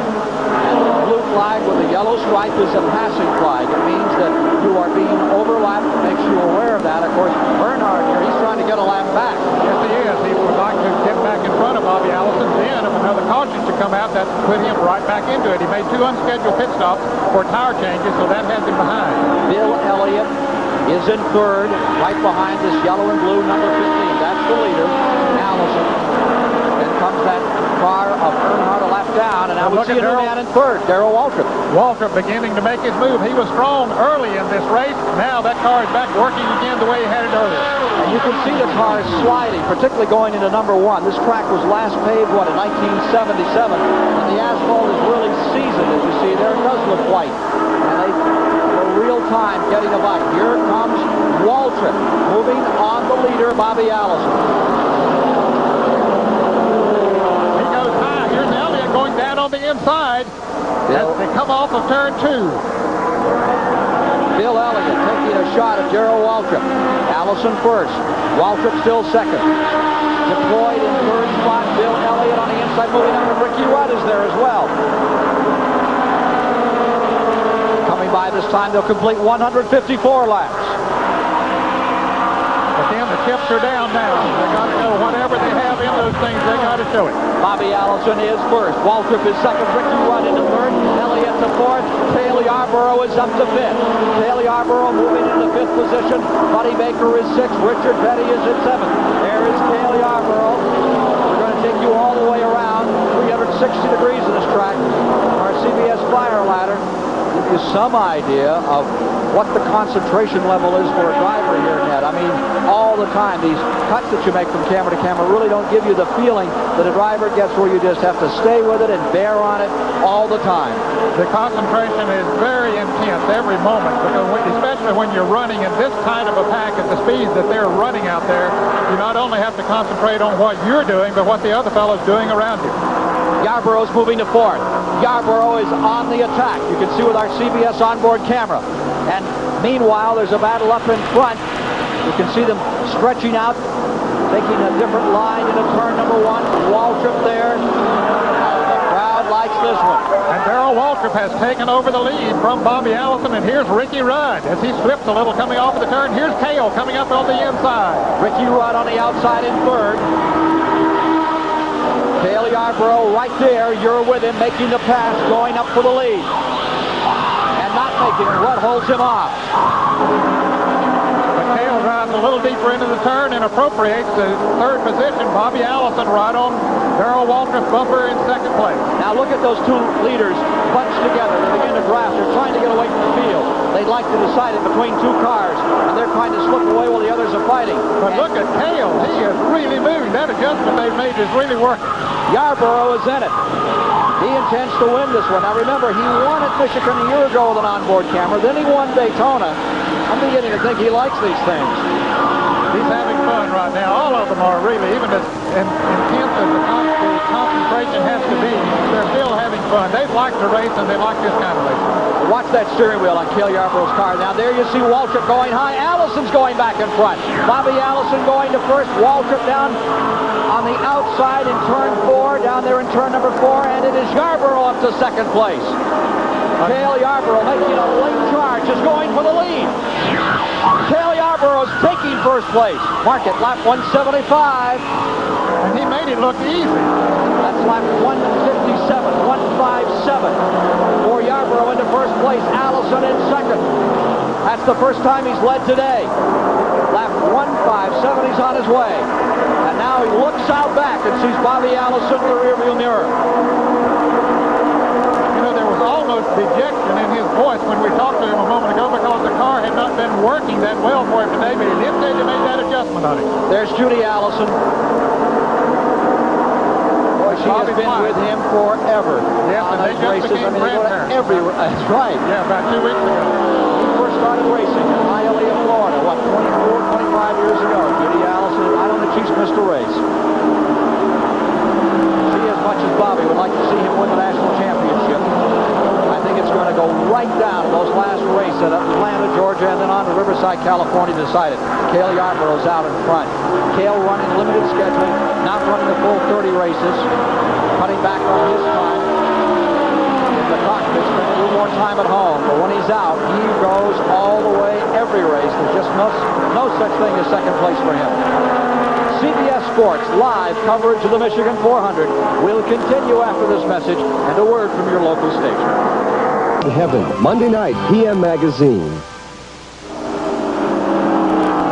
Blue flag with a yellow stripe is a passing flag. It means that you are being overlapped. It makes you aware of that. Of course, Earnhardt here, he's trying to get a lap back. Yes, he is. He would like to get back in front of Bobby Allison. Then, if another caution should come out, that put him right back into it. He made 2 unscheduled pit stops for tire changes, so that has him behind. Bill Elliott is in third, right behind this yellow and blue number 15. That's the leader, Allison. Then comes that car of Earnhardt a lap down, and now we see a new man in third, Darrell Waltrip. Waltrip beginning to make his move. He was strong early in this race. Now that car is back working again the way he had it earlier. And you can see the car sliding, particularly going into number 1. This track was last paved, in 1977, and the asphalt is really seasoned, as you see there. It does look white. And they were real time getting a bite. Here comes Waltrip, moving on the leader, Bobby Allison. Going down on the inside as they come off of turn 2. Bill Elliott taking a shot at Darrell Waltrip. Allison first. Waltrip still second. Deployed in third spot. Bill Elliott on the inside moving up, and Ricky Rudd is there as well. Coming by this time, they'll complete 154 laps. But then the chips are down now. They got to know whatever they have in those things, they got to show it. Bobby Allison is first. Waltrip is second. Ricky Rudd into third. Elliott to fourth. Cale Yarborough is up to fifth. Cale Yarborough moving into fifth position. Buddy Baker is sixth. Richard Petty is at seventh. There is Cale Yarborough. We're going to take you all the way around 360 degrees of this track. Our CBS Flyer ladder give you some idea of what the concentration level is for a driver here, Ned. I mean, all the time, these cuts that you make from camera to camera really don't give you the feeling that a driver gets where you just have to stay with it and bear on it all the time. The concentration is very intense every moment, because especially when you're running in this kind of a pack at the speeds that they're running out there, you not only have to concentrate on what you're doing, but what the other fellow's doing around you. Yarborough's moving to fourth. Yarborough is on the attack. You can see with our CBS onboard camera. And meanwhile, there's a battle up in front. You can see them stretching out, taking a different line into turn number 1. Waltrip there. The crowd likes this one. And Darrell Waltrip has taken over the lead from Bobby Allison, and here's Ricky Rudd as he slips a little coming off of the turn. Here's Cale coming up on the inside. Ricky Rudd on the outside in third. Cale Yarborough right there. You're with him, making the pass, going up for the lead. And not making it. Rudd holds him off. Cale drives a little deeper into the turn and appropriates the third position. Bobby Allison right on Darrell Waltrip's bumper in second place. Now look at those two leaders bunched together. They begin to draft. They're trying to get away from the field. They'd like to decide it between two cars, and they're trying to slip away while the others are fighting. But look at Cale. He is really moving. That adjustment they've made is really working. Yarborough is in it. He intends to win this one. Now remember, he won at Michigan a year ago with an onboard camera. Then he won Daytona. I'm beginning to think he likes these things. He's having fun right now. All of them are really, even as intense as the concentration has to be, they're still having fun. They like to race, and they like this kind of racing. Watch that steering wheel on Cale Yarborough's car. Now there you see Waltrip going high. Allison's going back in front. Bobby Allison going to first. Waltrip down on the outside in turn 4, down there in turn number 4, and it is Yarborough up to second place. Cale Yarborough making a late charge, is going for the lead. Cale Yarborough's taking first place. Mark it, lap 175. And he made it look easy. That's lap 157, 157. For Yarborough into first place, Allison in second. That's the first time he's led today. Lap 157, he's on his way. And now he looks out back and sees Bobby Allison in the rearview mirror. Almost dejection in his voice when we talked to him a moment ago because the car had not been working that well for him today, but he did say they made that adjustment on it. There's Judy Allison. Boy, she has been with him forever. Yes, and they just became grandparents. That's right. Yeah, about 2 weeks ago. He first started racing in Hialeah, Florida, 24, 25 years ago. Judy Allison, I don't think she's missed a race. She, as much as Bobby, would like to see him win the national championship. I think it's going to go right down to those last races at Atlanta, Georgia, and then on to Riverside, California to decide it. Cale Yarborough's out in front. Cale running limited scheduling, not running the full 30 races, cutting back on his time. In the cockpit, spending a little more time at home, but when he's out, he goes all the way every race. There's just no such thing as second place for him. CBS Sports live coverage of the Michigan 400 will continue after this message and a word from your local station. Heaven, Monday night, PM Magazine.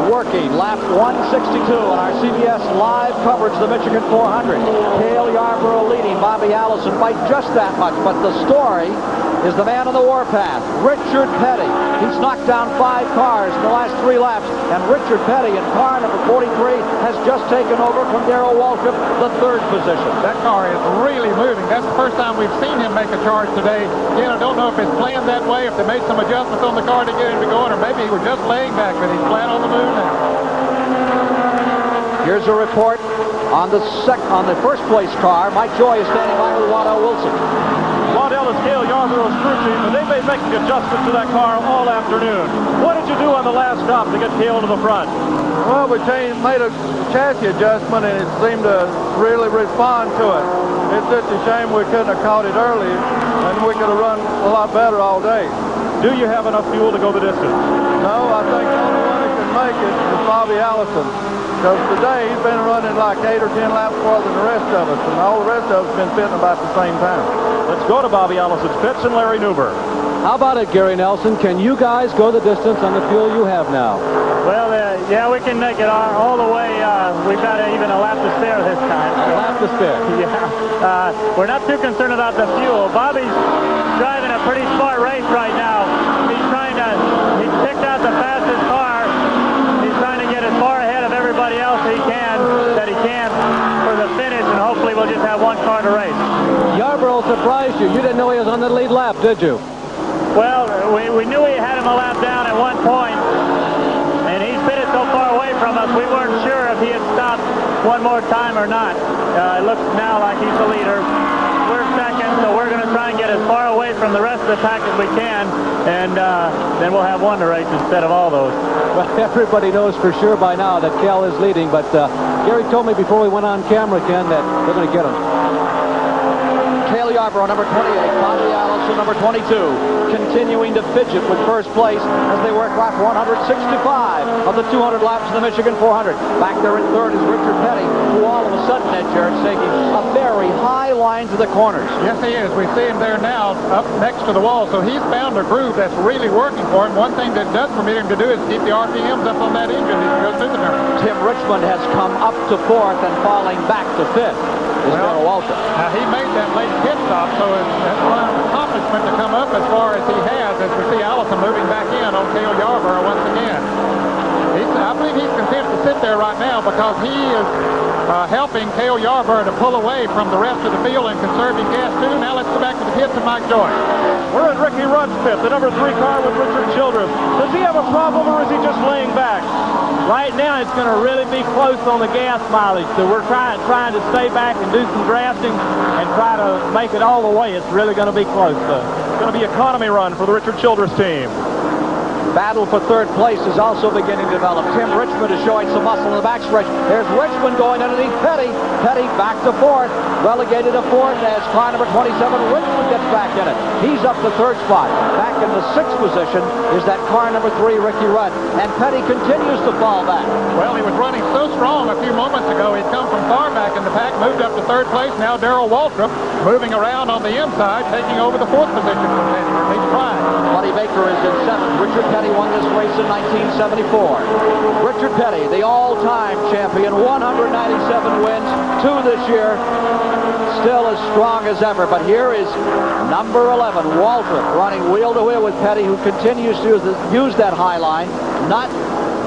Working lap 162 on our CBS live coverage of the Michigan 400. Cale Yarborough leading Bobby Allison by just that much, but the story is the man on the warpath, Richard Petty. He's knocked down 5 cars in the last 3 laps, and Richard Petty in car number 43 has just taken over from Darrell Waltrip, the 3rd position. That car is really moving. That's the first time we've seen him make a charge today. Again, I don't know if it's planned that way, if they made some adjustments on the car to get him to go in, or maybe he was just laying back, but he's flat on the move now. Here's a report on the first place car. Mike Joy is standing by with Waddell Wilson. Waddell is Cale Yarborough's crew chief, and they've been making adjustments to that car all afternoon. What did you do on the last stop to get Cale to the front? Well, we made a chassis adjustment, and it seemed to really respond to it. It's just a shame we couldn't have caught it early, and we could have run a lot better all day. Do you have enough fuel to go the distance? No, I think the only one that can make it is Bobby Allison. Because today he's been running like 8 or 10 laps more than the rest of us, and all the rest of us have been fitting about the same time. Let's go to Bobby Allison's pits and Larry Newber. How about it, Gary Nelson? Can you guys go the distance on the fuel you have now? Well, yeah, we can make it all the way. We've got even a lap to spare this time. A lap to spare. Yeah. We're not too concerned about the fuel. Bobby's driving a pretty smart race right now. He's picked out the fastest car. He's trying to get as far ahead of everybody else that he can for the finish, and hopefully we'll just have one car to race. Yarborough surprised you. You didn't know he was on the lead lap, did you? Well, we knew he had him a lap down at one point, and he's pitted so far away from us, we weren't sure if he had stopped one more time or not. It looks now like he's the leader. We're second, so we're going to try and get as far away from the rest of the pack as we can, and then we'll have one to race instead of all those. Well, everybody knows for sure by now that Cale is leading, but Gary told me before we went on camera, Ken, that they're going to get him. Cale Cale Yarborough, number 28. Bobby Allison, number 22, continuing to fidget with first place as they work lap 165 of the 200 laps of the Michigan 400. Back there in third is Richard Petty, who all of a sudden, Ed Jarrett's taking a very high line to the corners. Yes, he is. We see him there now up next to the wall, so he's found a groove that's really working for him. One thing that does permit him to do is keep the RPMs up on that engine as he goes through the turn. Tim Richmond has come up to fourth and falling back to fifth. Well, Walter. Now, he made that late pit stop, so it's an accomplishment to come up as far as he has, as we see Allison moving back in on Cale Yarborough once again. I believe he's content to sit there right now because he is helping Cale Yarborough to pull away from the rest of the field and conserving gas, too. Now let's go back to the pits and Mike Joyce. We're in Ricky Rudd's pit, the number 3 car with Richard Childress. Does he have a problem, or is he just laying back? Right now, it's going to really be close on the gas mileage, so we're trying to stay back and do some drafting and try to make it all the way. It's really going to be close, though. It's going to be economy run for the Richard Childress team. Battle for third place is also beginning to develop. Tim Richmond is showing some muscle in the backstretch. There's Richmond going underneath Petty. Petty back to fourth. Relegated to fourth as car number 27, Richmond, gets back in it. He's up to third spot. Back in the sixth position is that car number 3, Ricky Rudd. And Petty continues to fall back. Well, he was running so strong a few moments ago. He'd come from far back in the pack, moved up to third place. Now Darrell Waltrip moving around on the inside, taking over the fourth position from Petty. He's trying. Buddy Baker is in seventh. Richard Petty won this race in 1974. Richard Petty, the all-time champion, 197 wins, 2 this year, still as strong as ever. But here is number 11, Waltrip, running wheel to wheel with Petty, who continues to use that high line, not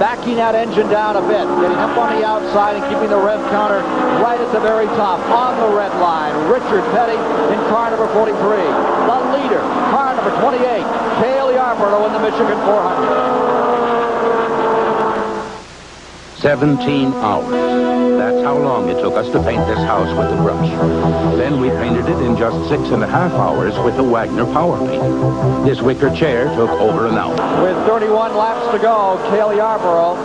backing that engine down a bit, getting up on the outside and keeping the rev counter right at the very top on the red line. Richard Petty in car number 43. The leader, car number 28, Cale Yarborough in the Michigan 400. 17 hours. That's how long it took us to paint this house with the brush. Then we painted it in just 6.5 hours with the Wagner power paint. This wicker chair took over an hour. With 31 laps to go, Cale Yarborough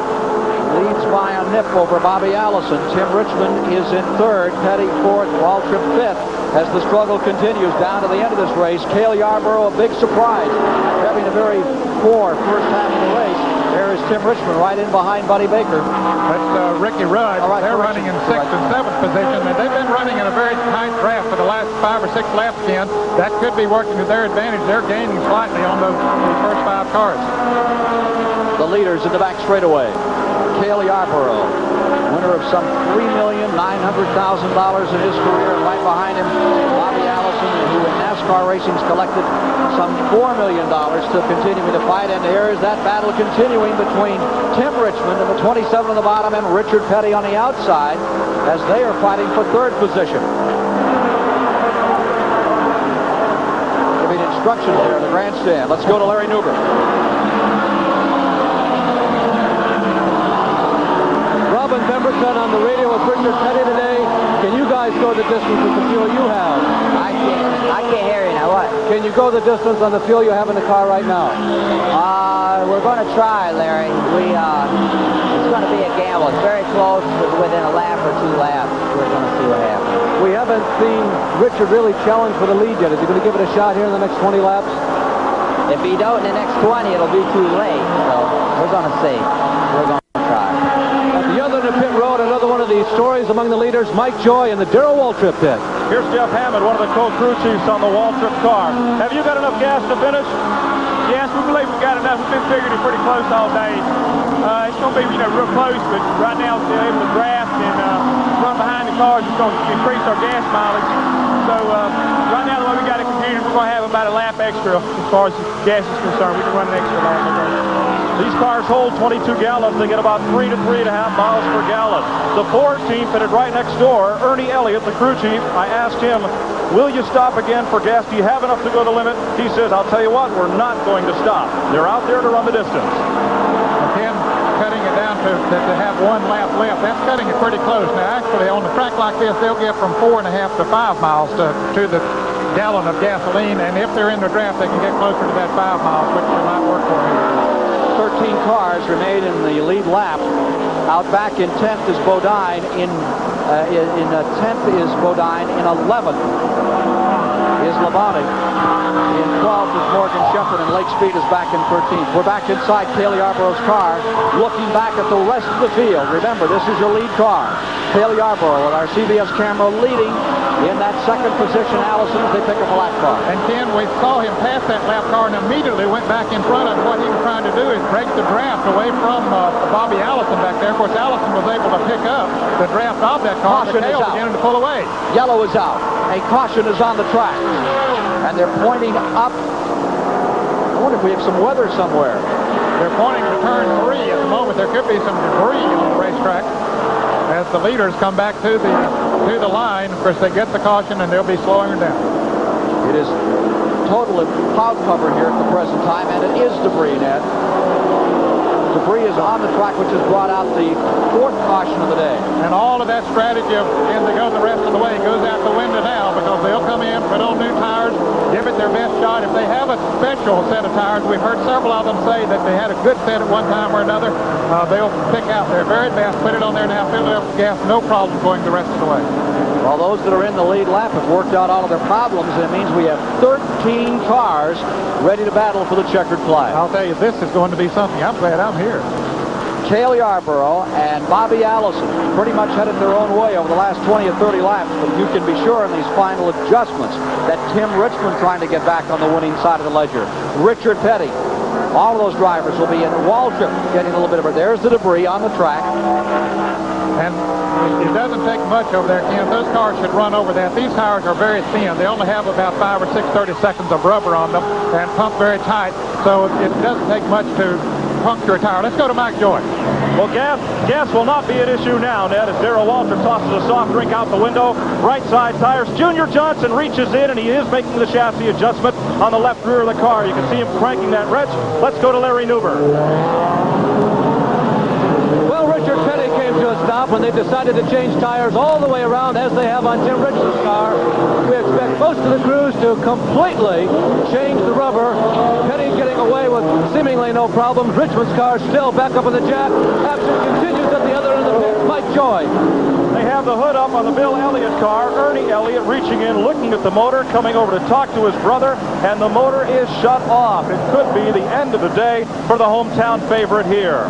leads by a nip over Bobby Allison. Tim Richmond is in third, Petty fourth, Waltrip fifth. As the struggle continues down to the end of this race, Cale Yarborough, a big surprise, having a very poor first half of the race. There is Tim Richmond right in behind Buddy Baker. That's Ricky Rudd. Right, they're running in 6th and 7th position, and they've been running in a very tight draft for the last 5 or 6 laps again. That could be working to their advantage. They're gaining slightly on those first 5 cars. The leaders in the back straightaway. Cale Yarborough, winner of some $3,900,000 in his career, and right behind him, Bobby Allison, who in NASCAR racing's collected some $4 million, still continuing to fight. And here is that battle continuing between Tim Richmond and the 27 on the bottom and Richard Petty on the outside as they are fighting for third position. Giving instructions there in the grandstand. Let's go to Larry Newberg. Robin Pemberton on the radio with Richard Petty today. Can you guys go the distance with the fuel you have? I can't hear you now. What? Can you go the distance on the fuel you have in the car right now? We're going to try, Larry. It's going to be a gamble. It's very close, within a lap or 2 laps. We're going to see what happens. We haven't seen Richard really challenge for the lead yet. Is he going to give it a shot here in the next 20 laps? If he don't in the next 20, it'll be too late. So we're going to see. We're going to try. At the other end of pit road, another one of these stories among the leaders, Mike Joy in the Darrell Waltrip pit. Here's Jeff Hammond, one of the co-crew chiefs on the Waltrip car. Have you got enough gas to finish? Yes, we believe we've got enough. We've been figuring it pretty close all day. It's going to be, real close, but right now we're able to draft and run behind the cars. It's going to increase our gas mileage. So right now, the way we got it computed, we're going to have about a lap extra as far as gas is concerned. We can run an extra lap. These cars hold 22 gallons. They get about 3 to 3.5 miles per gallon. The Ford team pitted right next door. Ernie Elliott, the crew chief, I asked him, will you stop again for gas? Do you have enough to go the limit? He says, I'll tell you what, we're not going to stop. They're out there to run the distance. Again, cutting it down to have 1 lap left. That's cutting it pretty close. Now, actually, on a track like this, they'll get from 4.5 to 5 miles to the gallon of gasoline. And if they're in the draft, they can get closer to that 5 miles, which they might work for here. 13 cars remain in the lead lap. Out back in 10th is Bodine. In 10th is Bodine. In 11th is Labonte. In 12th is Morgan Shepherd, and Lake Speed is back in 13th. We're back inside Cale Yarborough's car, looking back at the rest of the field. Remember, this is your lead car. Cale Yarborough with our CBS camera leading in that second position, Allison, as they pick up a lap car. And Ken, we saw him pass that lap car and immediately went back in front of what he was trying to do is break the draft away from Bobby Allison back there. Of course, Allison was able to pick up the draft of that car. Caution is out. Beginning to pull away. Yellow is out. A caution is on the track. And they're pointing up. I wonder if we have some weather somewhere. They're pointing to turn 3 at the moment. There could be some debris on the racetrack as the leaders come back to the line. Of course, they get the caution and they'll be slowing her down. It is total cloud cover here at the present time, and it is debris, Ned. Debris is on the track, which has brought out the 4th caution of the day. And all of that strategy of to go the rest of the way goes out the window now, because they'll come in, put on new tires, give it their best shot. If they have a special set of tires, we've heard several of them say that they had a good set at one time or another, they'll pick out their very best, put it on there now, fill it up with gas, no problem going the rest of the way. Well, those that are in the lead lap have worked out all of their problems, and it means we have 13 cars ready to battle for the checkered flag. I'll tell you, this is going to be something. I'm glad I'm here. Cale Yarborough and Bobby Allison pretty much headed their own way over the last 20 or 30 laps, but you can be sure in these final adjustments that Tim Richmond trying to get back on the winning side of the ledger. Richard Petty. All of those drivers will be in. Waltrip getting a little bit of it. There's the debris on the track. And it doesn't take much over there, Ken. Those cars should run over that. These tires are very thin. They only have about 5 or 6 30-seconds of rubber on them and pump very tight, so it doesn't take much to puncture a tire. Let's go to Mike Joy. Well, gas will not be an issue now, Ned, as Darrell Waltrip tosses a soft drink out the window. Right side tires. Junior Johnson reaches in, and he is making the chassis adjustment on the left rear of the car. You can see him cranking that wrench. Let's go to Larry Newber. Well, Richard Petty came to a stop when they decided to change tires all the way around, as they have on Tim Richmond's car. We expect most of the crews to completely change the rubber. Petty getting away with seemingly no problems. Richmond's car still back up on the jack. Action continues at the other end of the pit. Mike Joy. They have the hood up on the Bill Elliott car. Ernie Elliott reaching in, looking at the motor, coming over to talk to his brother, and the motor is shut off. It could be the end of the day for the hometown favorite here.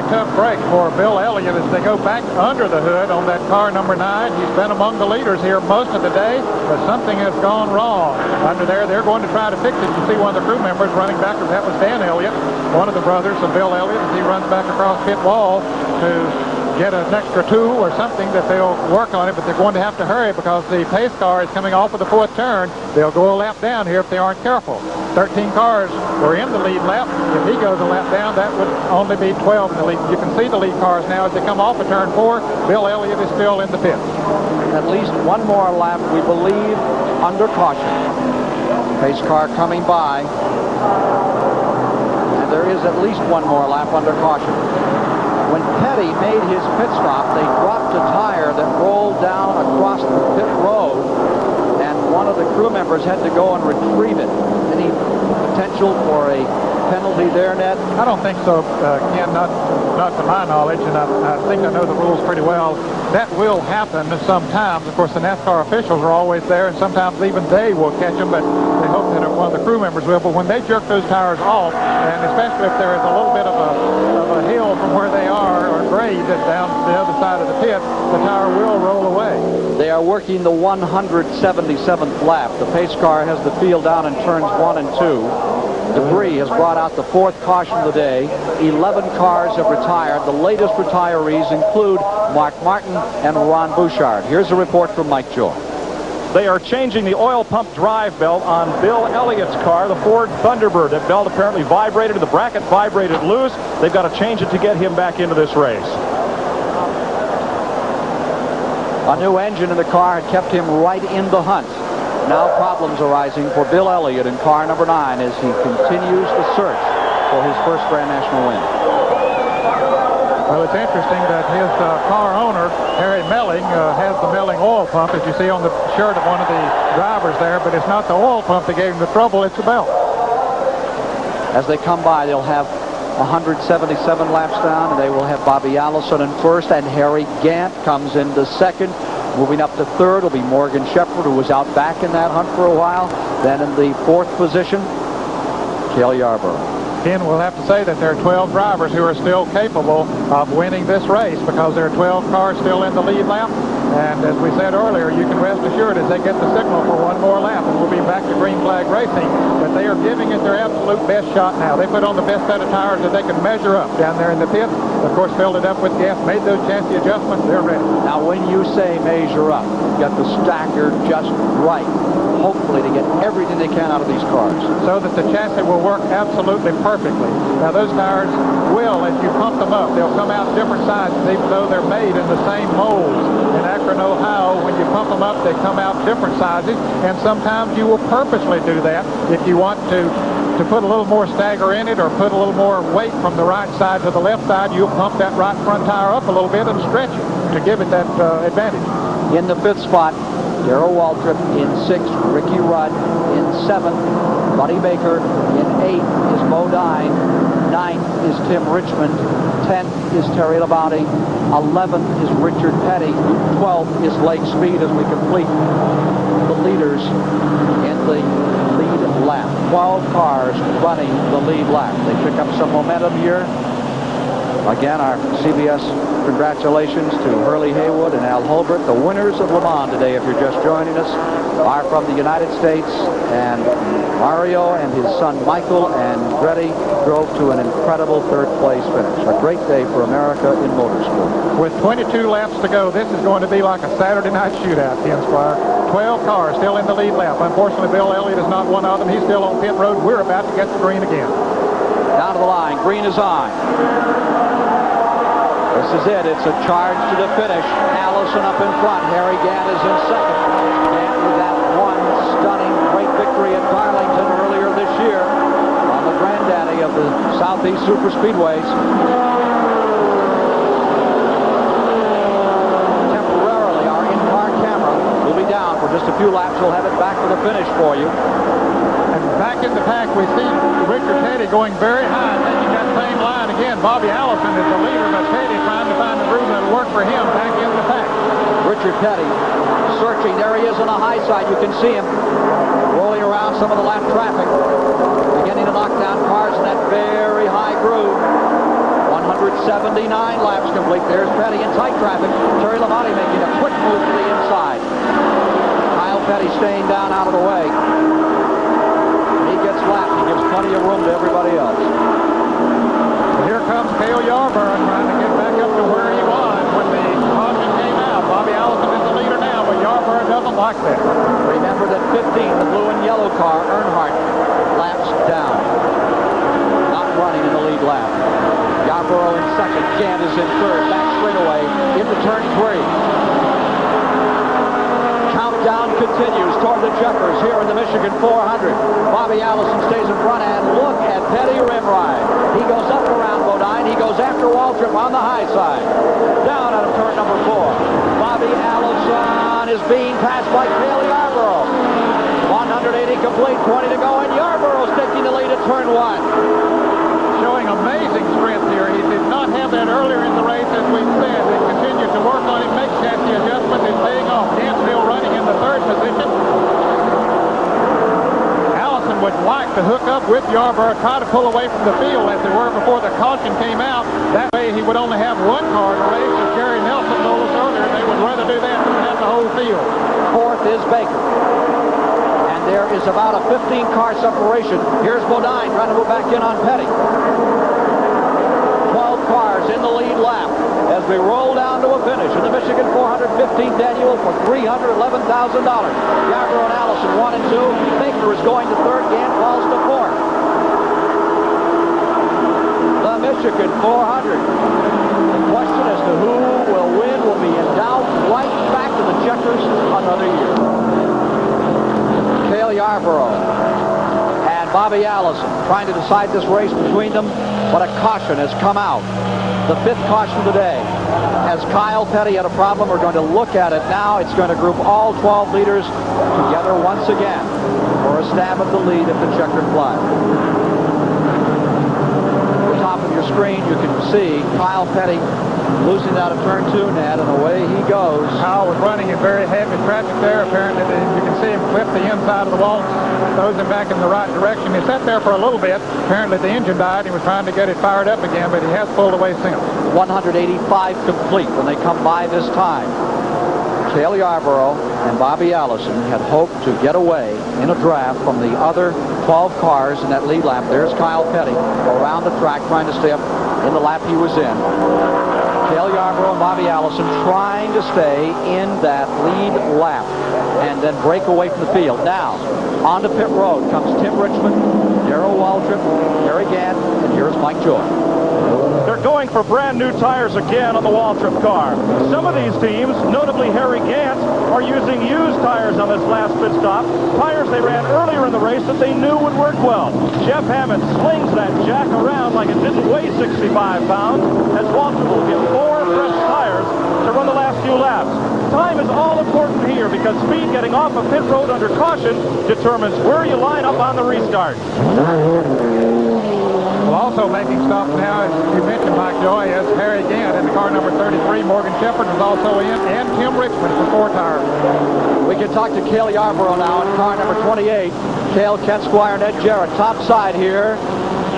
Tough break for Bill Elliott as they go back under the hood on that car number 9. He's been among the leaders here most of the day, but something has gone wrong under there. They're going to try to fix it. You see one of the crew members running back. That was Dan Elliott, one of the brothers of Bill Elliott, as he runs back across pit wall to get an extra tool or something that they'll work on it, but they're going to have to hurry because the pace car is coming off of the 4th turn. They'll go a lap down here if they aren't careful. 13 cars were in the lead lap. If he goes a lap down, that would only be 12 in the lead. You can see the lead cars now as they come off of turn 4. Bill Elliott is still in the pit. At least one more lap, we believe, under caution. Pace car coming by. And there is at least one more lap under caution. When Petty made his pit stop, they dropped a tire that rolled down across the pit road, and one of the crew members had to go and retrieve it. Any potential for a penalty there, Ned? I don't think so, Ken, not to my knowledge, and I think I know the rules pretty well. That will happen sometimes. Of course, the NASCAR officials are always there, and sometimes even they will catch them, but they hope that one of the crew members will. But when they jerk those tires off, and especially if there is a little bit of a hill from where they are, or grade that's down the other side of the pit, the tire will roll away. They are working the 177th lap. The pace car has the field down in turns 1 and 2. Debris has brought out the 4th caution of the day. 11 cars have retired. The latest retirees include Mark Martin and Ron Bouchard. Here's a report from Mike Joy. They are changing the oil pump drive belt on Bill Elliott's car, the Ford Thunderbird. That belt apparently vibrated, the bracket vibrated loose. They've got to change it to get him back into this race. A new engine in the car had kept him right in the hunt. Now problems arising for Bill Elliott in car number 9 as he continues the search for his first Grand National win. Well, it's interesting that his car owner, Harry Melling, has the Melling oil pump, as you see on the shirt of one of the drivers there, but it's not the oil pump that gave him the trouble, it's the belt. As they come by, they'll have 177 laps down, and they will have Bobby Allison in first, and Harry Gant comes into second. Moving up to third will be Morgan Shepherd, who was out back in that hunt for a while. Then in the fourth position, Cale Yarborough. Again, we'll have to say that there are 12 drivers who are still capable of winning this race because there are 12 cars still in the lead lap. And as we said earlier, you can rest assured as they get the signal for one more lap, and we'll be back to green flag racing, that they are giving it their absolute best shot now. They put on the best set of tires that they can measure up down there in the pit. Of course, filled it up with gas, made those chassis adjustments, they're ready. Now, when you say measure up, got the stacker just right, hopefully to get everything they can out of these cars. So that the chassis will work absolutely perfectly. Now, those tires will, as you pump them up, they'll come out different sizes, even though they're made in the same molds. In Akron, Ohio, when you pump them up, they come out different sizes, and sometimes you will purposely do that if you want to put a little more stagger in it or put a little more weight from the right side to the left side. You'll pump that right front tire up a little bit and stretch it to give it that advantage. In the fifth spot, Darrell Waltrip. In sixth, Ricky Rudd. In seventh, Buddy Baker. In eighth is Bodine. Ninth is Tim Richmond. 10th is Terry Labonte. 11th is Richard Petty. 12th is Lake Speed as we complete the leaders in the lead lap. 12 cars running the lead lap. They pick up some momentum here. Again, our CBS congratulations to Hurley Haywood and Al Holbert. The winners of Le Mans today, if you're just joining us, are from the United States, and Mario and his son Michael and Andretti drove to an incredible third-place finish. A great day for America in motorsport. With 22 laps to go, this is going to be like a Saturday night shootout, Ken Squire. 12 cars still in the lead lap. Unfortunately, Bill Elliott is not one of them. He's still on pit road. We're about to get the green again. Down to the line. Green is on. This is it. It's a charge to the finish. Allison up in front. Harry Gant is in second. Gant with that one stunning great victory at Darlington earlier this year on the granddaddy of the Southeast Super Speedways. Temporarily, our in-car camera will be down for just a few laps. We'll have it back for the finish for you. And back in the pack, we see Richard Petty going very high, taking that same line again. Bobby Allison is the leader, but Petty trying to find the groove that'll work for him back in the pack. Richard Petty searching. There he is on the high side. You can see him rolling around some of the lap traffic, beginning to knock down cars in that very high groove. 179 laps complete. There's Petty in tight traffic. Terry Labonte making a quick move to the inside. Kyle Petty staying down out of the way. He gets lapped. He gives plenty of room to everybody else. Well, here comes Cale Yarborough trying to get back up to where he was when the caution came out. Bobby Allison is the leader now, but Yarborough doesn't like that. Remember that 15, the blue and yellow car, Earnhardt, laps down. Not running in the lead lap. Yarborough in second. Gant is in third. Back straightaway into turn 3. Countdown continues toward the checkers here in the Michigan 400. Bobby Allison stays in front, and look at Petty Rimride. He goes up around Bodine. He goes after Waltrip on the high side. Down out of turn number 4. Bobby Allison is being passed by Cale Yarborough. 180 complete, 20 to go, and Yarborough's taking the lead at turn 1. Showing amazing strength here. He did not have that earlier in the race, as we've said. They continued to work on him, make chassis adjustments. It's paying off. Gant still running in the third position. Allison would like to hook up with Yarborough, try to pull away from the field as they were before the caution came out. That way he would only have one car to race. As Gary Nelson told us earlier, they would rather do that than have the whole field. Fourth is Baker. There is about a 15-car separation. Here's Bodine trying to move back in on Petty. 12 cars in the lead lap as we roll down to a finish in the Michigan 415th annual for $311,000. Yarborough and Allison 1 and 2. Baker is going to third. Gant falls to fourth. The Michigan 400. The question as to who will win will be in doubt. Right back to the checkers another year. Cale Yarborough and Bobby Allison trying to decide this race between them, but a caution has come out. The 5th caution of the day. As Kyle Petty had a problem, we're going to look at it now. It's going to group all 12 leaders together once again for a stab at the lead at the checkered flag. The top of screen, you can see Kyle Petty losing out of turn 2, Ned, and away he goes. Kyle was running in very heavy traffic there. Apparently, you can see him clip the inside of the wall, throws him back in the right direction. He sat there for a little bit. Apparently, the engine died. He was trying to get it fired up again, but he has pulled away since. 185 complete when they come by this time. Cale Yarborough and Bobby Allison had hoped to get away in a draft from the other 12 cars in that lead lap. There's Kyle Petty around the track trying to stay up in the lap he was in. Cale Yarborough and Bobby Allison trying to stay in that lead lap and then break away from the field. Now, onto pit road comes Tim Richmond, Darrell Waltrip, Harry Gant, and here's Mike Joy. They're going for brand new tires again on the Waltrip car. Some of these teams, notably Harry Gant, are using used tires on this last pit stop. Tires they ran earlier in the race that they knew would work well. Jeff Hammond slings that jack around like it didn't weigh 65 pounds, as Waltrip will get 4 fresh tires to run the last few laps. Time is all important here because speed getting off of pit road under caution determines where you line up on the restart. Well, also making stops now, as you mentioned, Mike Joy, is Harry Gant in the car number 33. Morgan Shepherd was also in, and Tim Richmond for 4 tires. We can talk to Cale Yarborough now in car number 28. Cale, Ken Squire, and Ed Jarrett, top side here.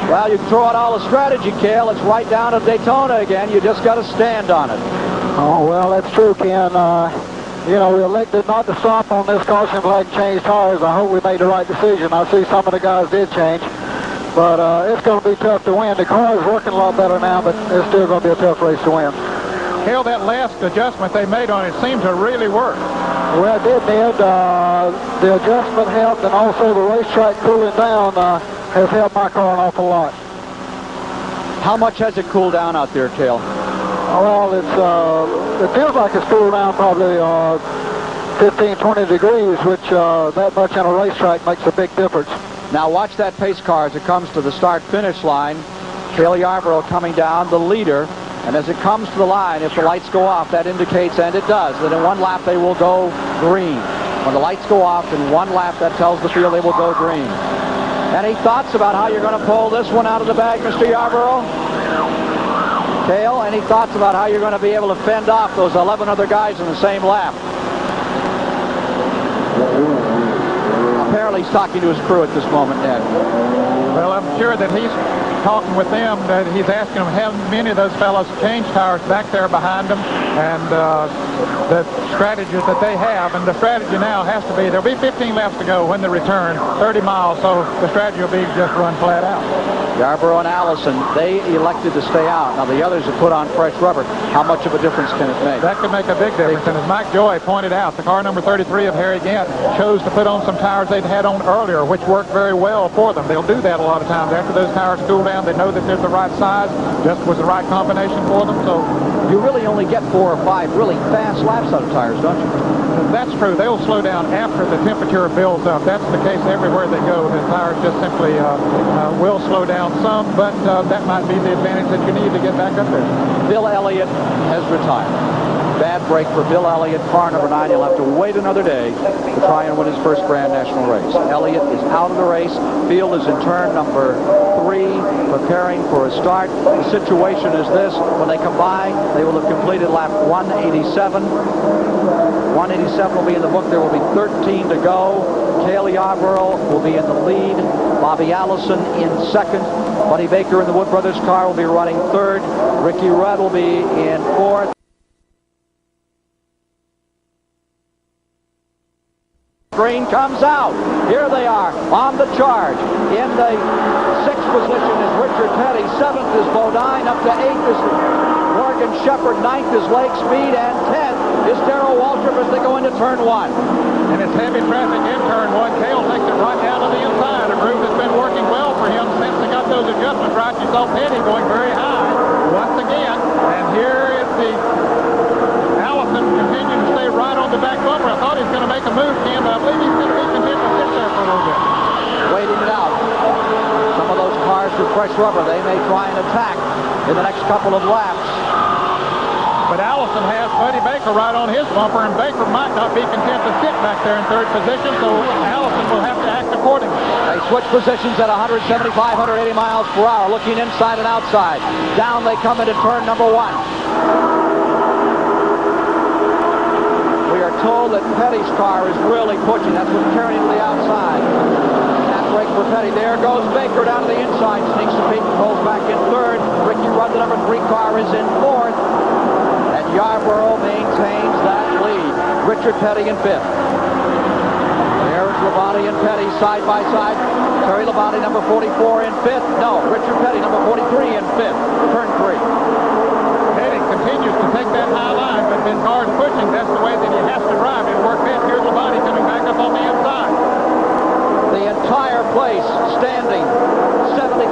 Well, you can throw out all the strategy, Cale. It's right down to Daytona again. You just got to stand on it. Oh, well, that's true, Ken. You know, we elected not to stop on this caution flag and change tires. I hope we made the right decision. I see some of the guys did change. But it's going to be tough to win. The car is working a lot better now, but it's still going to be a tough race to win. Cale, that last adjustment they made on it seemed to really work. Well, it did, Ned. The adjustment helped, and also the racetrack cooling down has helped my car an awful lot. How much has it cooled down out there, Cale? Well, it feels like it's cooled down probably 15, 20 degrees, which that much on a racetrack makes a big difference. Now watch that pace car as it comes to the start-finish line. Cale Yarborough coming down, the leader. And as it comes to the line, if the lights go off, that indicates, and it does, that in one lap they will go green. When the lights go off in one lap, that tells the field they will go green. Any thoughts about how you're going to pull this one out of the bag, Mr. Yarborough? Cale, any thoughts about how you're going to be able to fend off those 11 other guys in the same lap? Apparently he's talking to his crew at this moment, Ned. Well, I'm sure that he's talking with them, that he's asking them how many of those fellows change tires back there behind them, and the strategies that they have. And the strategy now has to be, there'll be 15 laps to go when they return, 30 miles, so the strategy will be just run flat out. Yarborough and Allison, they elected to stay out. Now the others have put on fresh rubber. How much of a difference can it make? That could make a big difference. And as Mike Joy pointed out, the car number 33 of Harry Gant chose to put on some tires they'd had on earlier, which worked very well for them. They'll do that a lot of times. After those tires cool down, they know that they're the right size, just was the right combination for them. So you really only get 4 or 5 really fast laps out of tires, don't you? That's true. They'll slow down after the temperature builds up. That's the case everywhere they go. The tires just simply will slow down some, but that might be the advantage that you need to get back up there. Bill Elliott has retired. Bad break for Bill Elliott, car number 9. He'll have to wait another day to try and win his first Grand National race. Elliott is out of the race. Field is in turn number 3, preparing for a start. The situation is this. When they come by, they will have completed lap 187. 187 will be in the book. There will be 13 to go. Cale Yarborough will be in the lead. Bobby Allison in second. Buddy Baker in the Wood Brothers car will be running third. Ricky Rudd will be in fourth. Green comes out. Here they are on the charge. In the 6th position is Richard Petty. 7th is Bodine. Up to 8th is Morgan Shepherd. 9th is Lake Speed. And 10th is Darrell Waltrip as they go into turn 1. And it's heavy traffic in turn 1. Cale takes it right down to the inside. A groove that's been working well for him since they got those adjustments right. You saw Petty going very high once again. And here is the Allison continuing to stay right on the back bumper. I thought he was going to make a move, Ken, but I believe he's going to be content to sit there for a little bit. Waiting it out. Some of those cars with fresh rubber, they may try and attack in the next couple of laps. But Allison has Buddy Baker right on his bumper, and Baker might not be content to sit back there in third position, so Allison will have to act accordingly. They switch positions at 175, 180 miles per hour, looking inside and outside. Down they come into turn number 1. We are told that Petty's car is really pushing. That's what's carrying to the outside. Break for Petty. There goes Baker down to the inside. Sneaks a peek and pulls back in third. Ricky Rudd, the number 3 car, is in fourth. And Yarborough maintains that lead. Richard Petty in fifth. There's Labonte and Petty side by side. Terry Labonte, number 44, in fifth. No, Richard Petty, number 43, in fifth. Turn 3. Petty continues to take that high line, but when cars pushing, that's the way that he has to drive. It'll work best. Here's Labonte coming back up on the inside. The entire place standing 70,000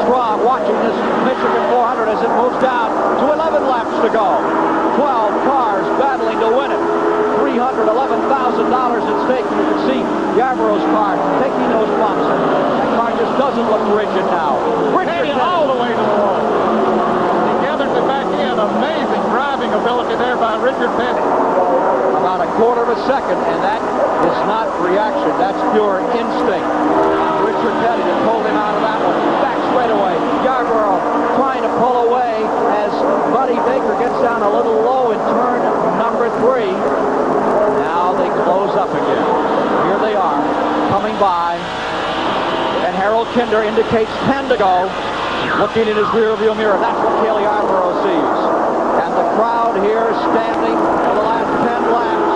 strong watching this Michigan 400 as it moves down to 11 laps to go. 12 cars battling to win it. $311,000 at stake. You can see Yarborough's car taking those bumps. That car just doesn't look rigid now. Richard all the way to the wall. He gathers it back in. Amazing driving ability there by Richard Petty. About a quarter of a second, and that is not reaction. That's pure instinct. Richard Petty to pull him out of that one. Back straight away. Yarborough trying to pull away as Buddy Baker gets down a little low in turn number 3. Now they close up again. Here they are, coming by. And Harold Kinder indicates 10 to go. Looking in his rearview mirror. That's what Cale Yarborough sees. And the crowd here standing for the last 10 laps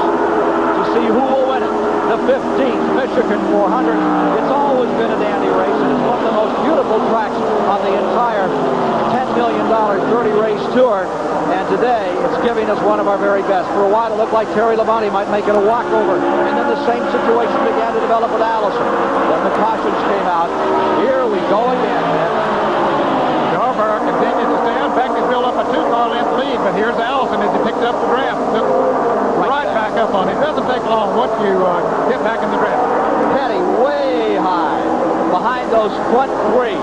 to see who will win it. The 15th Michigan 400. It's always been a dandy race, and it's one of the most beautiful tracks on the entire $10 million 30-race tour. And today, it's giving us one of our very best. For a while, it looked like Terry Labonte might make it a walkover. And then the same situation began to develop with Allison. Then the cautions came out. Here we go again. Yarborough continues to stand. In fact, he's built up a 2-car length lead, but here's Allison as he picked up the draft. Right back up on him. It doesn't take long once you get back in the draft. Petty way high. Behind those front 3,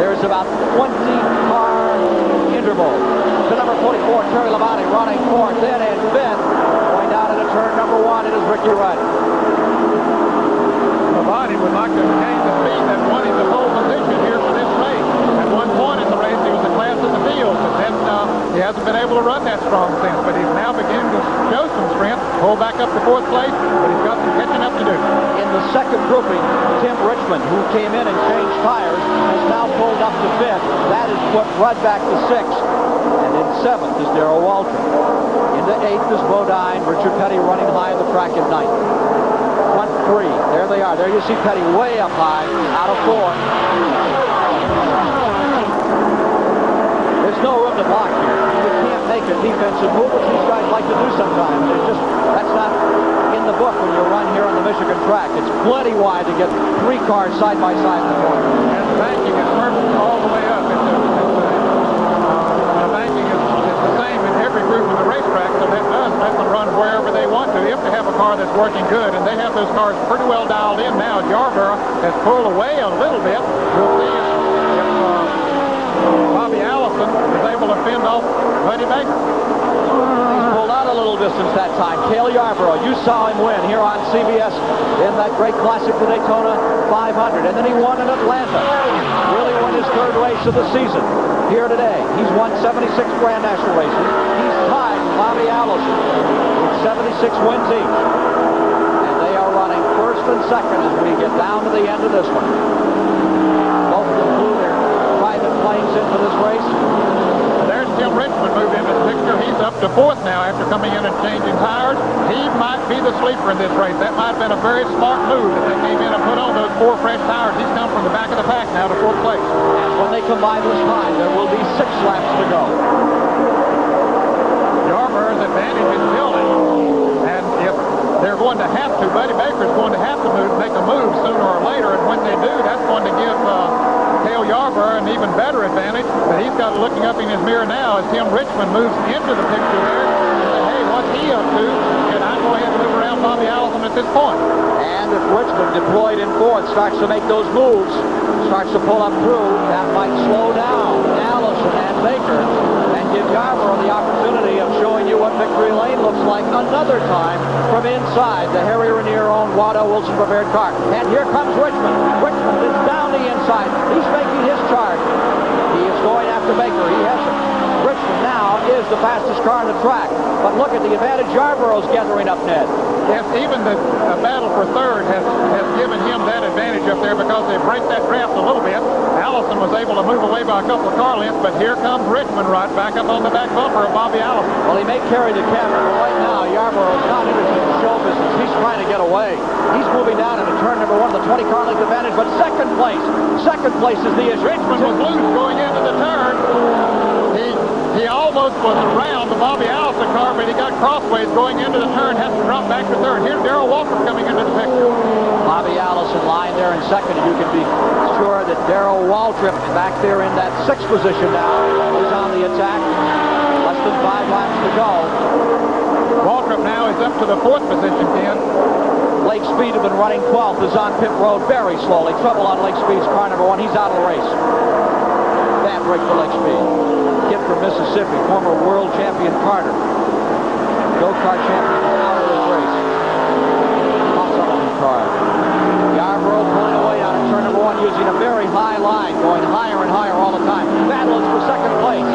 there's about 20-car interval. To number 44, Terry Labonte running fourth, then in fifth. Going down into turn number 1, it is Ricky Rudd. Labonte would like to gain the speed that won him the pole position here for this race. At one point in the race, he was the class in the field, but then he hasn't been able to run that strong since. But he's now beginning to show some strength, pull back up to 4th place, but he's got some catching up to do. In the second grouping, Tim Richmond, who came in and changed tires, has now pulled up to 5th. That has put Rudd back to 6th. And in 7th is Darrell Waltrip. Into 8th is Bodine. Richard Petty running high on the track at 9th. Front 3. There they are. There you see Petty way up high, out of 4. There's no room to block here. You can't make a defensive move, which these guys like to do sometimes. That's not in the book when you run here on the Michigan track. It's plenty wide to get 3 cars side by side in the corner. And the banking is perfect all the way up. The banking is the same in every group of the racetrack, so that does let them run wherever they want to if they have a car that's working good. And they have those cars pretty well dialed in now. Yarborough has pulled away a little bit. We'll see if Bobby Allison is able to fend off Buddy Baker. He's pulled out a little distance that time. Cale Yarborough, you saw him win here on CBS in that great classic, the Daytona 500. And then he won in Atlanta. Really won his 3rd race of the season here today. He's won 76 Grand National races. He's tied Bobby Allison with 76 wins each. And they are running 1st and 2nd as we get down to the end of this one. Both of them flew their private planes into this race. There's Tim Richmond moved into the picture. He's up to 4th now after coming in and changing tires. He might be the sleeper in this race. That might have been a very smart move that they came in and put on those 4 fresh tires. He's come from the back of the pack now to 4th place. And when they combine this time, there will be 6 laps to go. Yarborough's advantage is building. And if they're going to have to, Buddy Baker's going to have to make a move sooner or later. And when they do, that's going to give Cale Yarborough an even better advantage. But he's got looking up in his mirror now as Tim Richmond moves into the picture there. And say, hey, what's he up to? Can I go ahead and move around Bobby Allison at this point? And if Richmond, deployed in 4th, starts to make those moves, starts to pull up through, that might slow down Allison and Baker and give Yarborough the opportunity of another time from inside the Harry Ranier-owned Wado Wilson prepared car. And here comes Richmond. Richmond is down the inside. He's making his charge. He is going after Baker. He hasn't. Richmond now is the fastest car on the track. But look at the advantage Yarborough's gathering up, Ned. Yes, even the battle for third has given him that advantage up there because they break that draft a little bit. Allison was able to move away by a couple of car lengths, but here comes Richmond right back up on the back bumper of Bobby Allison. Well, he may carry the camera, but right now Yarborough's not interested in show business. He's trying to get away. He's moving down into turn number 1, the 20 car length advantage, but second place is the issue. Richmond was loose going into the turn. He almost was around the Bobby Allison car, but he got crossways going into the turn, had to drop back to third. Here's Darrell Walker coming into the picture. Bobby Allison lying there in second, and you can be sure that Darrell Waltrip back there in that 6th position now is on the attack. Less than 5 laps to go. Waltrip now is up to the 4th position, Ken. Lake Speed have been running 12th, is on pit road very slowly. Trouble on Lake Speed's car number 1. He's out of the race. Bad break for Lake Speed. Kid from Mississippi, former world champion Carter. Go-kart champion out of this race. Awesome on his car. Yarborough pulling away out of turn number 1 using a very high line, going higher and higher all the time. Battle is for second place.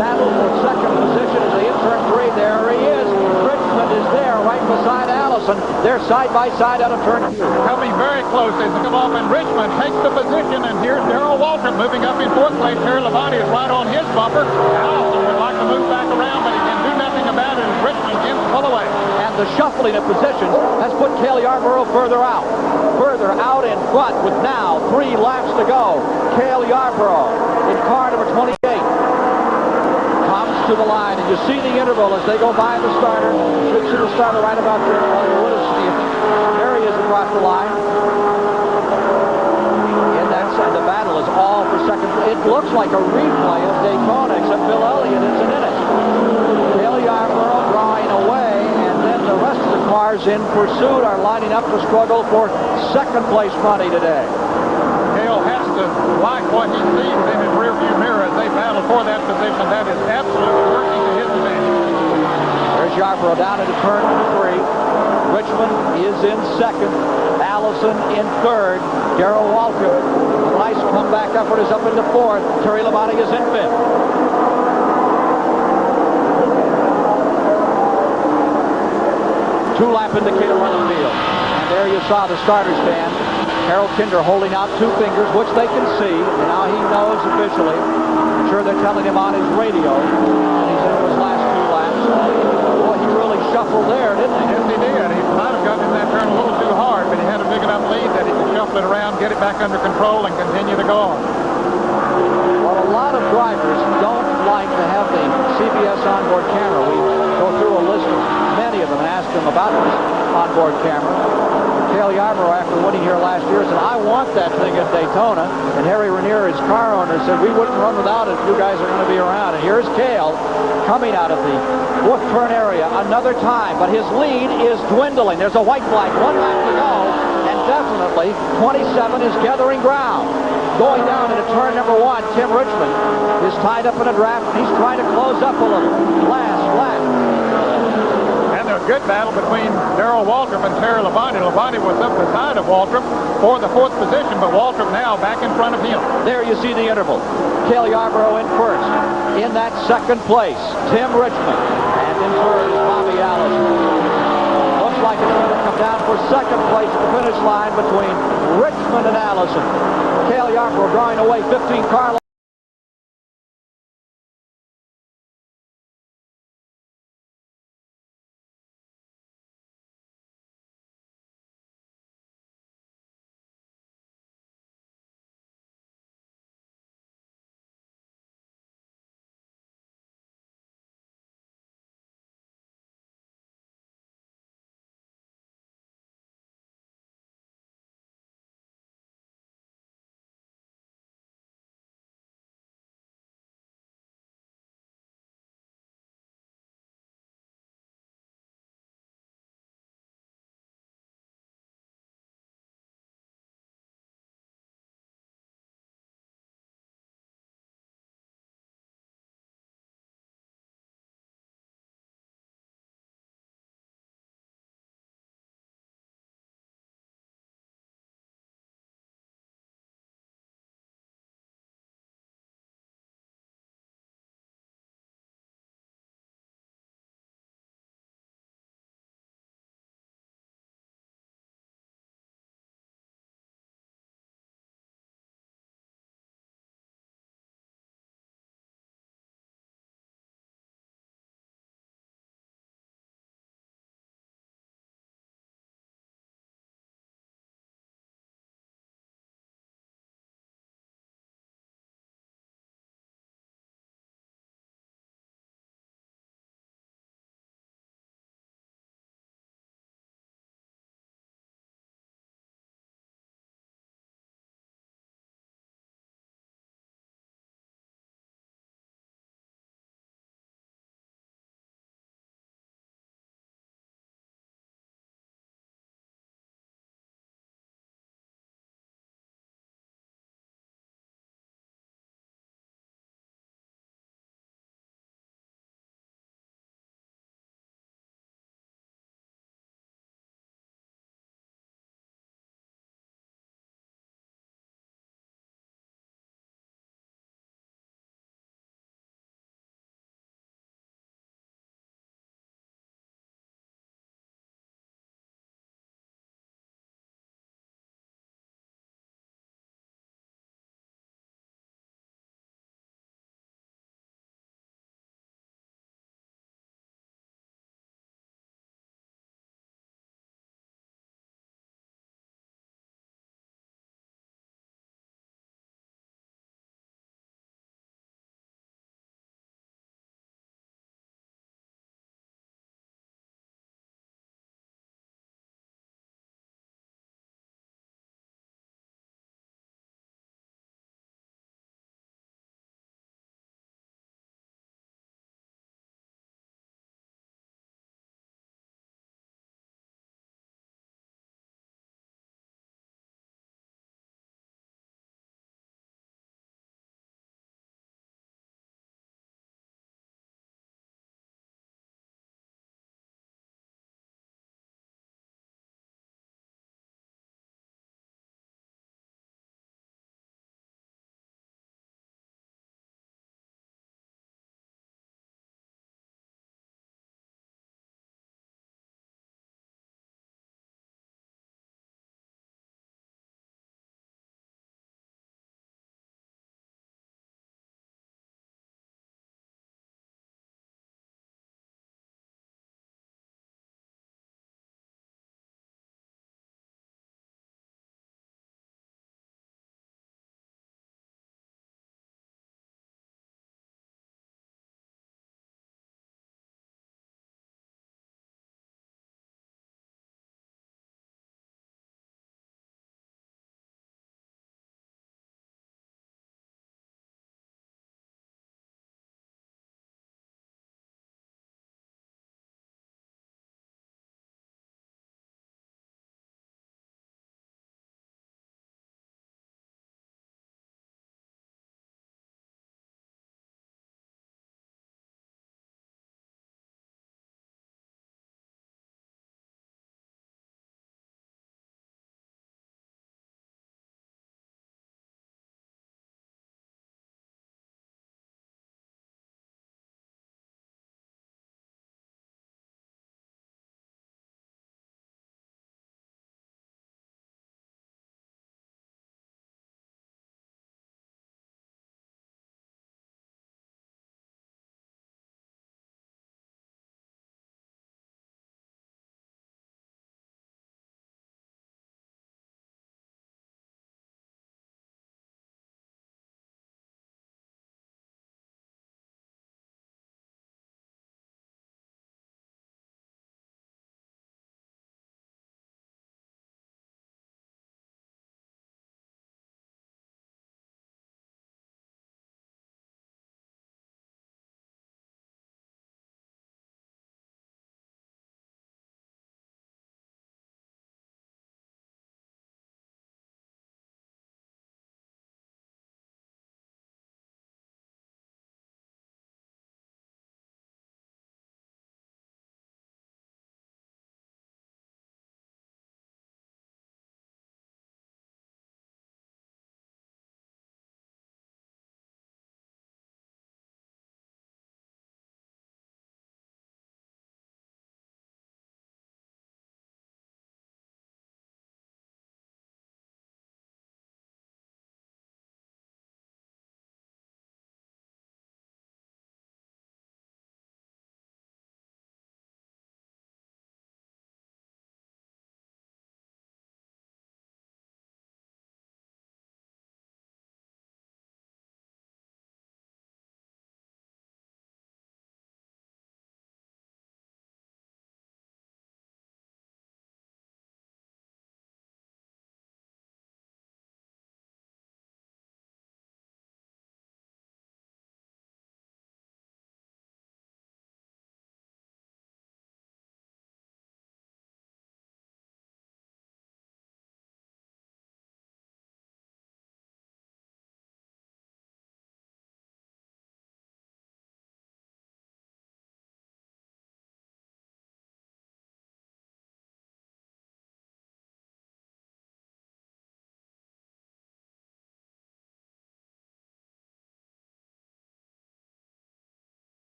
Battle for second position as they hit turn 3. There he is. Richmond is there right beside Allison. They're side by side out of turn 2. Coming very close as they come off, and Richmond takes the position, and here's Darrell Walter moving up in 4th place. Terry Labonte is right on his bumper. Allison would like to move back around, but he can do nothing about it as Richmond begins to pull away. And the shuffling of positions has put Cale Yarborough further out in front with now 3 laps to go. Cale Yarborough in car number 28 comes to the line, and you see the interval as they go by the starter. You see the starter right about there. Well, you would have seen it. There he is across the line. And the battle is all for second. It looks like a replay of Daytona, except Bill Elliott isn't in it. Cale Yarborough drawing away, and then the rest of the cars in pursuit are lining up to struggle for second place money today. Cale has to like what he sees in his rearview mirror as they battle for that position. That is absolutely working to his advantage. There's Yarborough down into turn number 3. Richmond is in second. Allison in third. Darrell Waltrip, a nice comeback effort, is up into 4th. Terry Labonte is in 5th. Two-lap indicator on the field. And there you saw the starter stand. Harold Kinder holding out 2 fingers, which they can see. And now he knows officially. I'm sure they're telling him on his radio. And he's in his last 2 laps. Boy, he really shuffled there, didn't he? Yes, he did. He might have gotten in that turn a little too hard, but he had a big enough lead that he could shuffle it around, get it back under control, and continue to go on. Well, a lot of drivers don't like to have the CBS onboard camera. We go through a list of many of them and ask them about this onboard camera. Cale Yarborough, after winning here last year, said, I want that thing at Daytona. And Harry Ranier, his car owner, said, we wouldn't run without it if you guys are going to be around. And here's Cale coming out of the 4th turn area another time. But his lead is dwindling. There's a white flag, 1 lap to go. And definitely, 27 is gathering ground. Going down into turn number 1, Tim Richmond is tied up in a draft. He's trying to close up a little. Last lap. And a good battle between Darrell Waltrip and Terry Labonte. Labonte was up the side of Waltrip for the 4th position, but Waltrip now back in front of him. There you see the interval. Cale Yarborough in first. In that second place, Tim Richmond. And in third is Bobby Allison. Looks like it's going to come down for second place at the finish line between Richmond and Allison. Cale Yarborough drawing away 15 car